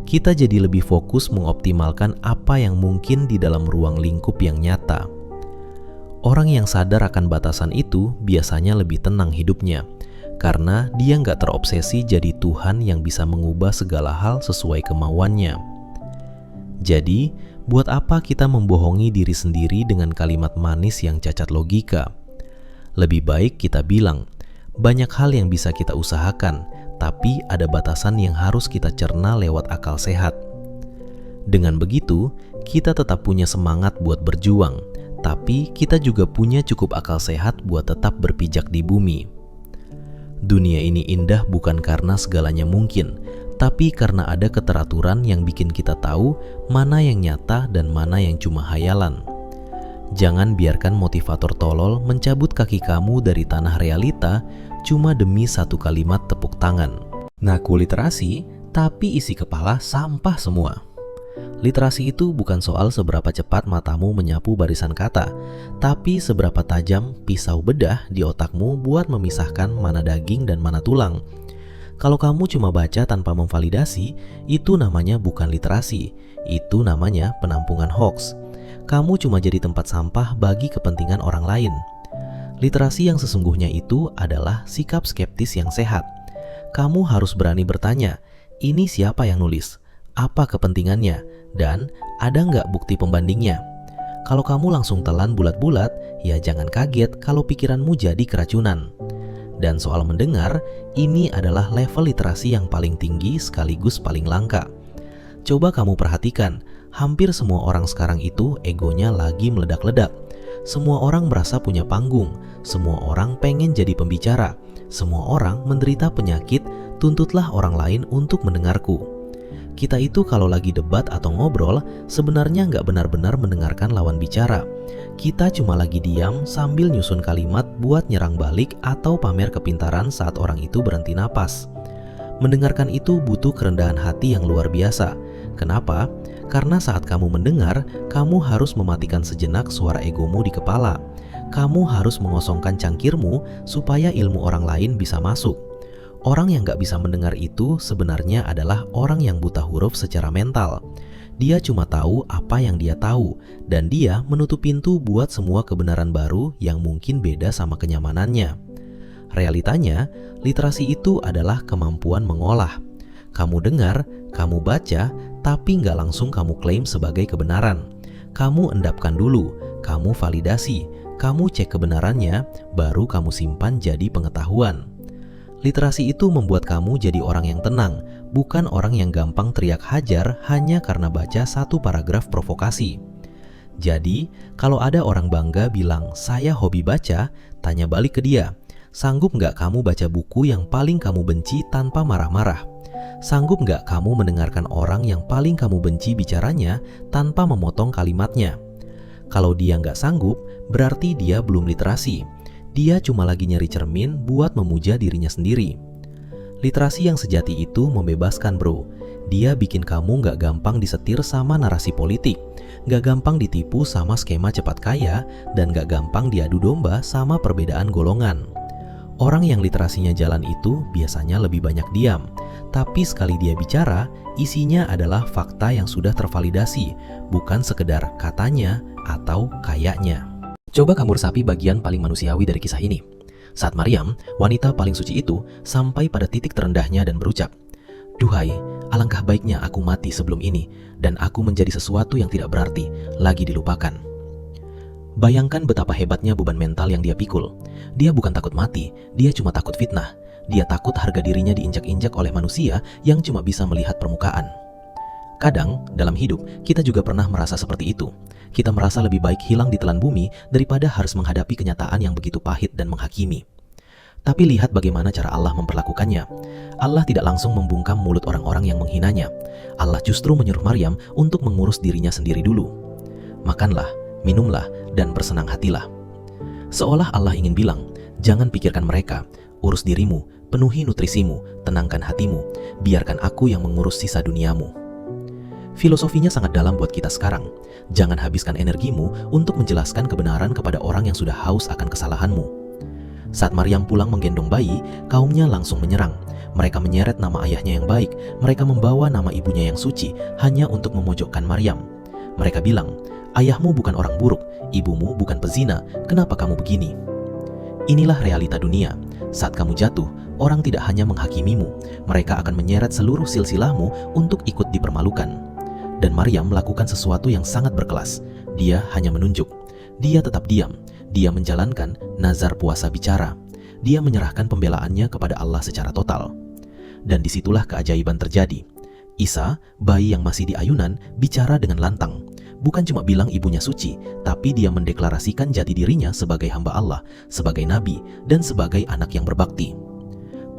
Kita jadi lebih fokus mengoptimalkan apa yang mungkin di dalam ruang lingkup yang nyata. Orang yang sadar akan batasan itu biasanya lebih tenang hidupnya, karena dia nggak terobsesi jadi Tuhan yang bisa mengubah segala hal sesuai kemauannya. Jadi, buat apa kita membohongi diri sendiri dengan kalimat manis yang cacat logika? Lebih baik kita bilang, banyak hal yang bisa kita usahakan, tapi ada batasan yang harus kita cerna lewat akal sehat. Dengan begitu, kita tetap punya semangat buat berjuang, tapi kita juga punya cukup akal sehat buat tetap berpijak di bumi. Dunia ini indah bukan karena segalanya mungkin, tapi karena ada keteraturan yang bikin kita tahu mana yang nyata dan mana yang cuma hayalan. Jangan biarkan motivator tolol mencabut kaki kamu dari tanah realita cuma demi satu kalimat tepuk tangan. Ngaku literasi, tapi isi kepala sampah semua. Literasi itu bukan soal seberapa cepat matamu menyapu barisan kata, tapi seberapa tajam pisau bedah di otakmu buat memisahkan mana daging dan mana tulang. Kalau kamu cuma baca tanpa memvalidasi, itu namanya bukan literasi, itu namanya penampungan hoax. Kamu cuma jadi tempat sampah bagi kepentingan orang lain. Literasi yang sesungguhnya itu adalah sikap skeptis yang sehat. Kamu harus berani bertanya, ini siapa yang nulis? Apa kepentingannya, dan ada nggak bukti pembandingnya? Kalau kamu langsung telan bulat-bulat, ya jangan kaget kalau pikiranmu jadi keracunan. Dan soal mendengar, ini adalah level literasi yang paling tinggi sekaligus paling langka. Coba kamu perhatikan, hampir semua orang sekarang itu egonya lagi meledak-ledak. Semua orang merasa punya panggung, semua orang pengen jadi pembicara, semua orang menderita penyakit, tuntutlah orang lain untuk mendengarku. Kita itu kalau lagi debat atau ngobrol, sebenarnya nggak benar-benar mendengarkan lawan bicara. Kita cuma lagi diam sambil nyusun kalimat buat nyerang balik atau pamer kepintaran saat orang itu berhenti napas. Mendengarkan itu butuh kerendahan hati yang luar biasa. Kenapa? Karena saat kamu mendengar, kamu harus mematikan sejenak suara egomu di kepala. Kamu harus mengosongkan cangkirmu supaya ilmu orang lain bisa masuk. Orang yang gak bisa mendengar itu sebenarnya adalah orang yang buta huruf secara mental. Dia cuma tahu apa yang dia tahu, dan dia menutup pintu buat semua kebenaran baru yang mungkin beda sama kenyamanannya. Realitanya, literasi itu adalah kemampuan mengolah. Kamu dengar, kamu baca, tapi nggak langsung kamu klaim sebagai kebenaran. Kamu endapkan dulu, kamu validasi, kamu cek kebenarannya, baru kamu simpan jadi pengetahuan. Literasi itu membuat kamu jadi orang yang tenang, bukan orang yang gampang teriak hajar hanya karena baca satu paragraf provokasi. Jadi, kalau ada orang bangga bilang, "Saya hobi baca," tanya balik ke dia, "Sanggup nggak kamu baca buku yang paling kamu benci tanpa marah-marah? Sanggup nggak kamu mendengarkan orang yang paling kamu benci bicaranya tanpa memotong kalimatnya?" Kalau dia nggak sanggup, berarti dia belum literasi. Dia cuma lagi nyari cermin buat memuja dirinya sendiri. Literasi yang sejati itu membebaskan, bro. Dia bikin kamu nggak gampang disetir sama narasi politik, nggak gampang ditipu sama skema cepat kaya, dan nggak gampang diadu domba sama perbedaan golongan. Orang yang literasinya jalan itu biasanya lebih banyak diam, tapi sekali dia bicara, isinya adalah fakta yang sudah tervalidasi, bukan sekedar katanya atau kayaknya. Coba kamu resapi bagian paling manusiawi dari kisah ini. Saat Maryam, wanita paling suci itu, sampai pada titik terendahnya dan berucap, "Duhai, alangkah baiknya aku mati sebelum ini, dan aku menjadi sesuatu yang tidak berarti, lagi dilupakan." Bayangkan betapa hebatnya beban mental yang dia pikul. Dia bukan takut mati, dia cuma takut fitnah. Dia takut harga dirinya diinjak-injak oleh manusia yang cuma bisa melihat permukaan. Kadang, dalam hidup, kita juga pernah merasa seperti itu. Kita merasa lebih baik hilang di telan bumi daripada harus menghadapi kenyataan yang begitu pahit dan menghakimi. Tapi lihat bagaimana cara Allah memperlakukannya. Allah tidak langsung membungkam mulut orang-orang yang menghinanya. Allah justru menyuruh Maryam untuk mengurus dirinya sendiri dulu. Makanlah, minumlah, dan bersenang hatilah. Seolah Allah ingin bilang, jangan pikirkan mereka, urus dirimu, penuhi nutrisimu, tenangkan hatimu, biarkan aku yang mengurus sisa duniamu. Filosofinya sangat dalam buat kita sekarang. Jangan habiskan energimu untuk menjelaskan kebenaran kepada orang yang sudah haus akan kesalahanmu. Saat Maryam pulang menggendong bayi, kaumnya langsung menyerang. Mereka menyeret nama ayahnya yang baik. Mereka membawa nama ibunya yang suci hanya untuk memojokkan Maryam. Mereka bilang, "Ayahmu bukan orang buruk, ibumu bukan pezina, kenapa kamu begini?" Inilah realita dunia. Saat kamu jatuh, orang tidak hanya menghakimimu, mereka akan menyeret seluruh silsilahmu untuk ikut dipermalukan. Dan Maryam melakukan sesuatu yang sangat berkelas. Dia hanya menunjuk. Dia tetap diam. Dia menjalankan nazar puasa bicara. Dia menyerahkan pembelaannya kepada Allah secara total. Dan disitulah keajaiban terjadi. Isa, bayi yang masih di ayunan, bicara dengan lantang. Bukan cuma bilang ibunya suci, tapi dia mendeklarasikan jati dirinya sebagai hamba Allah, sebagai nabi, dan sebagai anak yang berbakti.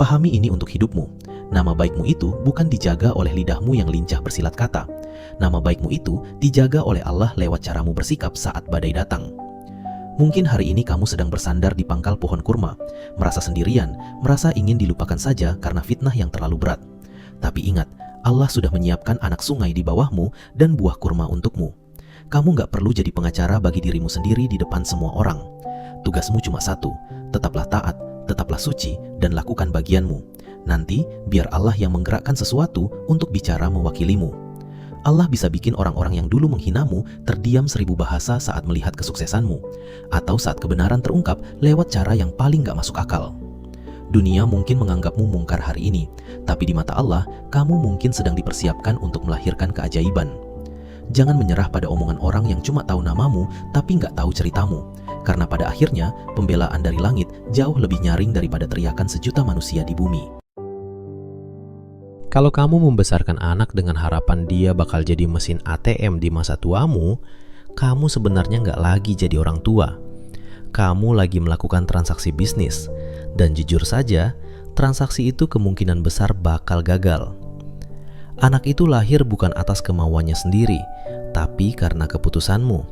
Pahami ini untuk hidupmu. Nama baikmu itu bukan dijaga oleh lidahmu yang lincah bersilat kata. Nama baikmu itu dijaga oleh Allah lewat caramu bersikap saat badai datang. Mungkin hari ini kamu sedang bersandar di pangkal pohon kurma, merasa sendirian, merasa ingin dilupakan saja karena fitnah yang terlalu berat. Tapi ingat, Allah sudah menyiapkan anak sungai di bawahmu dan buah kurma untukmu. Kamu gak perlu jadi pengacara bagi dirimu sendiri di depan semua orang. Tugasmu cuma satu, tetaplah taat, tetaplah suci, dan lakukan bagianmu. Nanti, biar Allah yang menggerakkan sesuatu untuk bicara mewakilimu. Allah bisa bikin orang-orang yang dulu menghinamu terdiam 1000 bahasa saat melihat kesuksesanmu, atau saat kebenaran terungkap lewat cara yang paling gak masuk akal. Dunia mungkin menganggapmu mungkar hari ini, tapi di mata Allah, kamu mungkin sedang dipersiapkan untuk melahirkan keajaiban. Jangan menyerah pada omongan orang yang cuma tahu namamu, tapi gak tahu ceritamu. Karena pada akhirnya, pembelaan dari langit jauh lebih nyaring daripada teriakan sejuta manusia di bumi. Kalau kamu membesarkan anak dengan harapan dia bakal jadi mesin ATM di masa tuamu, kamu sebenarnya nggak lagi jadi orang tua. Kamu lagi melakukan transaksi bisnis, dan jujur saja, transaksi itu kemungkinan besar bakal gagal. Anak itu lahir bukan atas kemauannya sendiri, tapi karena keputusanmu.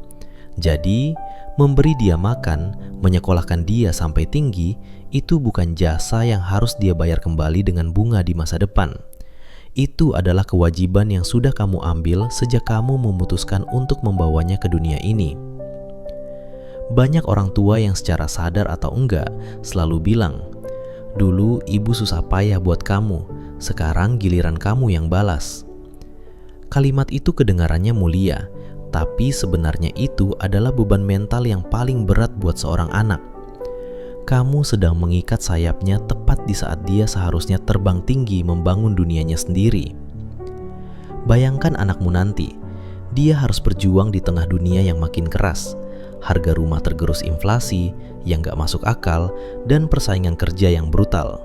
Jadi, memberi dia makan, menyekolahkan dia sampai tinggi, itu bukan jasa yang harus dia bayar kembali dengan bunga di masa depan. Itu adalah kewajiban yang sudah kamu ambil sejak kamu memutuskan untuk membawanya ke dunia ini. Banyak orang tua yang secara sadar atau enggak selalu bilang, "Dulu ibu susah payah buat kamu, sekarang giliran kamu yang balas." Kalimat itu kedengarannya mulia, tapi sebenarnya itu adalah beban mental yang paling berat buat seorang anak. Kamu sedang mengikat sayapnya tepat di saat dia seharusnya terbang tinggi membangun dunianya sendiri. Bayangkan anakmu nanti, dia harus berjuang di tengah dunia yang makin keras, harga rumah tergerus inflasi yang gak masuk akal, dan persaingan kerja yang brutal.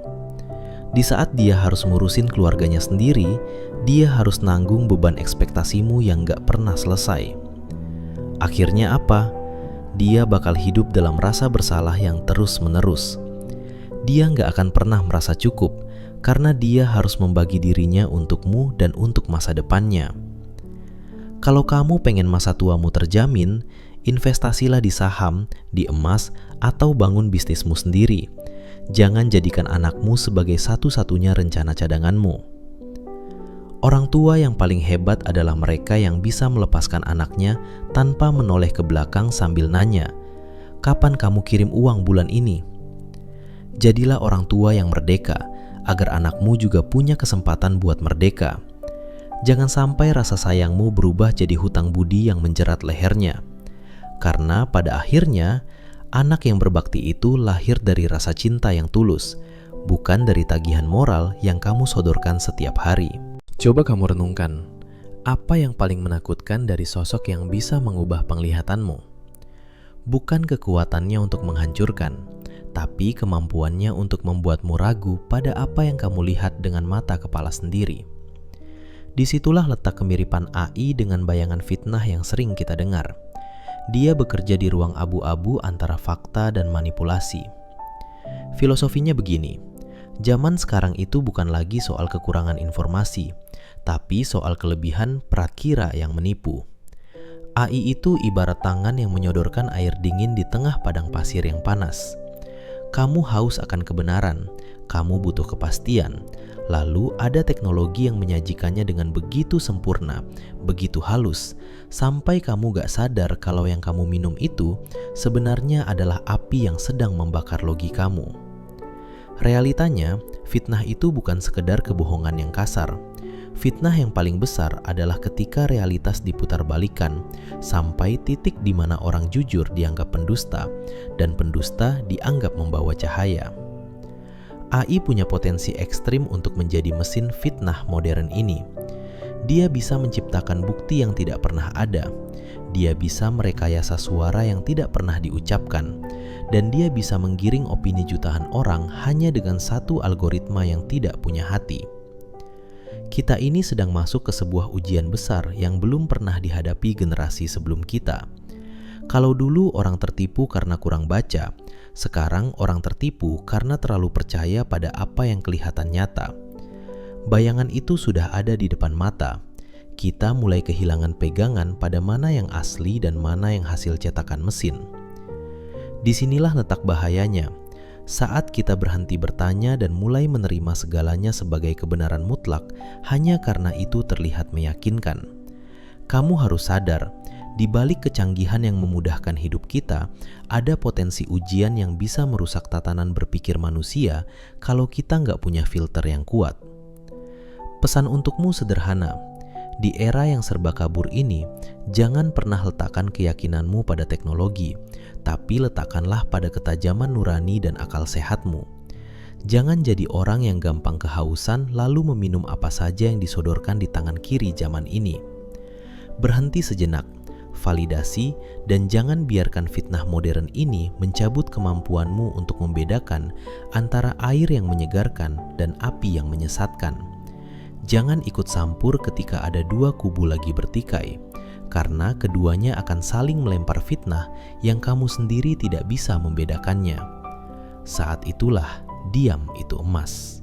Di saat dia harus ngurusin keluarganya sendiri, dia harus nanggung beban ekspektasimu yang gak pernah selesai. Akhirnya apa? Dia bakal hidup dalam rasa bersalah yang terus-menerus. Dia gak akan pernah merasa cukup, karena dia harus membagi dirinya untukmu dan untuk masa depannya. Kalau kamu pengen masa tuamu terjamin, investasilah di saham, di emas, atau bangun bisnismu sendiri. Jangan jadikan anakmu sebagai satu-satunya rencana cadanganmu. Orang tua yang paling hebat adalah mereka yang bisa melepaskan anaknya tanpa menoleh ke belakang sambil nanya, "Kapan kamu kirim uang bulan ini?" Jadilah orang tua yang merdeka, agar anakmu juga punya kesempatan buat merdeka. Jangan sampai rasa sayangmu berubah jadi hutang budi yang menjerat lehernya. Karena pada akhirnya, anak yang berbakti itu lahir dari rasa cinta yang tulus, bukan dari tagihan moral yang kamu sodorkan setiap hari. Coba kamu renungkan, apa yang paling menakutkan dari sosok yang bisa mengubah penglihatanmu? Bukan kekuatannya untuk menghancurkan, tapi kemampuannya untuk membuatmu ragu pada apa yang kamu lihat dengan mata kepala sendiri. Disitulah letak kemiripan AI dengan bayangan fitnah yang sering kita dengar. Dia bekerja di ruang abu-abu antara fakta dan manipulasi. Filosofinya begini, zaman sekarang itu bukan lagi soal kekurangan informasi, tapi soal kelebihan prakira yang menipu. AI itu ibarat tangan yang menyodorkan air dingin di tengah padang pasir yang panas. Kamu haus akan kebenaran, kamu butuh kepastian. Lalu ada teknologi yang menyajikannya dengan begitu sempurna, begitu halus, sampai kamu gak sadar kalau yang kamu minum itu sebenarnya adalah api yang sedang membakar logikamu. Realitanya, fitnah itu bukan sekedar kebohongan yang kasar. Fitnah yang paling besar adalah ketika realitas diputarbalikkan sampai titik di mana orang jujur dianggap pendusta dan pendusta dianggap membawa cahaya. AI punya potensi ekstrim untuk menjadi mesin fitnah modern ini. Dia bisa menciptakan bukti yang tidak pernah ada. Dia bisa merekayasa suara yang tidak pernah diucapkan. Dan dia bisa menggiring opini jutaan orang hanya dengan satu algoritma yang tidak punya hati. Kita ini sedang masuk ke sebuah ujian besar yang belum pernah dihadapi generasi sebelum kita. Kalau dulu orang tertipu karena kurang baca, sekarang orang tertipu karena terlalu percaya pada apa yang kelihatan nyata. Bayangan itu sudah ada di depan mata. Kita mulai kehilangan pegangan pada mana yang asli dan mana yang hasil cetakan mesin. Disinilah letak bahayanya. Saat kita berhenti bertanya dan mulai menerima segalanya sebagai kebenaran mutlak hanya karena itu terlihat meyakinkan. Kamu harus sadar, di balik kecanggihan yang memudahkan hidup kita, ada potensi ujian yang bisa merusak tatanan berpikir manusia kalau kita nggak punya filter yang kuat. Pesan untukmu sederhana, di era yang serba kabur ini, jangan pernah letakkan keyakinanmu pada teknologi, tapi letakkanlah pada ketajaman nurani dan akal sehatmu. Jangan jadi orang yang gampang kehausan lalu meminum apa saja yang disodorkan di tangan kiri zaman ini. Berhenti sejenak, validasi, dan jangan biarkan fitnah modern ini mencabut kemampuanmu untuk membedakan antara air yang menyegarkan dan api yang menyesatkan. Jangan ikut campur ketika ada dua kubu lagi bertikai, karena keduanya akan saling melempar fitnah yang kamu sendiri tidak bisa membedakannya. Saat itulah diam itu emas.